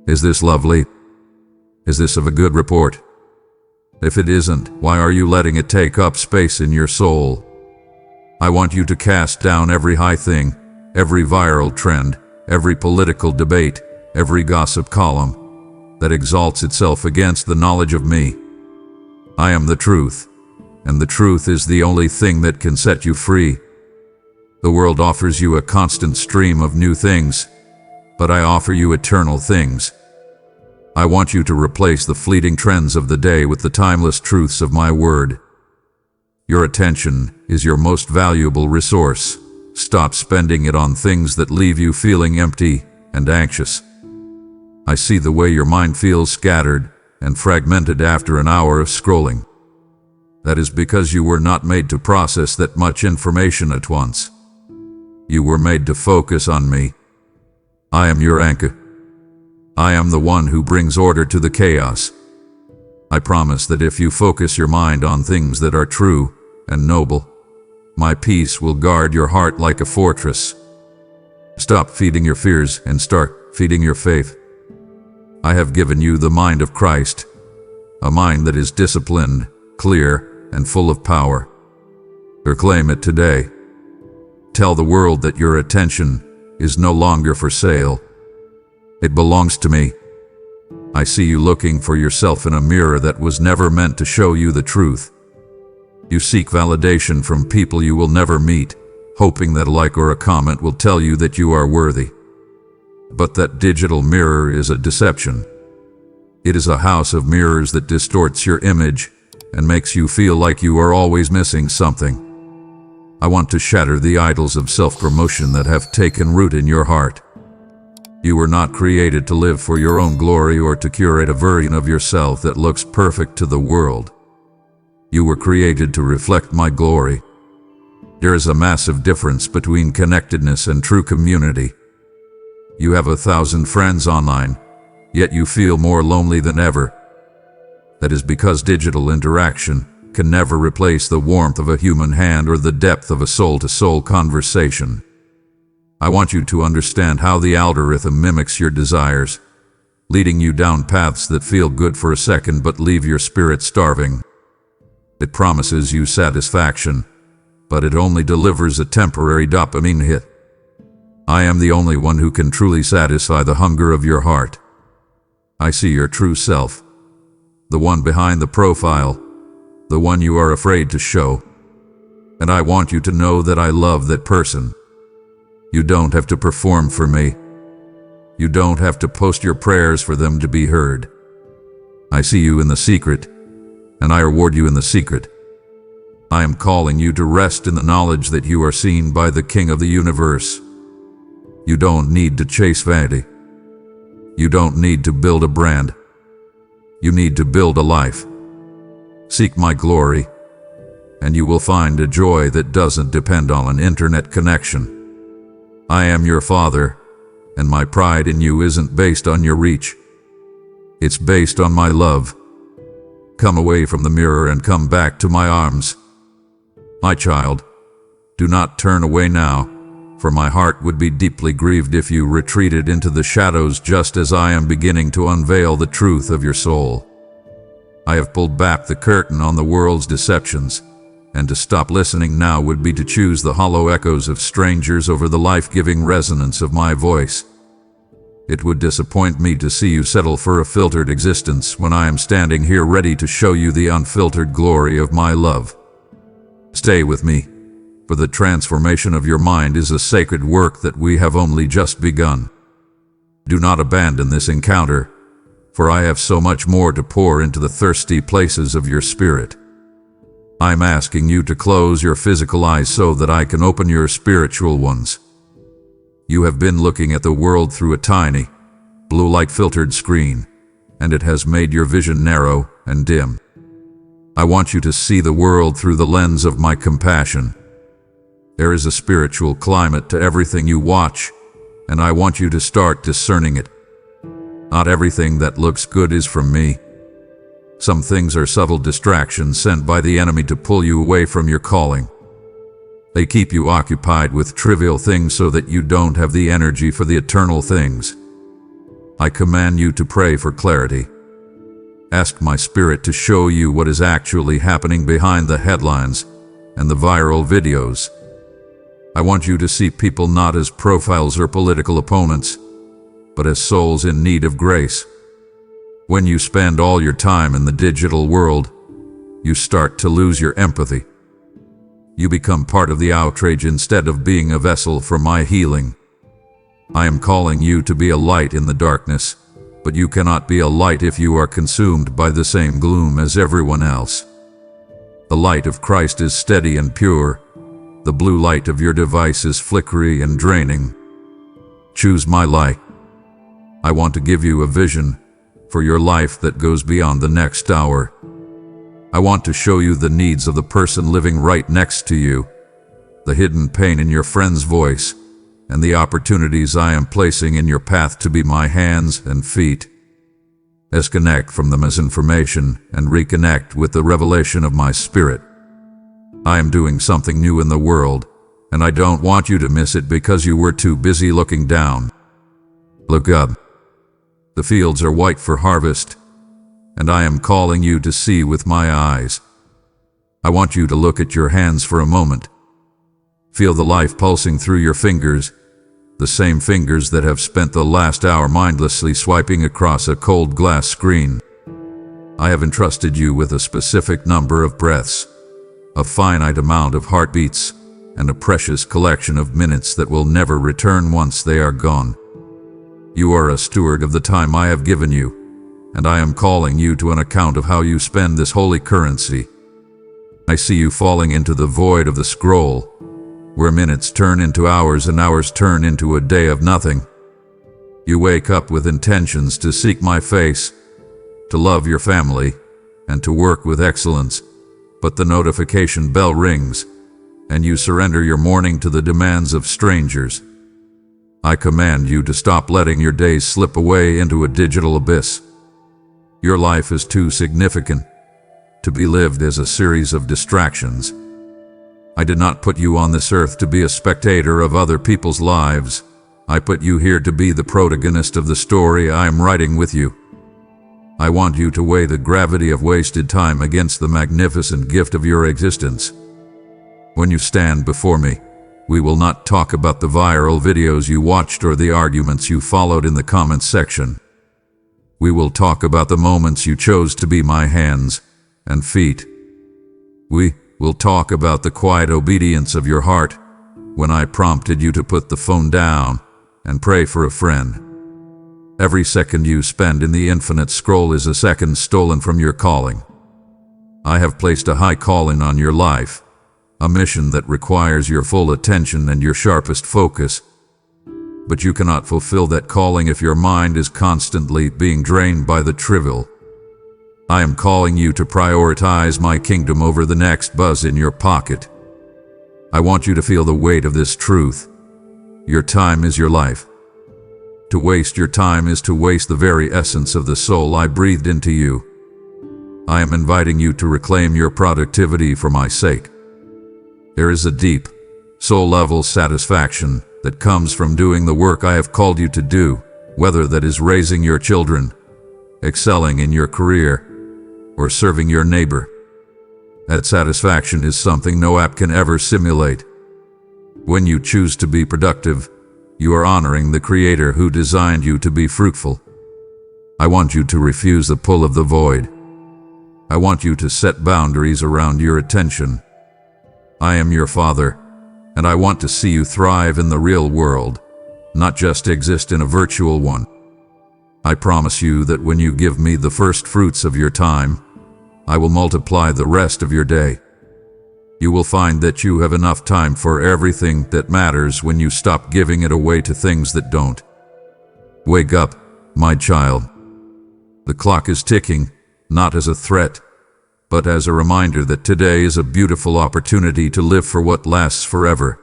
Is this lovely? Is this of a good report? If it isn't, why are you letting it take up space in your soul? I want you to cast down every high thing, every viral trend, every political debate, every gossip column that exalts itself against the knowledge of me. I am the truth, and the truth is the only thing that can set you free. The world offers you a constant stream of new things, but I offer you eternal things. I want you to replace the fleeting trends of the day with the timeless truths of my word. Your attention is your most valuable resource. Stop spending it on things that leave you feeling empty and anxious. I see the way your mind feels scattered and fragmented after an hour of scrolling. That is because you were not made to process that much information at once. You were made to focus on me. I am your anchor. I am the one who brings order to the chaos. I promise that if you focus your mind on things that are true and noble, my peace will guard your heart like a fortress. Stop feeding your fears and start feeding your faith. I have given you the mind of Christ, a mind that is disciplined, clear, and full of power. Proclaim it today. Tell the world that your attention is no longer for sale. It belongs to me. I see you looking for yourself in a mirror that was never meant to show you the truth. You seek validation from people you will never meet, hoping that a like or a comment will tell you that you are worthy. But that digital mirror is a deception. It is a house of mirrors that distorts your image and makes you feel like you are always missing something. I want to shatter the idols of self-promotion that have taken root in your heart. You were not created to live for your own glory or to curate a version of yourself that looks perfect to the world. You were created to reflect my glory. There is a massive difference between connectedness and true community. You have 1,000 friends online, yet you feel more lonely than ever. That is because digital interaction can never replace the warmth of a human hand or the depth of a soul-to-soul conversation. I want you to understand how the algorithm mimics your desires, leading you down paths that feel good for a second but leave your spirit starving. It promises you satisfaction, but it only delivers a temporary dopamine hit. I am the only one who can truly satisfy the hunger of your heart. I see your true self, the one behind the profile, the one you are afraid to show. And I want you to know that I love that person. You don't have to perform for me. You don't have to post your prayers for them to be heard. I see you in the secret, and I reward you in the secret. I am calling you to rest in the knowledge that you are seen by the King of the universe. You don't need to chase vanity. You don't need to build a brand. You need to build a life. Seek my glory, and you will find a joy that doesn't depend on an internet connection. I am your Father, and my pride in you isn't based on your reach. It's based on my love. Come away from the mirror and come back to my arms. My child, do not turn away now, for my heart would be deeply grieved if you retreated into the shadows just as I am beginning to unveil the truth of your soul. I have pulled back the curtain on the world's deceptions, and to stop listening now would be to choose the hollow echoes of strangers over the life-giving resonance of my voice. It would disappoint me to see you settle for a filtered existence when I am standing here ready to show you the unfiltered glory of my love. Stay with me, for the transformation of your mind is a sacred work that we have only just begun. Do not abandon this encounter, for I have so much more to pour into the thirsty places of your spirit. I'm asking you to close your physical eyes so that I can open your spiritual ones. You have been looking at the world through a tiny, blue-light filtered screen, and it has made your vision narrow and dim. I want you to see the world through the lens of my compassion. There is a spiritual climate to everything you watch, and I want you to start discerning it. Not everything that looks good is from me. Some things are subtle distractions sent by the enemy to pull you away from your calling. They keep you occupied with trivial things so that you don't have the energy for the eternal things. I command you to pray for clarity. Ask my spirit to show you what is actually happening behind the headlines and the viral videos. I want you to see people not as profiles or political opponents, but as souls in need of grace. When you spend all your time in the digital world, you start to lose your empathy. You become part of the outrage instead of being a vessel for my healing. I am calling you to be a light in the darkness, but you cannot be a light if you are consumed by the same gloom as everyone else. The light of Christ is steady and pure. The blue light of your device is flickery and draining. Choose my light. I want to give you a vision for your life that goes beyond the next hour. I want to show you the needs of the person living right next to you, the hidden pain in your friend's voice, and the opportunities I am placing in your path to be my hands and feet. Disconnect from the misinformation and reconnect with the revelation of my spirit. I am doing something new in the world, and I don't want you to miss it because you were too busy looking down. Look up. The fields are white for harvest, and I am calling you to see with my eyes. I want you to look at your hands for a moment. Feel the life pulsing through your fingers, the same fingers that have spent the last hour mindlessly swiping across a cold glass screen. I have entrusted you with a specific number of breaths, a finite amount of heartbeats, and a precious collection of minutes that will never return once they are gone. You are a steward of the time I have given you, and I am calling you to an account of how you spend this holy currency. I see you falling into the void of the scroll, where minutes turn into hours and hours turn into a day of nothing. You wake up with intentions to seek my face, to love your family, and to work with excellence, but the notification bell rings, and you surrender your morning to the demands of strangers. I command you to stop letting your days slip away into a digital abyss. Your life is too significant to be lived as a series of distractions. I did not put you on this earth to be a spectator of other people's lives. I put you here to be the protagonist of the story I am writing with you. I want you to weigh the gravity of wasted time against the magnificent gift of your existence. When you stand before me, we will not talk about the viral videos you watched or the arguments you followed in the comments section. We will talk about the moments you chose to be my hands and feet. We will talk about the quiet obedience of your heart when I prompted you to put the phone down and pray for a friend. Every second you spend in the infinite scroll is a second stolen from your calling. I have placed a high calling on your life, a mission that requires your full attention and your sharpest focus. But you cannot fulfill that calling if your mind is constantly being drained by the trivial. I am calling you to prioritize my kingdom over the next buzz in your pocket. I want you to feel the weight of this truth. Your time is your life. To waste your time is to waste the very essence of the soul I breathed into you. I am inviting you to reclaim your productivity for my sake. There is a deep, soul-level satisfaction that comes from doing the work I have called you to do, whether that is raising your children, excelling in your career, or serving your neighbor. That satisfaction is something no app can ever simulate. When you choose to be productive, you are honoring the Creator who designed you to be fruitful. I want you to refuse the pull of the void. I want you to set boundaries around your attention. I am your Father, and I want to see you thrive in the real world, not just exist in a virtual one. I promise you that when you give me the first fruits of your time, I will multiply the rest of your day. You will find that you have enough time for everything that matters when you stop giving it away to things that don't. Wake up, my child. The clock is ticking, not as a threat, but as a reminder that today is a beautiful opportunity to live for what lasts forever.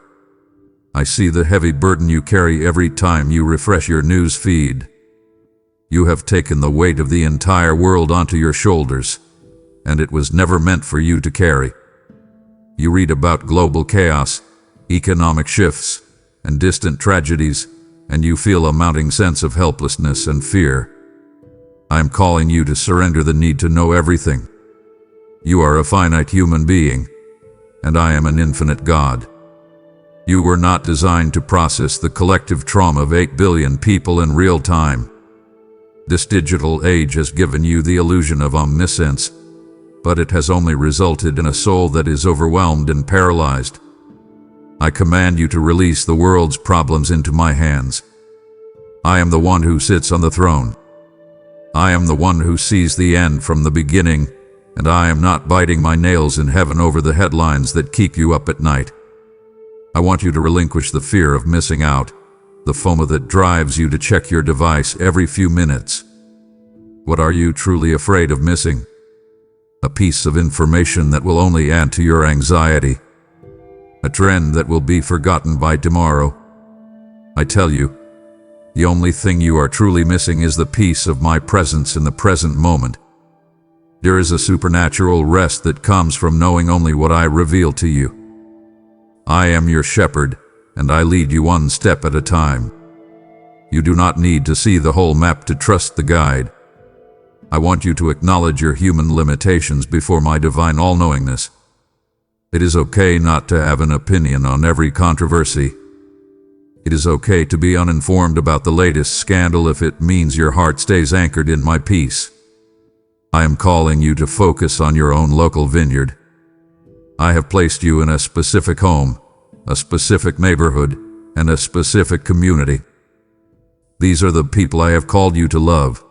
I see the heavy burden you carry every time you refresh your news feed. You have taken the weight of the entire world onto your shoulders, and it was never meant for you to carry. You read about global chaos, economic shifts, and distant tragedies, and you feel a mounting sense of helplessness and fear. I am calling you to surrender the need to know everything. You are a finite human being, and I am an infinite God. You were not designed to process the collective trauma of 8 billion people in real time. This digital age has given you the illusion of omniscience, but it has only resulted in a soul that is overwhelmed and paralyzed. I command you to release the world's problems into my hands. I am the one who sits on the throne. I am the one who sees the end from the beginning, and I am not biting my nails in heaven over the headlines that keep you up at night. I want you to relinquish the fear of missing out, the FOMO that drives you to check your device every few minutes. What are you truly afraid of missing? A piece of information that will only add to your anxiety. A trend that will be forgotten by tomorrow. I tell you, the only thing you are truly missing is the peace of my presence in the present moment. There is a supernatural rest that comes from knowing only what I reveal to you. I am your shepherd, and I lead you one step at a time. You do not need to see the whole map to trust the guide. I want you to acknowledge your human limitations before my divine all-knowingness. It is okay not to have an opinion on every controversy. It is okay to be uninformed about the latest scandal if it means your heart stays anchored in my peace. I am calling you to focus on your own local vineyard. I have placed you in a specific home, a specific neighborhood, and a specific community. These are the people I have called you to love.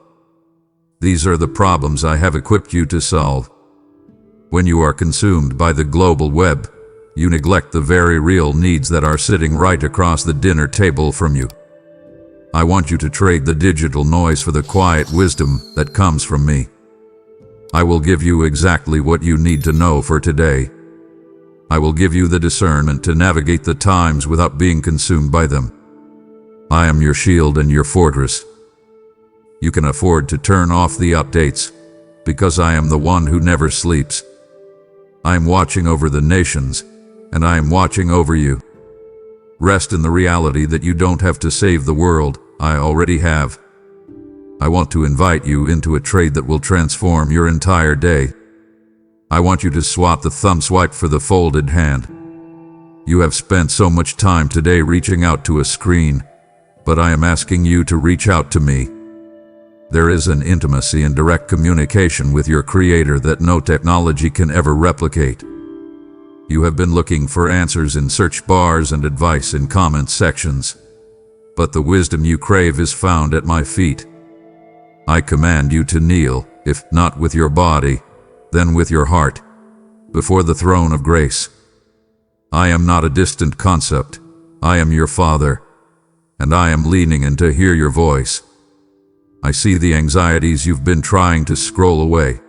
These are the problems I have equipped you to solve. When you are consumed by the global web, you neglect the very real needs that are sitting right across the dinner table from you. I want you to trade the digital noise for the quiet wisdom that comes from me. I will give you exactly what you need to know for today. I will give you the discernment to navigate the times without being consumed by them. I am your shield and your fortress. You can afford to turn off the updates, because I am the one who never sleeps. I am watching over the nations, and I am watching over you. Rest in the reality that you don't have to save the world, I already have. I want to invite you into a trade that will transform your entire day. I want you to swap the thumb swipe for the folded hand. You have spent so much time today reaching out to a screen, but I am asking you to reach out to me. There is an intimacy and direct communication with your Creator that no technology can ever replicate. You have been looking for answers in search bars and advice in comment sections, but the wisdom you crave is found at my feet. I command you to kneel, if not with your body, then with your heart, before the throne of grace. I am not a distant concept. I am your Father, and I am leaning in to hear your voice. I see the anxieties you've been trying to scroll away.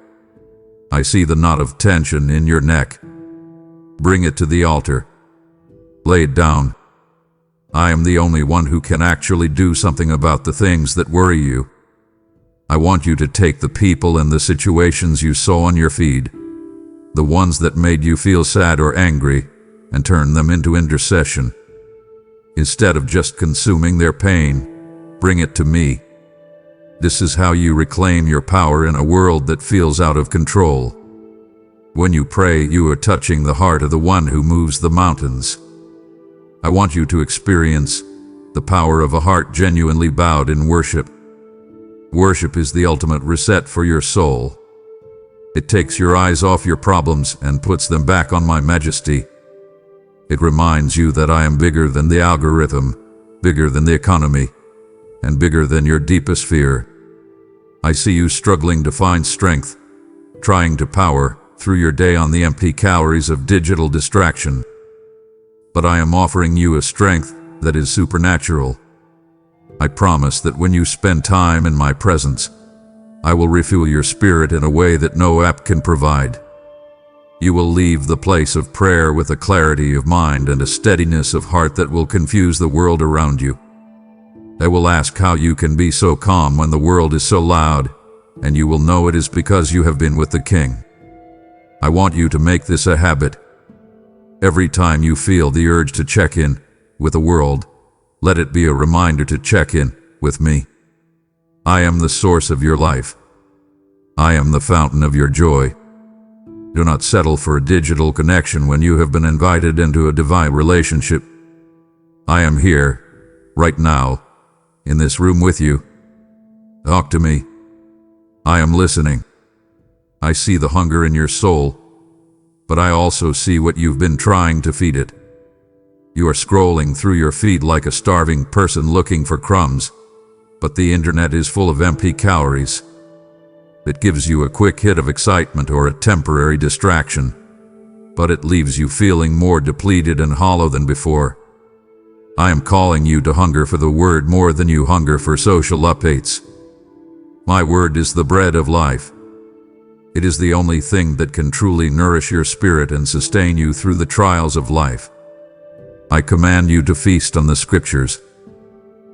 I see the knot of tension in your neck. Bring it to the altar. Lay it down. I am the only one who can actually do something about the things that worry you. I want you to take the people and the situations you saw on your feed, the ones that made you feel sad or angry, and turn them into intercession. Instead of just consuming their pain, bring it to me. This is how you reclaim your power in a world that feels out of control. When you pray, you are touching the heart of the one who moves the mountains. I want you to experience the power of a heart genuinely bowed in worship. Worship is the ultimate reset for your soul. It takes your eyes off your problems and puts them back on my majesty. It reminds you that I am bigger than the algorithm, bigger than the economy, and bigger than your deepest fear. I see you struggling to find strength, trying to power through your day on the empty calories of digital distraction. But I am offering you a strength that is supernatural. I promise that when you spend time in my presence, I will refuel your spirit in a way that no app can provide. You will leave the place of prayer with a clarity of mind and a steadiness of heart that will confuse the world around you. I will ask how you can be so calm when the world is so loud, and you will know it is because you have been with the King. I want you to make this a habit. Every time you feel the urge to check in with the world, let it be a reminder to check in with me. I am the source of your life. I am the fountain of your joy. Do not settle for a digital connection when you have been invited into a divine relationship. I am here, right now, in this room with you. Talk to me. I am listening. I see the hunger in your soul, but I also see what you've been trying to feed it. You are scrolling through your feed like a starving person looking for crumbs, but the internet is full of empty calories. It gives you a quick hit of excitement or a temporary distraction, but it leaves you feeling more depleted and hollow than before. I am calling you to hunger for the word more than you hunger for social updates. My word is the bread of life. It is the only thing that can truly nourish your spirit and sustain you through the trials of life. I command you to feast on the scriptures.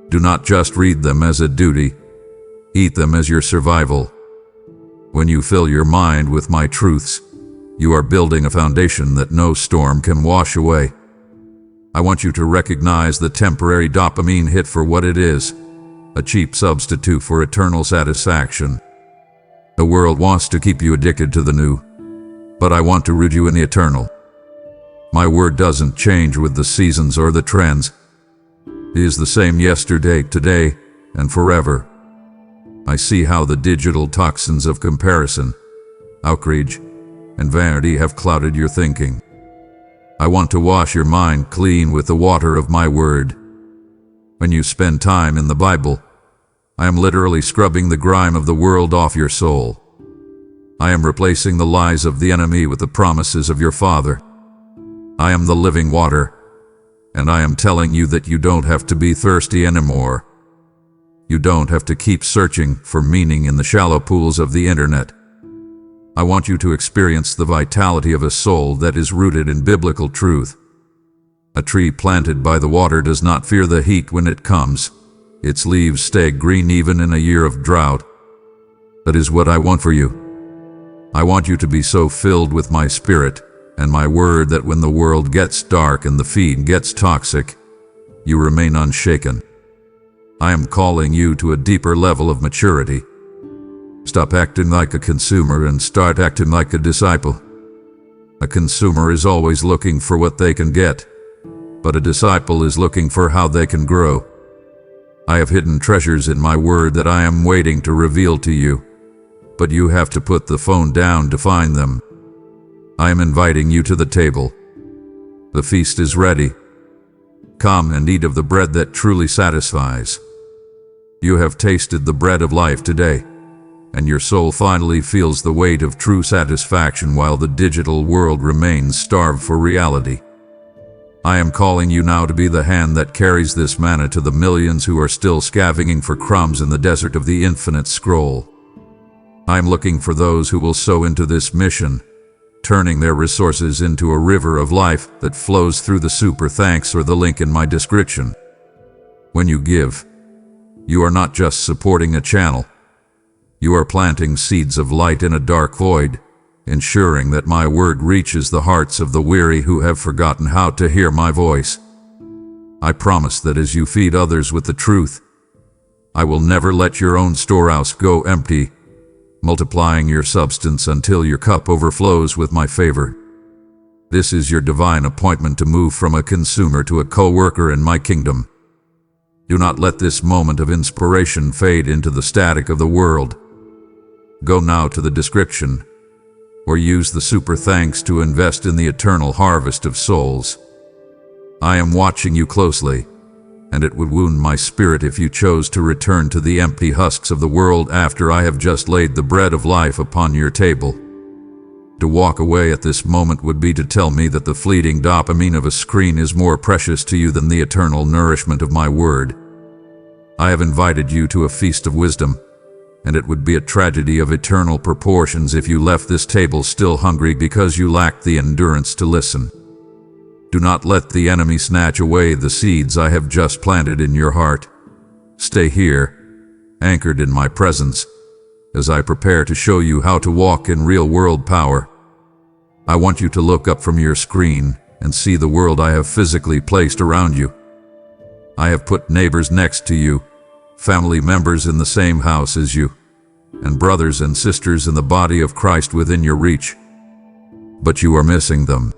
Do not just read them as a duty. Eat them as your survival. When you fill your mind with my truths, you are building a foundation that no storm can wash away. I want you to recognize the temporary dopamine hit for what it is, a cheap substitute for eternal satisfaction. The world wants to keep you addicted to the new, but I want to root you in the eternal. My word doesn't change with the seasons or the trends. He is the same yesterday, today, and forever. I see how the digital toxins of comparison, outrage, and vanity have clouded your thinking. I want to wash your mind clean with the water of my word. When you spend time in the Bible, I am literally scrubbing the grime of the world off your soul. I am replacing the lies of the enemy with the promises of your Father. I am the living water, and I am telling you that you don't have to be thirsty anymore. You don't have to keep searching for meaning in the shallow pools of the internet. I want you to experience the vitality of a soul that is rooted in biblical truth. A tree planted by the water does not fear the heat when it comes. Its leaves stay green even in a year of drought. That is what I want for you. I want you to be so filled with my spirit and my word that when the world gets dark and the feed gets toxic, you remain unshaken. I am calling you to a deeper level of maturity. Stop acting like a consumer and start acting like a disciple. A consumer is always looking for what they can get, but a disciple is looking for how they can grow. I have hidden treasures in my word that I am waiting to reveal to you, but you have to put the phone down to find them. I am inviting you to the table. The feast is ready. Come and eat of the bread that truly satisfies. You have tasted the bread of life today, and your soul finally feels the weight of true satisfaction while the digital world remains starved for reality. I am calling you now to be the hand that carries this manna to the millions who are still scavenging for crumbs in the desert of the infinite scroll. I am looking for those who will sow into this mission, turning their resources into a river of life that flows through the super thanks or the link in my description. When you give, you are not just supporting a channel. You are planting seeds of light in a dark void, ensuring that my word reaches the hearts of the weary who have forgotten how to hear my voice. I promise that as you feed others with the truth, I will never let your own storehouse go empty, multiplying your substance until your cup overflows with my favor. This is your divine appointment to move from a consumer to a co-worker in my kingdom. Do not let this moment of inspiration fade into the static of the world. Go now to the description, or use the super thanks to invest in the eternal harvest of souls. I am watching you closely, and it would wound my spirit if you chose to return to the empty husks of the world after I have just laid the bread of life upon your table. To walk away at this moment would be to tell me that the fleeting dopamine of a screen is more precious to you than the eternal nourishment of my word. I have invited you to a feast of wisdom, and it would be a tragedy of eternal proportions if you left this table still hungry because you lacked the endurance to listen. Do not let the enemy snatch away the seeds I have just planted in your heart. Stay here, anchored in my presence, as I prepare to show you how to walk in real-world power. I want you to look up from your screen and see the world I have physically placed around you. I have put neighbors next to you, family members in the same house as you, and brothers and sisters in the body of Christ within your reach. But you are missing them.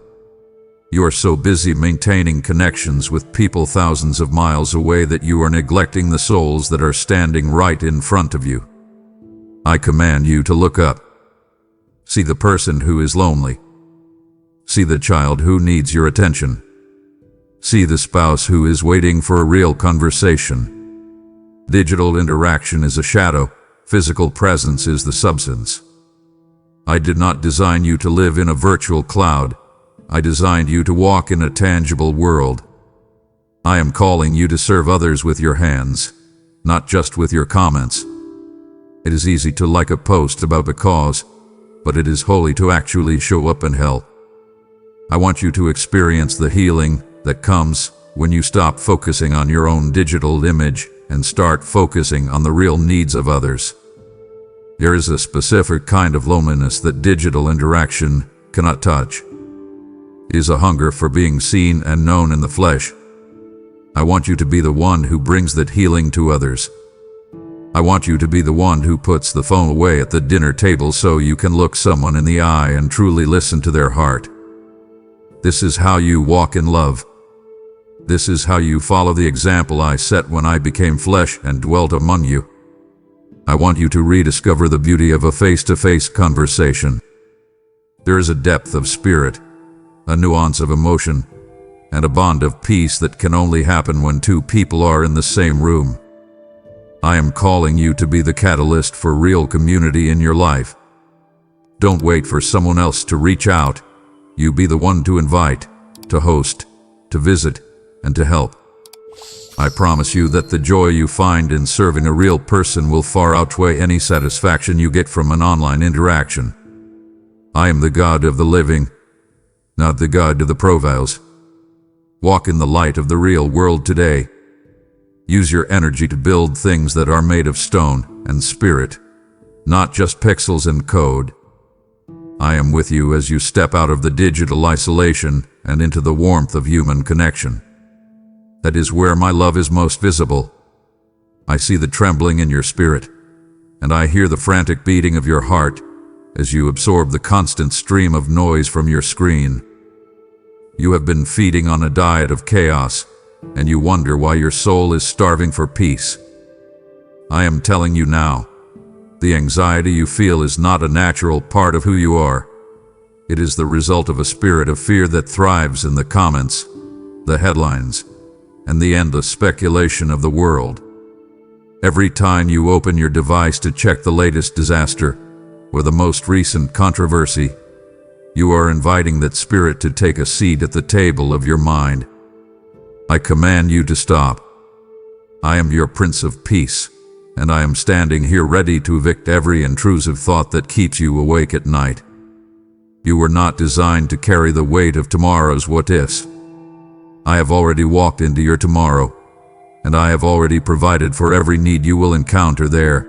You are so busy maintaining connections with people thousands of miles away that you are neglecting the souls that are standing right in front of you. I command you to look up. See the person who is lonely. See the child who needs your attention. See the spouse who is waiting for a real conversation. Digital interaction is a shadow. Physical presence is the substance. I did not design you to live in a virtual cloud. I designed you to walk in a tangible world. I am calling you to serve others with your hands, not just with your comments. It is easy to like a post about a cause, but it is holy to actually show up and help. I want you to experience the healing that comes when you stop focusing on your own digital image and start focusing on the real needs of others. There is a specific kind of loneliness that digital interaction cannot touch. It is a hunger for being seen and known in the flesh. I want you to be the one who brings that healing to others. I want you to be the one who puts the phone away at the dinner table so you can look someone in the eye and truly listen to their heart. This is how you walk in love. This is how you follow the example I set when I became flesh and dwelt among you. I want you to rediscover the beauty of a face-to-face conversation. There is a depth of spirit, a nuance of emotion, and a bond of peace that can only happen when two people are in the same room. I am calling you to be the catalyst for real community in your life. Don't wait for someone else to reach out. You be the one to invite, to host, to visit, and to help. I promise you that the joy you find in serving a real person will far outweigh any satisfaction you get from an online interaction. I am the God of the living, not the God of the profiles. Walk in the light of the real world today. Use your energy to build things that are made of stone and spirit, not just pixels and code. I am with you as you step out of the digital isolation and into the warmth of human connection. That is where my love is most visible. I see the trembling in your spirit, and I hear the frantic beating of your heart as you absorb the constant stream of noise from your screen. You have been feeding on a diet of chaos, and you wonder why your soul is starving for peace. I am telling you now, the anxiety you feel is not a natural part of who you are. It is the result of a spirit of fear that thrives in the comments, the headlines, and the endless speculation of the world. Every time you open your device to check the latest disaster or the most recent controversy, you are inviting that spirit to take a seat at the table of your mind. I command you to stop. I am your Prince of Peace, and I am standing here ready to evict every intrusive thought that keeps you awake at night. You were not designed to carry the weight of tomorrow's what-ifs. I have already walked into your tomorrow, and I have already provided for every need you will encounter there.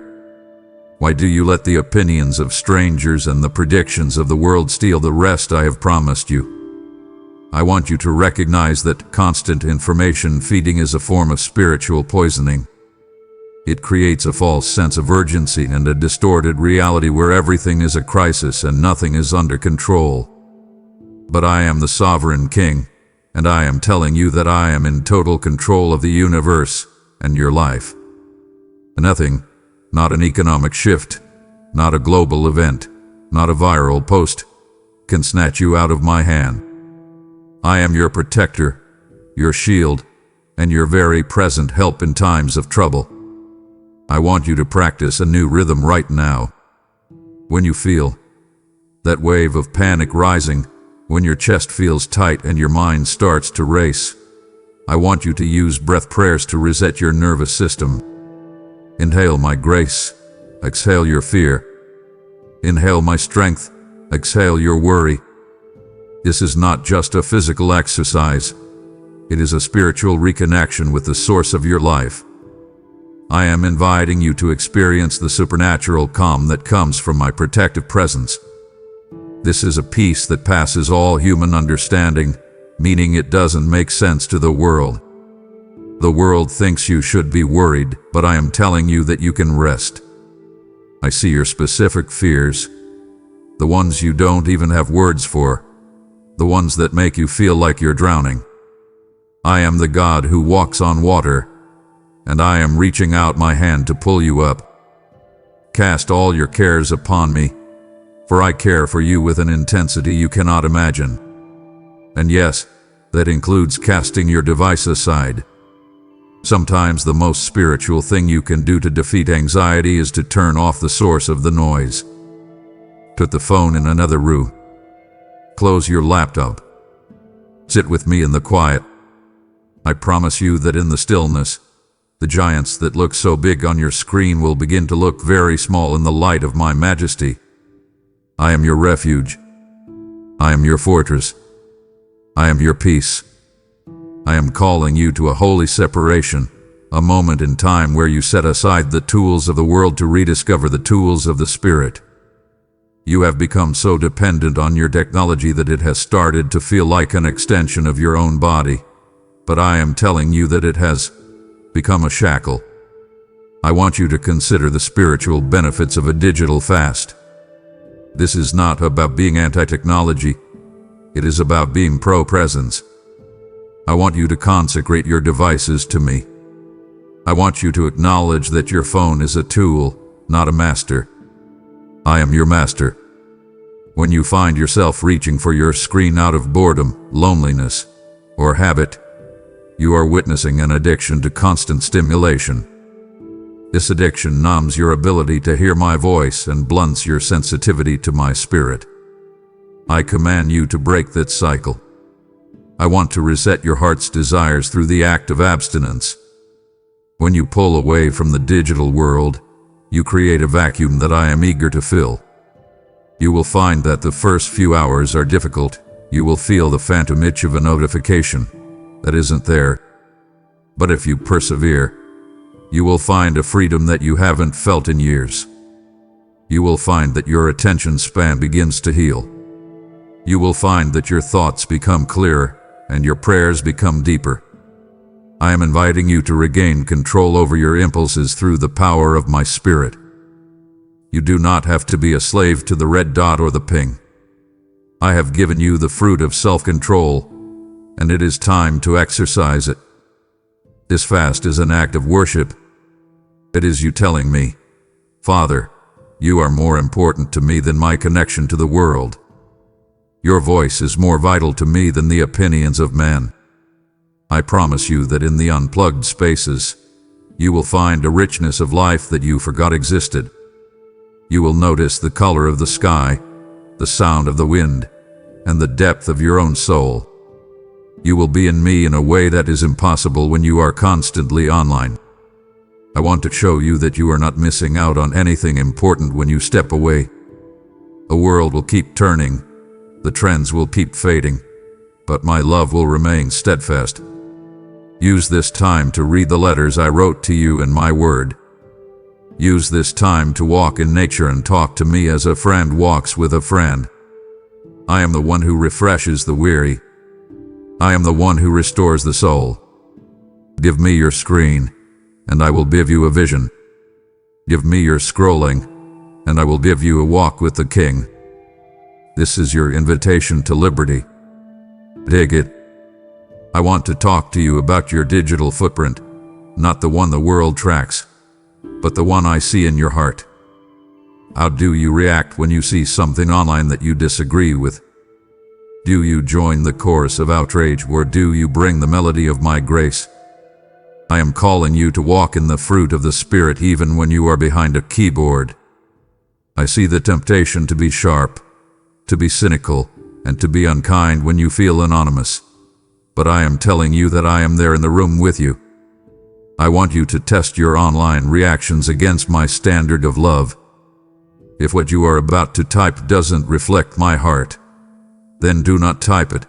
Why do you let the opinions of strangers and the predictions of the world steal the rest I have promised you? I want you to recognize that constant information feeding is a form of spiritual poisoning. It creates a false sense of urgency and a distorted reality where everything is a crisis and nothing is under control. But I am the sovereign king, and I am telling you that I am in total control of the universe and your life. Nothing, not an economic shift, not a global event, not a viral post, can snatch you out of my hand. I am your protector, your shield, and your very present help in times of trouble. I want you to practice a new rhythm right now. When you feel that wave of panic rising, when your chest feels tight and your mind starts to race, I want you to use breath prayers to reset your nervous system. Inhale my grace, exhale your fear. Inhale my strength, exhale your worry. This is not just a physical exercise. It is a spiritual reconnection with the source of your life. I am inviting you to experience the supernatural calm that comes from my protective presence. This is a peace that passes all human understanding, meaning it doesn't make sense to the world. The world thinks you should be worried, but I am telling you that you can rest. I see your specific fears, the ones you don't even have words for, the ones that make you feel like you're drowning. I am the God who walks on water, and I am reaching out my hand to pull you up. Cast all your cares upon me, for I care for you with an intensity you cannot imagine. And yes, that includes casting your device aside. Sometimes the most spiritual thing you can do to defeat anxiety is to turn off the source of the noise. Put the phone in another room. Close your laptop. Sit with me in the quiet. I promise you that in the stillness, the giants that look so big on your screen will begin to look very small in the light of my majesty. I am your refuge. I am your fortress. I am your peace. I am calling you to a holy separation, a moment in time where you set aside the tools of the world to rediscover the tools of the Spirit. You have become so dependent on your technology that it has started to feel like an extension of your own body, but I am telling you that it has become a shackle. I want you to consider the spiritual benefits of a digital fast. This is not about being anti-technology. It is about being pro-presence. I want you to consecrate your devices to me. I want you to acknowledge that your phone is a tool, not a master. I am your master. When you find yourself reaching for your screen out of boredom, loneliness, or habit, you are witnessing an addiction to constant stimulation. This addiction numbs your ability to hear my voice and blunts your sensitivity to my spirit. I command you to break that cycle. I want to reset your heart's desires through the act of abstinence. When you pull away from the digital world, you create a vacuum that I am eager to fill. You will find that the first few hours are difficult. You will feel the phantom itch of a notification that isn't there. But if you persevere, you will find a freedom that you haven't felt in years. You will find that your attention span begins to heal. You will find that your thoughts become clearer and your prayers become deeper. I am inviting you to regain control over your impulses through the power of my spirit. You do not have to be a slave to the red dot or the ping. I have given you the fruit of self-control, and it is time to exercise it. This fast is an act of worship. It is you telling me, Father, you are more important to me than my connection to the world. Your voice is more vital to me than the opinions of man. I promise you that in the unplugged spaces, you will find a richness of life that you forgot existed. You will notice the color of the sky, the sound of the wind, and the depth of your own soul. You will be in me in a way that is impossible when you are constantly online. I want to show you that you are not missing out on anything important when you step away. The world will keep turning, the trends will keep fading, but my love will remain steadfast. Use this time to read the letters I wrote to you in my word. Use this time to walk in nature and talk to me as a friend walks with a friend. I am the one who refreshes the weary. I am the one who restores the soul. Give me your screen, and I will give you a vision. Give me your scrolling, and I will give you a walk with the King. This is your invitation to liberty. Dig it. I want to talk to you about your digital footprint, not the one the world tracks, but the one I see in your heart. How do you react when you see something online that you disagree with? Do you join the chorus of outrage, or do you bring the melody of my grace? I am calling you to walk in the fruit of the Spirit even when you are behind a keyboard. I see the temptation to be sharp, to be cynical, and to be unkind when you feel anonymous. But I am telling you that I am there in the room with you. I want you to test your online reactions against my standard of love. If what you are about to type doesn't reflect my heart, then do not type it.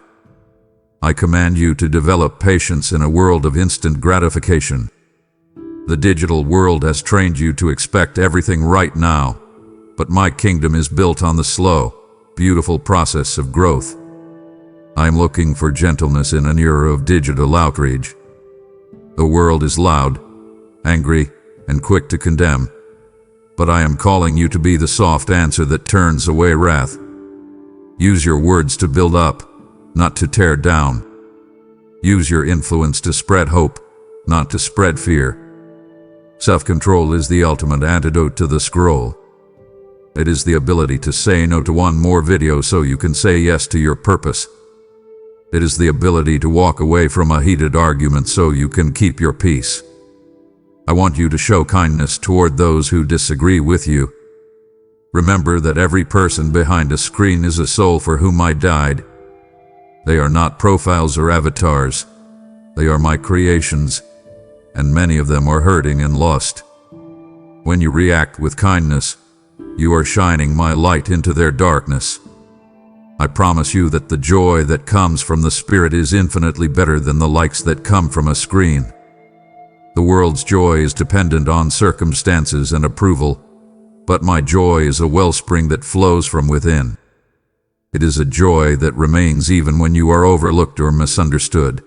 I command you to develop patience in a world of instant gratification. The digital world has trained you to expect everything right now, but my kingdom is built on the slow, beautiful process of growth. I am looking for gentleness in an era of digital outrage. The world is loud, angry, and quick to condemn, but I am calling you to be the soft answer that turns away wrath. Use your words to build up, not to tear down. Use your influence to spread hope, not to spread fear. Self-control is the ultimate antidote to the scroll. It is the ability to say no to one more video so you can say yes to your purpose. It is the ability to walk away from a heated argument so you can keep your peace. I want you to show kindness toward those who disagree with you. Remember that every person behind a screen is a soul for whom I died. They are not profiles or avatars. They are my creations, and many of them are hurting and lost. When you react with kindness, you are shining my light into their darkness. I promise you that the joy that comes from the Spirit is infinitely better than the likes that come from a screen. The world's joy is dependent on circumstances and approval, but my joy is a wellspring that flows from within. It is a joy that remains even when you are overlooked or misunderstood.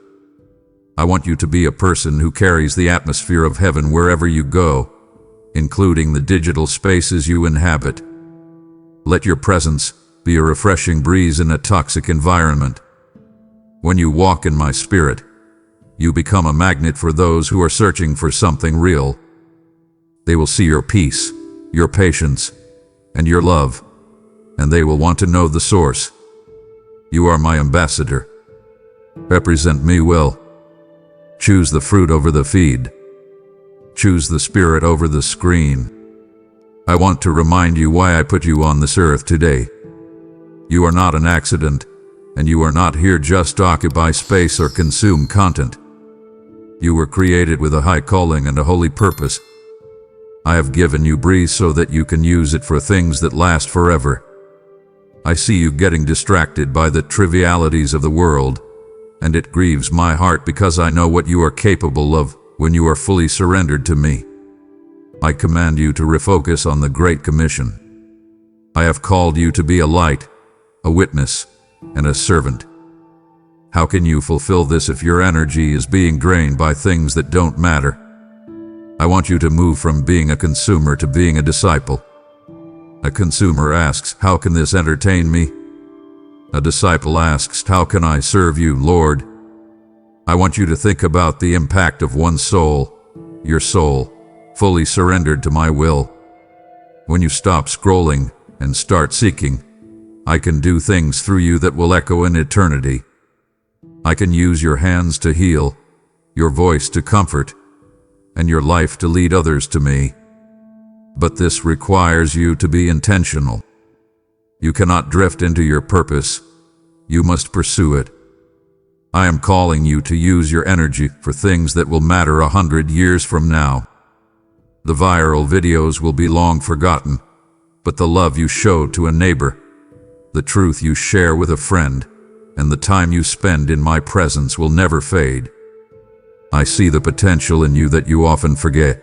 I want you to be a person who carries the atmosphere of heaven wherever you go, including the digital spaces you inhabit. Let your presence be a refreshing breeze in a toxic environment. When you walk in my spirit, You become a magnet for those who are searching for something real. They will see your peace, your patience, and your love, and they will want to know the source. You are my ambassador. Represent me well. Choose the fruit over the feed. Choose the spirit over the screen. I want to remind you why I put you on this earth today. You are not an accident, and you are not here just to occupy space or consume content. You were created with a high calling and a holy purpose. I have given you breeze so that you can use it for things that last forever. I see you getting distracted by the trivialities of the world, and it grieves my heart because I know what you are capable of when you are fully surrendered to me. I command you to refocus on the Great Commission. I have called you to be a light, a witness, and a servant. How can you fulfill this if your energy is being drained by things that don't matter? I want you to move from being a consumer to being a disciple. A consumer asks, "How can this entertain me?" A disciple asks, "How can I serve you, Lord?" I want you to think about the impact of one soul, your soul, fully surrendered to my will. When you stop scrolling and start seeking, I can do things through you that will echo in eternity. I can use your hands to heal, your voice to comfort, and your life to lead others to me. But this requires you to be intentional. You cannot drift into your purpose. You must pursue it. I am calling you to use your energy for things that will matter 100 years from now. The viral videos will be long forgotten, but the love you showed to a neighbor, the truth you share with a friend, and the time you spend in my presence will never fade. I see the potential in you that you often forget.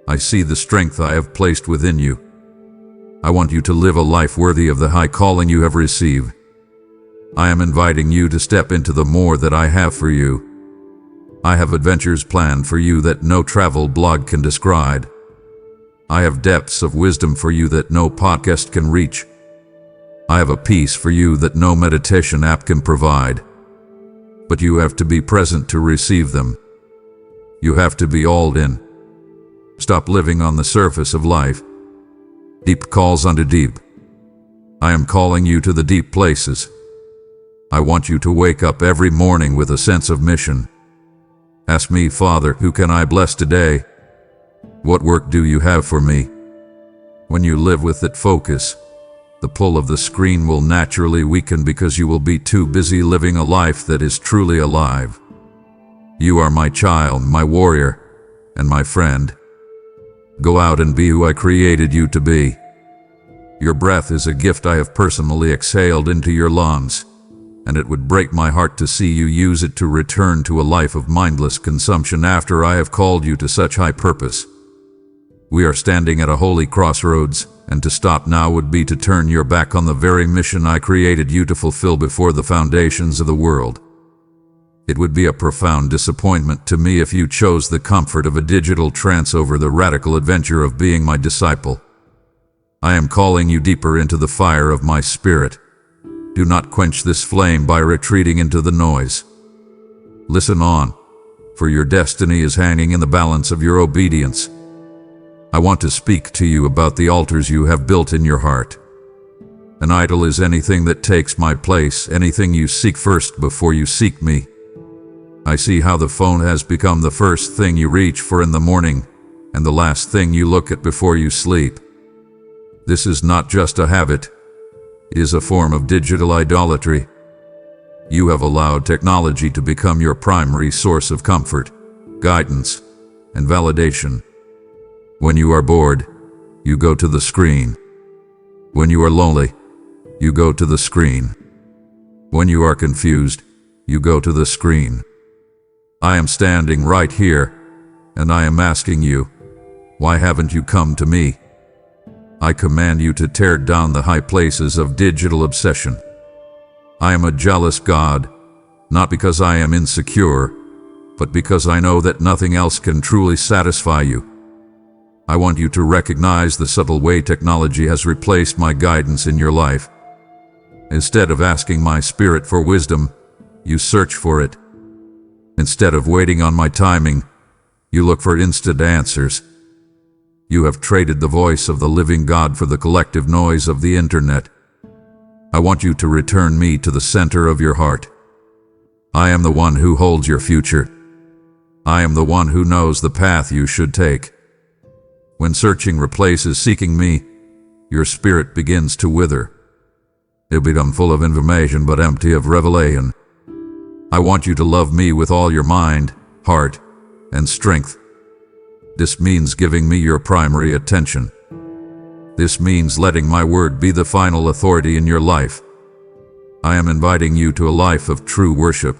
I see the strength I have placed within you. I want you to live a life worthy of the high calling you have received. I am inviting you to step into the more that I have for you. I have adventures planned for you that no travel blog can describe. I have depths of wisdom for you that no podcast can reach. I have a peace for you that no meditation app can provide. But you have to be present to receive them. You have to be all in. Stop living on the surface of life. Deep calls unto deep. I am calling you to the deep places. I want you to wake up every morning with a sense of mission. Ask me, "Father, who can I bless today? What work do you have for me?" When you live with that focus, the pull of the screen will naturally weaken because you will be too busy living a life that is truly alive. You are my child, my warrior, and my friend. Go out and be who I created you to be. Your breath is a gift I have personally exhaled into your lungs, and it would break my heart to see you use it to return to a life of mindless consumption after I have called you to such high purpose. We are standing at a holy crossroads, and to stop now would be to turn your back on the very mission I created you to fulfill before the foundations of the world. It would be a profound disappointment to me if you chose the comfort of a digital trance over the radical adventure of being my disciple. I am calling you deeper into the fire of my spirit. Do not quench this flame by retreating into the noise. Listen on, for your destiny is hanging in the balance of your obedience. I want to speak to you about the altars you have built in your heart. An idol is anything that takes my place, anything you seek first before you seek me. I see how the phone has become the first thing you reach for in the morning and the last thing you look at before you sleep. This is not just a habit. It is a form of digital idolatry. You have allowed technology to become your primary source of comfort, guidance, and validation. When you are bored, you go to the screen. When you are lonely, you go to the screen. When you are confused, you go to the screen. I am standing right here, and I am asking you, why haven't you come to me? I command you to tear down the high places of digital obsession. I am a jealous God, not because I am insecure, but because I know that nothing else can truly satisfy you. I want you to recognize the subtle way technology has replaced my guidance in your life. Instead of asking my spirit for wisdom, you search for it. Instead of waiting on my timing, you look for instant answers. You have traded the voice of the living God for the collective noise of the internet. I want you to return me to the center of your heart. I am the one who holds your future. I am the one who knows the path you should take. When searching replaces seeking me, your spirit begins to wither. It becomes full of information but empty of revelation. I want you to love me with all your mind, heart, and strength. This means giving me your primary attention. This means letting my word be the final authority in your life. I am inviting you to a life of true worship.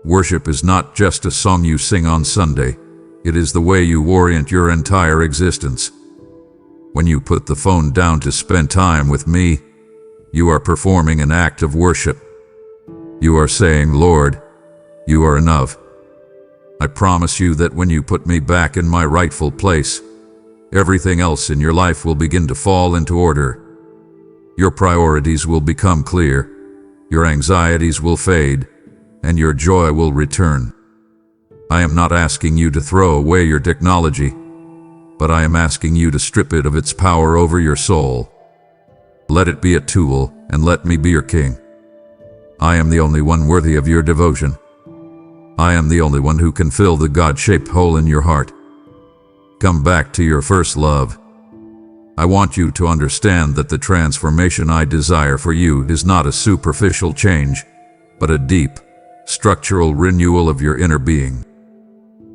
Worship is not just a song you sing on Sunday. It is the way you orient your entire existence. When you put the phone down to spend time with me, you are performing an act of worship. You are saying, Lord, you are enough. I promise you that when you put me back in my rightful place, everything else in your life will begin to fall into order. Your priorities will become clear, your anxieties will fade, and your joy will return. I am not asking you to throw away your technology, but I am asking you to strip it of its power over your soul. Let it be a tool, and let me be your king. I am the only one worthy of your devotion. I am the only one who can fill the God-shaped hole in your heart. Come back to your first love. I want you to understand that the transformation I desire for you is not a superficial change, but a deep, structural renewal of your inner being.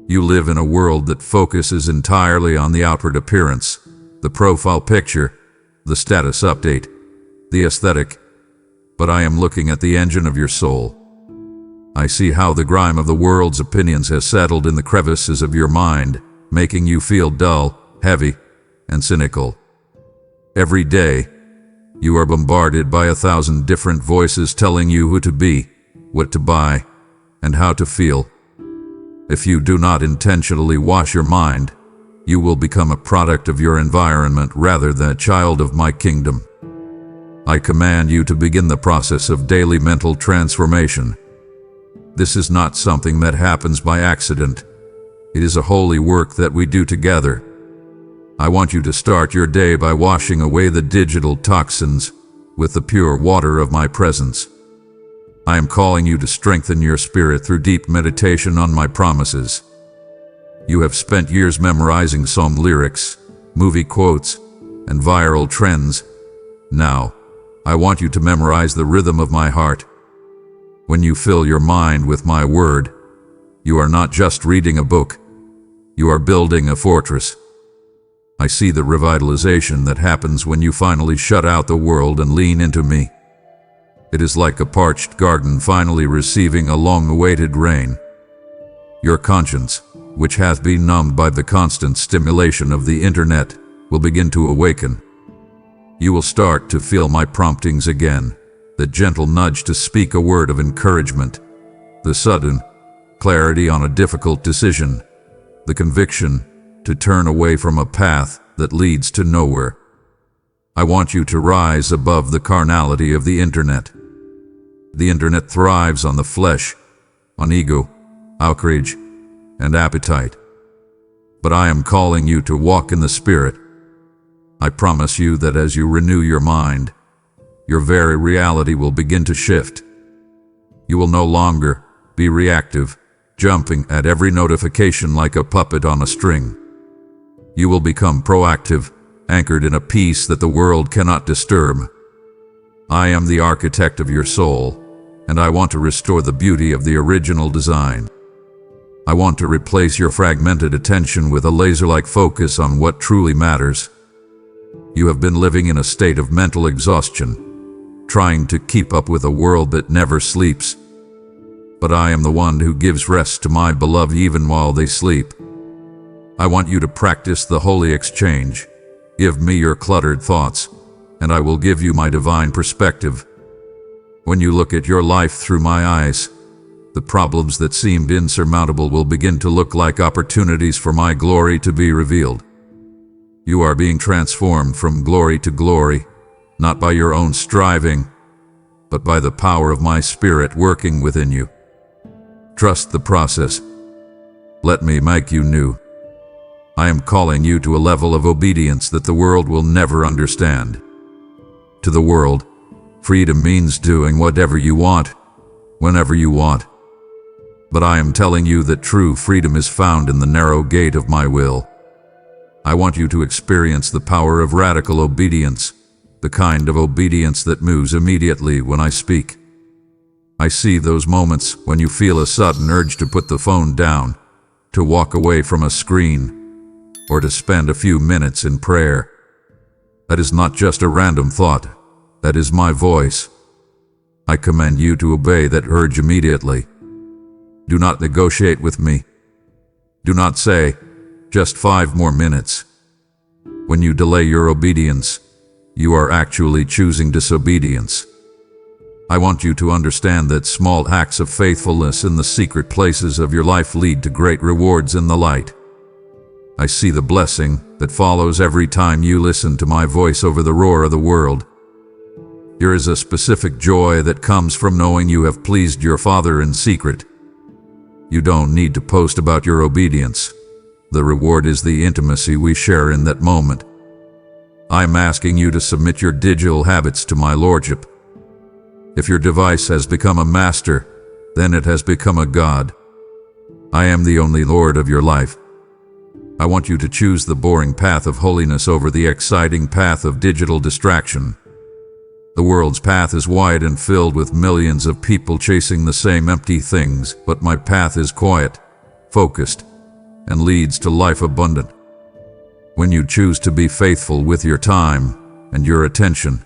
You live in a world that focuses entirely on the outward appearance, the profile picture, the status update, the aesthetic, but I am looking at the engine of your soul. I see how the grime of the world's opinions has settled in the crevices of your mind, making you feel dull, heavy, and cynical. Every day, you are bombarded by 1,000 different voices telling you who to be, what to buy, and how to feel. If you do not intentionally wash your mind, you will become a product of your environment rather than a child of my kingdom. I command you to begin the process of daily mental transformation. This is not something that happens by accident. It is a holy work that we do together. I want you to start your day by washing away the digital toxins with the pure water of my presence. I am calling you to strengthen your spirit through deep meditation on my promises. You have spent years memorizing psalm lyrics, movie quotes, and viral trends. Now, I want you to memorize the rhythm of my heart. When you fill your mind with my word, you are not just reading a book, you are building a fortress. I see the revitalization that happens when you finally shut out the world and lean into me. It is like a parched garden finally receiving a long-awaited rain. Your conscience, which hath been numbed by the constant stimulation of the internet, will begin to awaken. You will start to feel my promptings again, the gentle nudge to speak a word of encouragement, the sudden clarity on a difficult decision, the conviction to turn away from a path that leads to nowhere. I want you to rise above the carnality of the internet. The internet thrives on the flesh, on ego, outrage, and appetite. But I am calling you to walk in the Spirit. I promise you that as you renew your mind, your very reality will begin to shift. You will no longer be reactive, jumping at every notification like a puppet on a string. You will become proactive, anchored in a peace that the world cannot disturb. I am the architect of your soul, and I want to restore the beauty of the original design. I want to replace your fragmented attention with a laser-like focus on what truly matters. You have been living in a state of mental exhaustion, trying to keep up with a world that never sleeps. But I am the one who gives rest to my beloved even while they sleep. I want you to practice the holy exchange. Give me your cluttered thoughts, and I will give you my divine perspective. When you look at your life through my eyes, the problems that seemed insurmountable will begin to look like opportunities for my glory to be revealed. You are being transformed from glory to glory, not by your own striving, but by the power of my Spirit working within you. Trust the process. Let me make you new. I am calling you to a level of obedience that the world will never understand. To the world, freedom means doing whatever you want, whenever you want. But I am telling you that true freedom is found in the narrow gate of my will. I want you to experience the power of radical obedience, the kind of obedience that moves immediately when I speak. I see those moments when you feel a sudden urge to put the phone down, to walk away from a screen, or to spend a few minutes in prayer. That is not just a random thought. That is my voice. I command you to obey that urge immediately. Do not negotiate with me. Do not say, just 5 more minutes. When you delay your obedience, you are actually choosing disobedience. I want you to understand that small acts of faithfulness in the secret places of your life lead to great rewards in the light. I see the blessing that follows every time you listen to my voice over the roar of the world. There is a specific joy that comes from knowing you have pleased your Father in secret. You don't need to post about your obedience. The reward is the intimacy we share in that moment. I'm asking you to submit your digital habits to my lordship. If your device has become a master, then it has become a god. I am the only Lord of your life. I want you to choose the boring path of holiness over the exciting path of digital distraction. The world's path is wide and filled with millions of people chasing the same empty things, but my path is quiet, focused, and leads to life abundant. When you choose to be faithful with your time and your attention,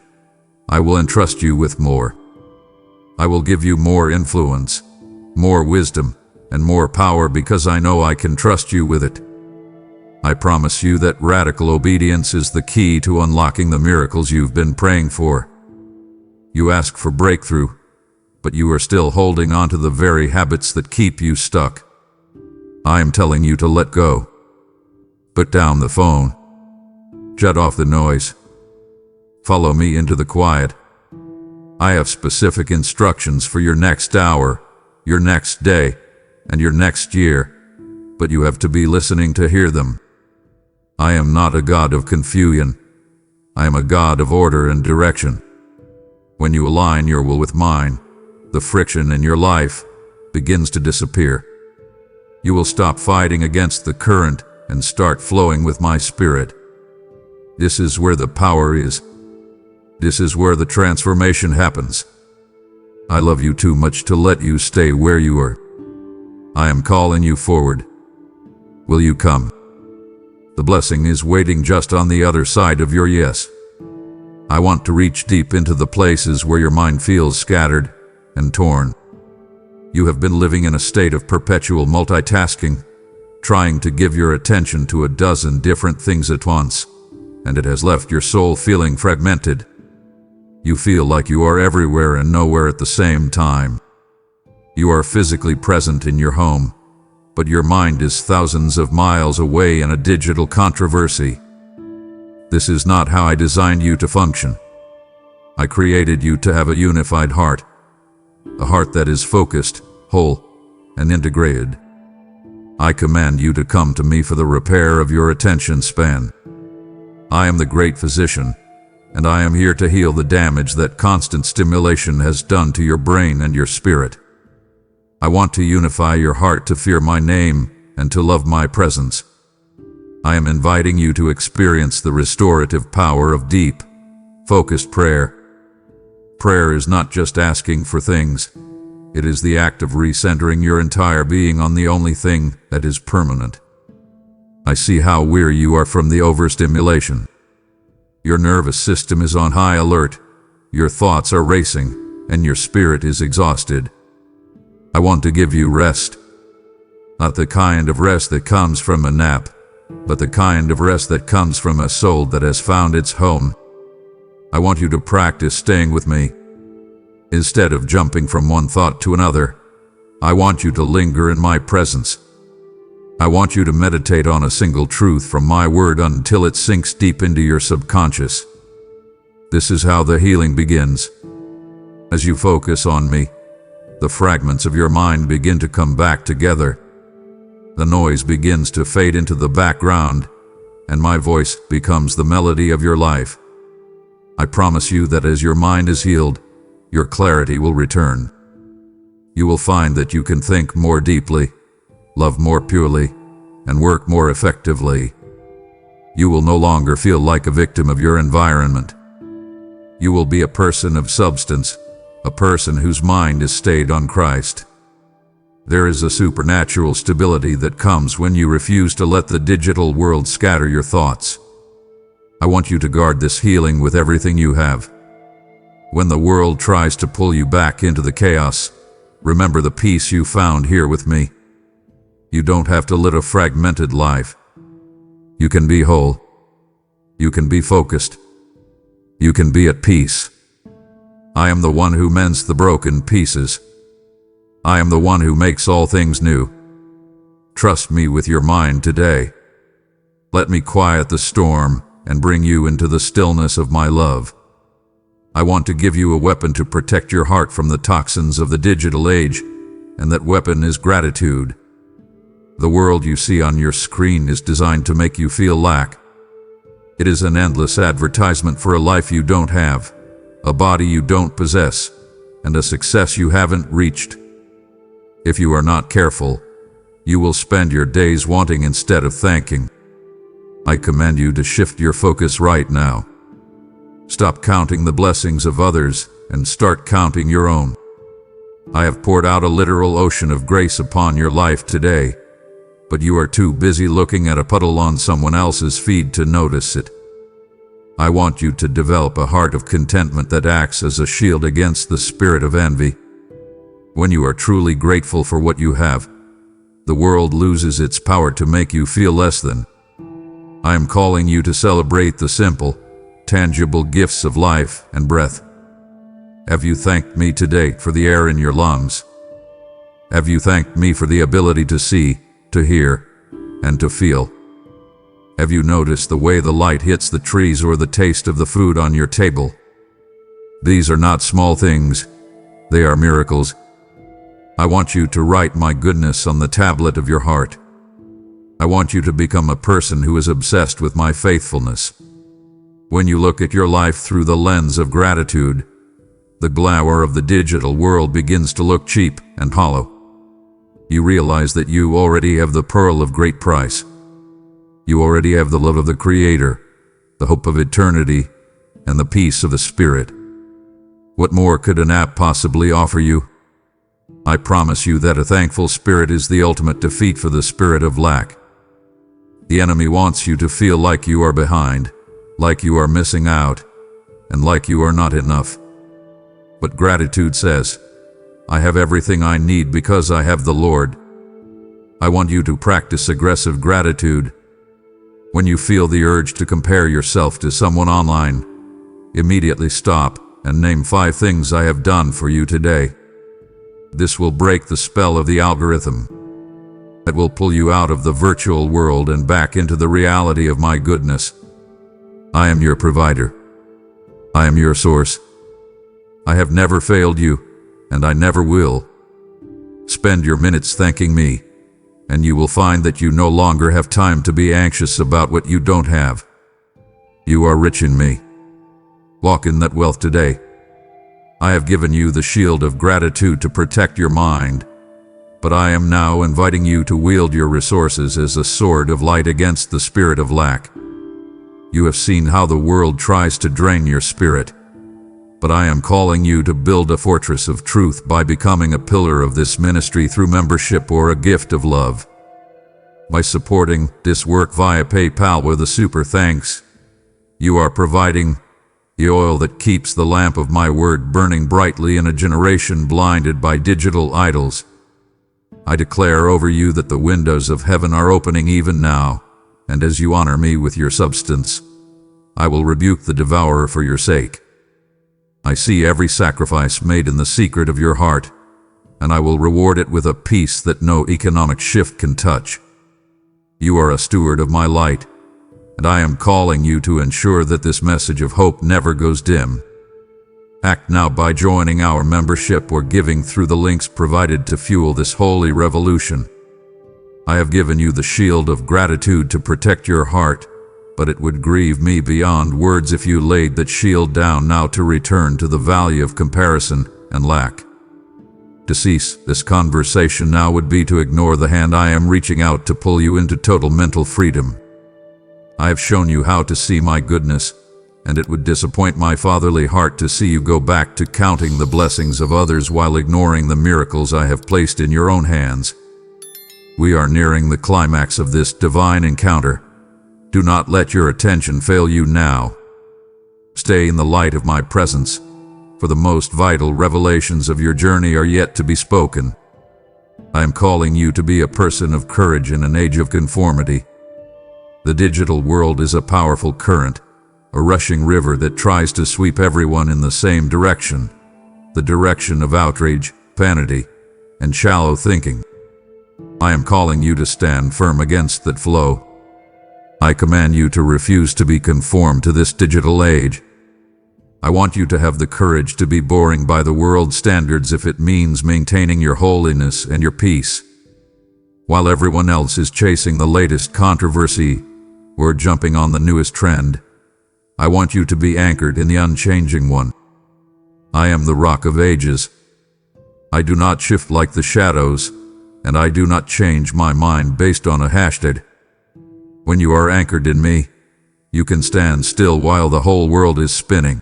I will entrust you with more. I will give you more influence, more wisdom, and more power because I know I can trust you with it. I promise you that radical obedience is the key to unlocking the miracles you've been praying for. You ask for breakthrough, but you are still holding on to the very habits that keep you stuck. I am telling you to let go. Put down the phone. Shut off the noise. Follow me into the quiet. I have specific instructions for your next hour, your next day, and your next year, but you have to be listening to hear them. I am not a God of confusion. I am a God of order and direction. When you align your will with mine, the friction in your life begins to disappear. You will stop fighting against the current and start flowing with my spirit. This is where the power is. This is where the transformation happens. I love you too much to let you stay where you are. I am calling you forward. Will you come? The blessing is waiting just on the other side of your yes. I want to reach deep into the places where your mind feels scattered and torn. You have been living in a state of perpetual multitasking, trying to give your attention to a dozen different things at once, and it has left your soul feeling fragmented. You feel like you are everywhere and nowhere at the same time. You are physically present in your home, but your mind is thousands of miles away in a digital controversy. This is not how I designed you to function. I created you to have a unified heart, a heart that is focused, whole, and integrated. I command you to come to me for the repair of your attention span. I am the great physician, and I am here to heal the damage that constant stimulation has done to your brain and your spirit. I want to unify your heart to fear my name and to love my presence. I am inviting you to experience the restorative power of deep, focused prayer. Prayer is not just asking for things. It is the act of recentering your entire being on the only thing that is permanent. I see how weary you are from the overstimulation. Your nervous system is on high alert, your thoughts are racing, and your spirit is exhausted. I want to give you rest. Not the kind of rest that comes from a nap, but the kind of rest that comes from a soul that has found its home. I want you to practice staying with me. Instead of jumping from one thought to another, I want you to linger in my presence. I want you to meditate on a single truth from my word until it sinks deep into your subconscious. This is how the healing begins. As you focus on me, The fragments of your mind begin to come back together. The noise begins to fade into the background, and my voice becomes the melody of your life. I promise you that as your mind is healed, your clarity will return. You will find that you can think more deeply, love more purely, and work more effectively. You will no longer feel like a victim of your environment. You will be a person of substance, a person whose mind is stayed on Christ. There is a supernatural stability that comes when you refuse to let the digital world scatter your thoughts. I want you to guard this healing with everything you have. When the world tries to pull you back into the chaos, remember the peace you found here with me. You don't have to live a fragmented life. You can be whole. You can be focused. You can be at peace. I am the one who mends the broken pieces. I am the one who makes all things new. Trust me with your mind today. Let me quiet the storm and bring you into the stillness of my love. I want to give you a weapon to protect your heart from the toxins of the digital age, and that weapon is gratitude. The world you see on your screen is designed to make you feel lack. It is an endless advertisement for a life you don't have, a body you don't possess, and a success you haven't reached. If you are not careful, you will spend your days wanting instead of thanking. I command you to shift your focus right now. Stop counting the blessings of others and start counting your own. I have poured out a literal ocean of grace upon your life today, but you are too busy looking at a puddle on someone else's feed to notice it. I want you to develop a heart of contentment that acts as a shield against the spirit of envy. When you are truly grateful for what you have, the world loses its power to make you feel less than. I am calling you to celebrate the simple, tangible gifts of life and breath. Have you thanked me today for the air in your lungs? Have you thanked me for the ability to see, to hear, and to feel? Have you noticed the way the light hits the trees or the taste of the food on your table? These are not small things. They are miracles. I want you to write my goodness on the tablet of your heart. I want you to become a person who is obsessed with my faithfulness. When you look at your life through the lens of gratitude, the glamour of the digital world begins to look cheap and hollow. You realize that you already have the pearl of great price. You already have the love of the Creator, the hope of eternity, and the peace of the Spirit. What more could an app possibly offer you? I promise you that a thankful spirit is the ultimate defeat for the spirit of lack. The enemy wants you to feel like you are behind, like you are missing out, and like you are not enough. But gratitude says, I have everything I need because I have the Lord. I want you to practice aggressive gratitude. When you feel the urge to compare yourself to someone online, immediately stop and name 5 things I have done for you today. This will break the spell of the algorithm. It will pull you out of the virtual world and back into the reality of my goodness. I am your provider. I am your source. I have never failed you, and I never will. Spend your minutes thanking me, and you will find that you no longer have time to be anxious about what you don't have. You are rich in me. Walk in that wealth today. I have given you the shield of gratitude to protect your mind, but I am now inviting you to wield your resources as a sword of light against the spirit of lack. You have seen how the world tries to drain your spirit, but I am calling you to build a fortress of truth by becoming a pillar of this ministry through membership or a gift of love. By supporting this work via PayPal with a super thanks, you are providing the oil that keeps the lamp of my word burning brightly in a generation blinded by digital idols. I declare over you that the windows of heaven are opening even now, and as you honor me with your substance, I will rebuke the devourer for your sake. I see every sacrifice made in the secret of your heart, and I will reward it with a peace that no economic shift can touch. You are a steward of my light, and I am calling you to ensure that this message of hope never goes dim. Act now by joining our membership or giving through the links provided to fuel this holy revolution. I have given you the shield of gratitude to protect your heart, but it would grieve me beyond words if you laid that shield down now to return to the valley of comparison and lack. To cease this conversation now would be to ignore the hand I am reaching out to pull you into total mental freedom. I have shown you how to see my goodness, and it would disappoint my fatherly heart to see you go back to counting the blessings of others while ignoring the miracles I have placed in your own hands. We are nearing the climax of this divine encounter. Do not let your attention fail you now. Stay in the light of my presence, for the most vital revelations of your journey are yet to be spoken. I am calling you to be a person of courage in an age of conformity. The digital world is a powerful current, a rushing river that tries to sweep everyone in the same direction, the direction of outrage, vanity, and shallow thinking. I am calling you to stand firm against that flow. I command you to refuse to be conformed to this digital age. I want you to have the courage to be boring by the world's standards if it means maintaining your holiness and your peace. While everyone else is chasing the latest controversy or jumping on the newest trend, I want you to be anchored in the unchanging one. I am the rock of ages. I do not shift like the shadows, and I do not change my mind based on a hashtag. When you are anchored in me, you can stand still while the whole world is spinning.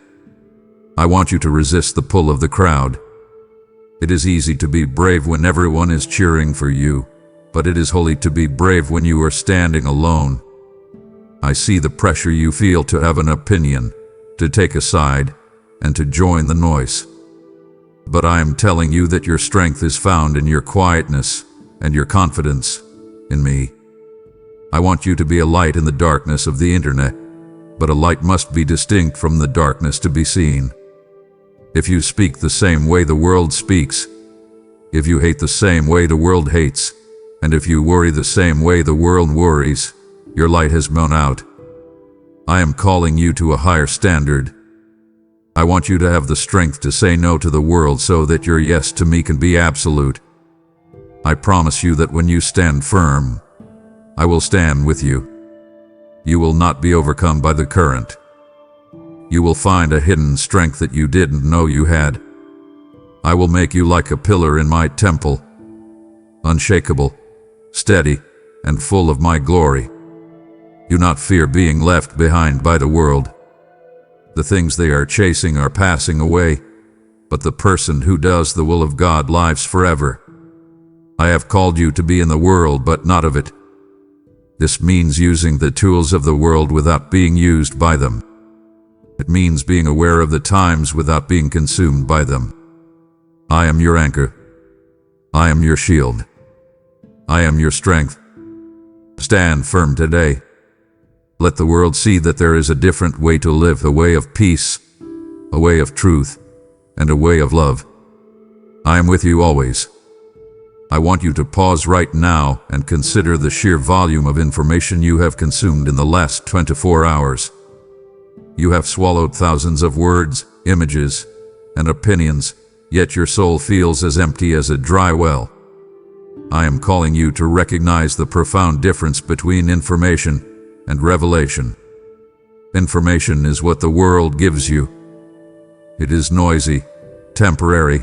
I want you to resist the pull of the crowd. It is easy to be brave when everyone is cheering for you, but it is holy to be brave when you are standing alone. I see the pressure you feel to have an opinion, to take a side, and to join the noise. But I am telling you that your strength is found in your quietness and your confidence in me. I want you to be a light in the darkness of the internet, but a light must be distinct from the darkness to be seen. If you speak the same way the world speaks, if you hate the same way the world hates, and if you worry the same way the world worries, your light has blown out. I am calling you to a higher standard. I want you to have the strength to say no to the world so that your yes to me can be absolute. I promise you that when you stand firm, I will stand with you. You will not be overcome by the current. You will find a hidden strength that you didn't know you had. I will make you like a pillar in my temple, unshakable, steady, and full of my glory. Do not fear being left behind by the world. The things they are chasing are passing away, but the person who does the will of God lives forever. I have called you to be in the world but not of it. This means using the tools of the world without being used by them. It means being aware of the times without being consumed by them. I am your anchor. I am your shield. I am your strength. Stand firm today. Let the world see that there is a different way to live, a way of peace, a way of truth, and a way of love. I am with you always. I want you to pause right now and consider the sheer volume of information you have consumed in the last 24 hours. You have swallowed thousands of words, images, and opinions, yet your soul feels as empty as a dry well. I am calling you to recognize the profound difference between information and revelation. Information is what the world gives you. It is noisy, temporary,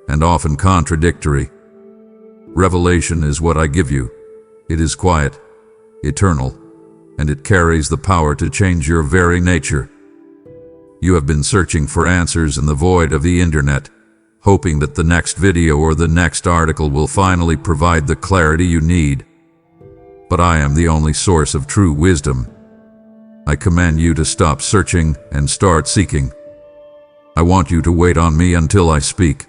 and often contradictory. Revelation is what I give you. It is quiet, eternal, and it carries the power to change your very nature. You have been searching for answers in the void of the internet, hoping that the next video or the next article will finally provide the clarity you need. But I am the only source of true wisdom. I command you to stop searching and start seeking. I want you to wait on me until I speak.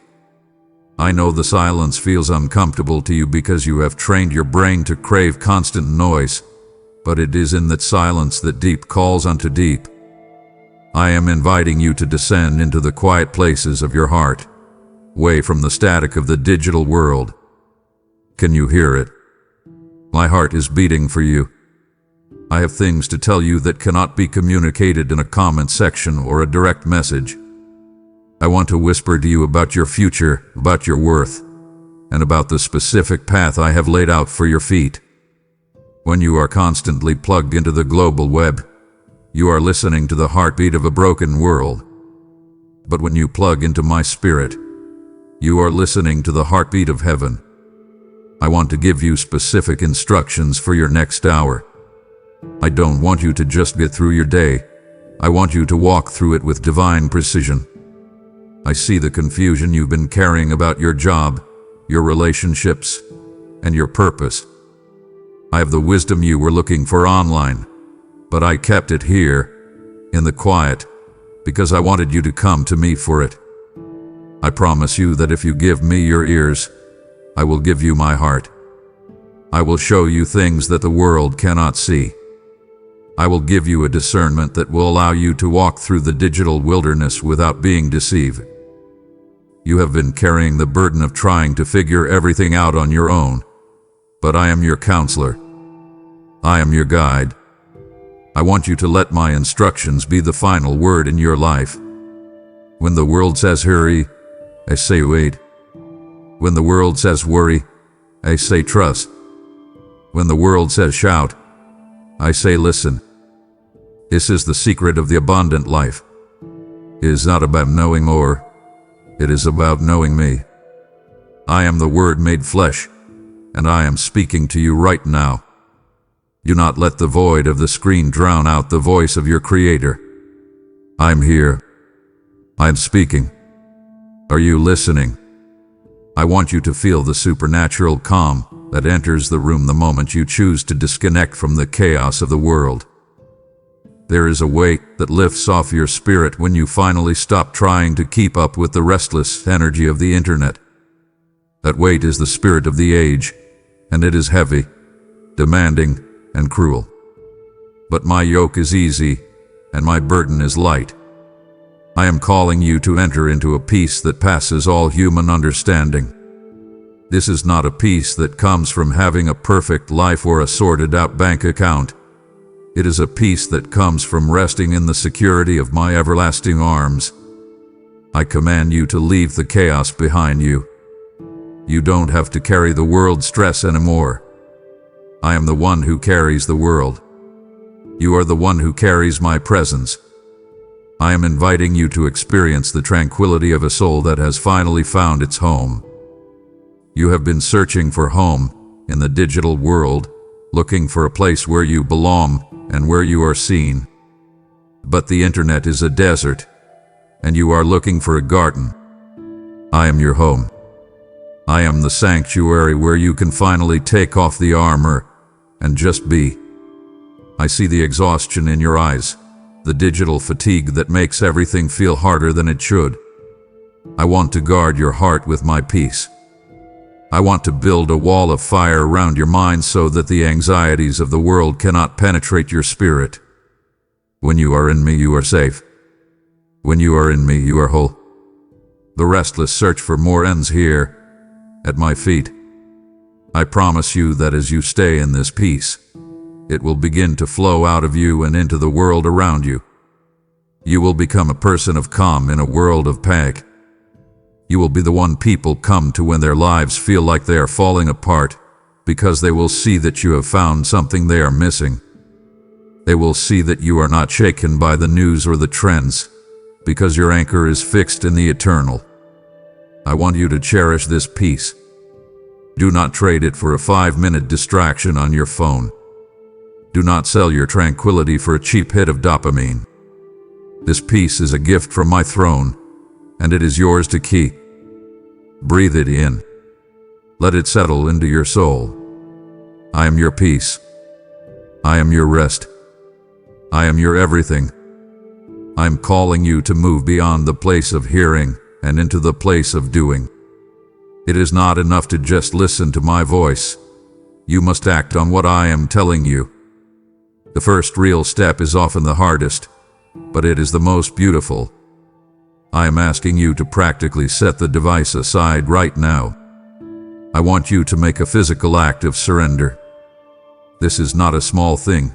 I know the silence feels uncomfortable to you because you have trained your brain to crave constant noise, but it is in that silence that deep calls unto deep. I am inviting you to descend into the quiet places of your heart, away from the static of the digital world. Can you hear it? My heart is beating for you. I have things to tell you that cannot be communicated in a comment section or a direct message. I want to whisper to you about your future, about your worth, and about the specific path I have laid out for your feet. When you are constantly plugged into the global web, you are listening to the heartbeat of a broken world. But when you plug into my spirit, you are listening to the heartbeat of heaven. I want to give you specific instructions for your next hour. I don't want you to just get through your day. I want you to walk through it with divine precision. I see the confusion you've been carrying about your job, your relationships, and your purpose. I have the wisdom you were looking for online, but I kept it here, in the quiet, because I wanted you to come to me for it. I promise you that if you give me your ears, I will give you my heart. I will show you things that the world cannot see. I will give you a discernment that will allow you to walk through the digital wilderness without being deceived. You have been carrying the burden of trying to figure everything out on your own, but I am your counselor. I am your guide. I want you to let my instructions be the final word in your life. When the world says hurry, I say wait. When the world says worry, I say trust. When the world says shout, I say listen. This is the secret of the abundant life. It is not about knowing more. It is about knowing me. I am the Word made flesh, and I am speaking to you right now. Do not let the void of the screen drown out the voice of your Creator. I'm here. I'm speaking. Are you listening? I want you to feel the supernatural calm that enters the room the moment you choose to disconnect from the chaos of the world. There is a weight that lifts off your spirit when you finally stop trying to keep up with the restless energy of the internet. That weight is the spirit of the age, and it is heavy, demanding, and cruel. But my yoke is easy, and my burden is light. I am calling you to enter into a peace that passes all human understanding. This is not a peace that comes from having a perfect life or a sorted-out bank account. It is a peace that comes from resting in the security of my everlasting arms. I command you to leave the chaos behind you. You don't have to carry the world's stress anymore. I am the one who carries the world. You are the one who carries my presence. I am inviting you to experience the tranquility of a soul that has finally found its home. You have been searching for home in the digital world, looking for a place where you belong and where you are seen. But the internet is a desert, and you are looking for a garden. I am your home. I am the sanctuary where you can finally take off the armor and just be. I see the exhaustion in your eyes, the digital fatigue that makes everything feel harder than it should. I want to guard your heart with my peace. I want to build a wall of fire around your mind so that the anxieties of the world cannot penetrate your spirit. When you are in me, you are safe. When you are in me, you are whole. The restless search for more ends here, at my feet. I promise you that as you stay in this peace, it will begin to flow out of you and into the world around you. You will become a person of calm in a world of panic. You will be the one people come to when their lives feel like they are falling apart, because they will see that you have found something they are missing. They will see that you are not shaken by the news or the trends, because your anchor is fixed in the eternal. I want you to cherish this peace. Do not trade it for a 5-minute distraction on your phone. Do not sell your tranquility for a cheap hit of dopamine. This peace is a gift from my throne, and it is yours to keep. Breathe it in. Let it settle into your soul. I am your peace. I am your rest. I am your everything. I am calling you to move beyond the place of hearing and into the place of doing. It is not enough to just listen to my voice. You must act on what I am telling you. The first real step is often the hardest, but it is the most beautiful. I am asking you to practically set the device aside right now. I want you to make a physical act of surrender. This is not a small thing.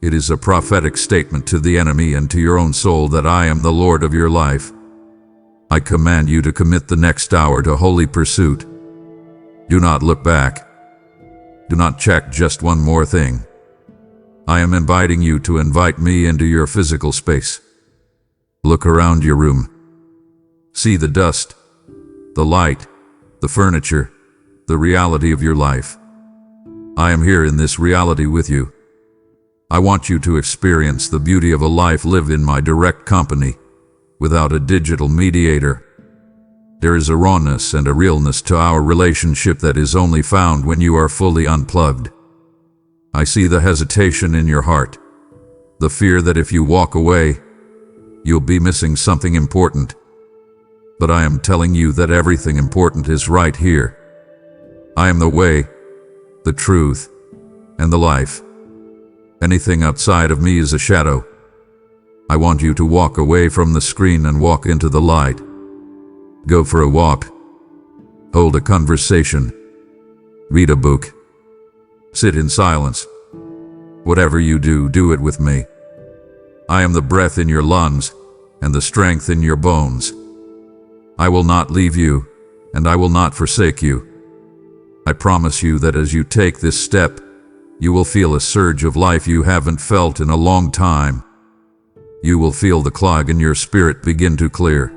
It is a prophetic statement to the enemy and to your own soul that I am the Lord of your life. I command you to commit the next hour to holy pursuit. Do not look back. Do not check just one more thing. I am inviting you to invite me into your physical space. Look around your room. See the dust, the light, the furniture, the reality of your life. I am here in this reality with you. I want you to experience the beauty of a life lived in my direct company, without a digital mediator. There is a rawness and a realness to our relationship that is only found when you are fully unplugged. I see the hesitation in your heart, the fear that if you walk away, you'll be missing something important. But I am telling you that everything important is right here. I am the way, the truth, and the life. Anything outside of me is a shadow. I want you to walk away from the screen and walk into the light. Go for a walk. Hold a conversation. Read a book. Sit in silence. Whatever you do, do it with me. I am the breath in your lungs and the strength in your bones. I will not leave you, and I will not forsake you. I promise you that as you take this step, you will feel a surge of life you haven't felt in a long time. You will feel the clog in your spirit begin to clear.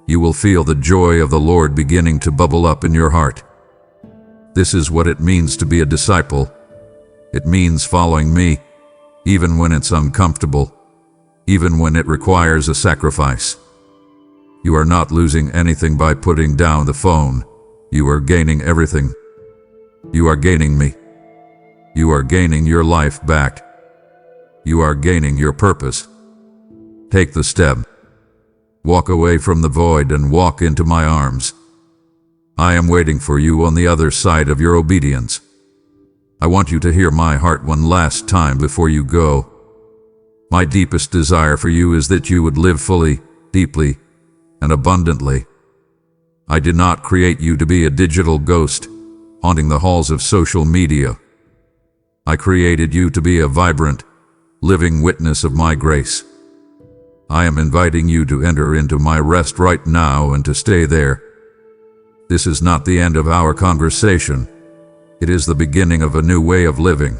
You will feel the joy of the Lord beginning to bubble up in your heart. This is what it means to be a disciple. It means following me, even when it's uncomfortable, even when it requires a sacrifice. You are not losing anything by putting down the phone. You are gaining everything. You are gaining me. You are gaining your life back. You are gaining your purpose. Take the step. Walk away from the void and walk into my arms. I am waiting for you on the other side of your obedience. I want you to hear my heart one last time before you go. My deepest desire for you is that you would live fully, deeply, and abundantly. I did not create you to be a digital ghost, haunting the halls of social media. I created you to be a vibrant, living witness of my grace. I am inviting you to enter into my rest right now and to stay there. This is not the end of our conversation. It is the beginning of a new way of living.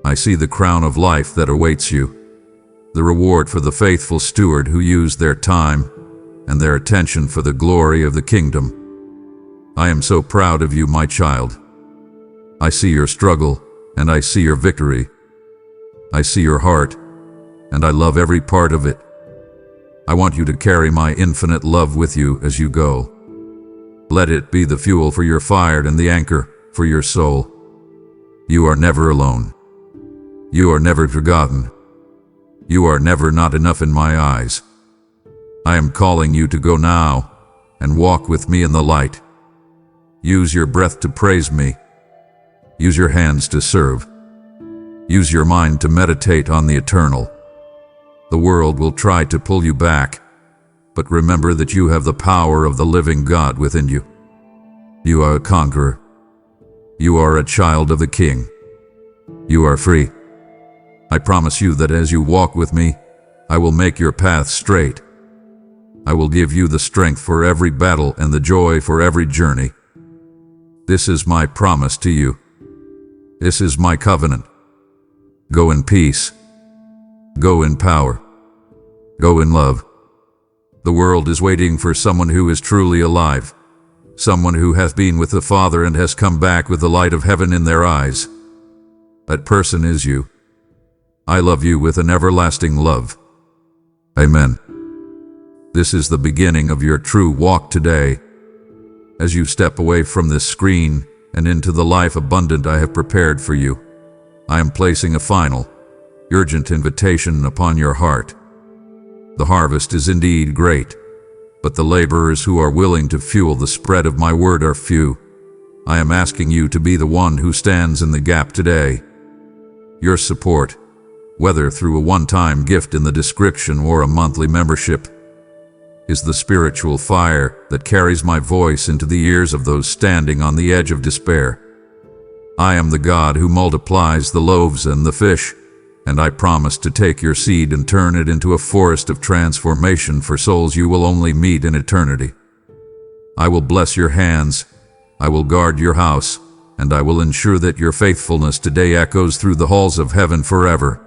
I see the crown of life that awaits you, the reward for the faithful steward who used their time and their attention for the glory of the kingdom. I am so proud of you, my child. I see your struggle, and I see your victory. I see your heart, and I love every part of it. I want you to carry my infinite love with you as you go. Let it be the fuel for your fire and the anchor for your soul. You are never alone. You are never forgotten. You are never not enough in my eyes. I am calling you to go now and walk with me in the light. Use your breath to praise me. Use your hands to serve. Use your mind to meditate on the eternal. The world will try to pull you back, but remember that you have the power of the living God within you. You are a conqueror. You are a child of the King. You are free. I promise you that as you walk with me, I will make your path straight. I will give you the strength for every battle and the joy for every journey. This is my promise to you. This is my covenant. Go in peace. Go in power. Go in love. The world is waiting for someone who is truly alive, someone who has been with the Father and has come back with the light of heaven in their eyes. That person is you. I love you with an everlasting love. Amen. This is the beginning of your true walk today. As you step away from this screen and into the life abundant I have prepared for you, I am placing a final, urgent invitation upon your heart. The harvest is indeed great, but the laborers who are willing to fuel the spread of my word are few. I am asking you to be the one who stands in the gap today. Your support, whether through a one-time gift in the description or a monthly membership, is the spiritual fire that carries my voice into the ears of those standing on the edge of despair. I am the God who multiplies the loaves and the fish, and I promise to take your seed and turn it into a forest of transformation for souls you will only meet in eternity. I will bless your hands, I will guard your house, and I will ensure that your faithfulness today echoes through the halls of heaven forever.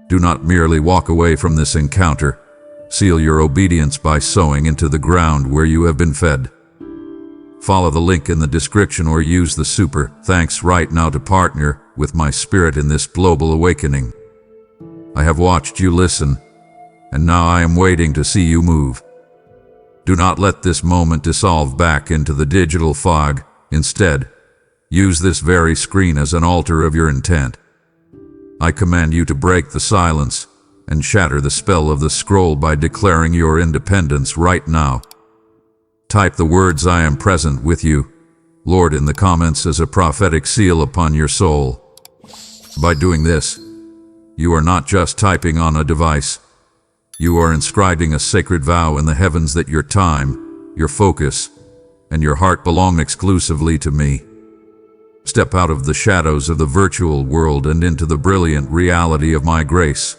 Do not merely walk away from this encounter. Seal your obedience by sowing into the ground where you have been fed. Follow the link in the description or use the super thanks right now to partner with my spirit in this global awakening. I have watched you listen, and now I am waiting to see you move. Do not let this moment dissolve back into the digital fog. Instead, use this very screen as an altar of your intent. I command you to break the silence and shatter the spell of the scroll by declaring your independence right now. Type the words "I am present with you, Lord" in the comments as a prophetic seal upon your soul. By doing this, you are not just typing on a device. You are inscribing a sacred vow in the heavens that your time, your focus, and your heart belong exclusively to me. Step out of the shadows of the virtual world and into the brilliant reality of my grace.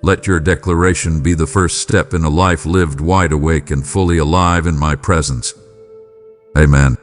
Let your declaration be the first step in a life lived wide awake and fully alive in my presence. Amen.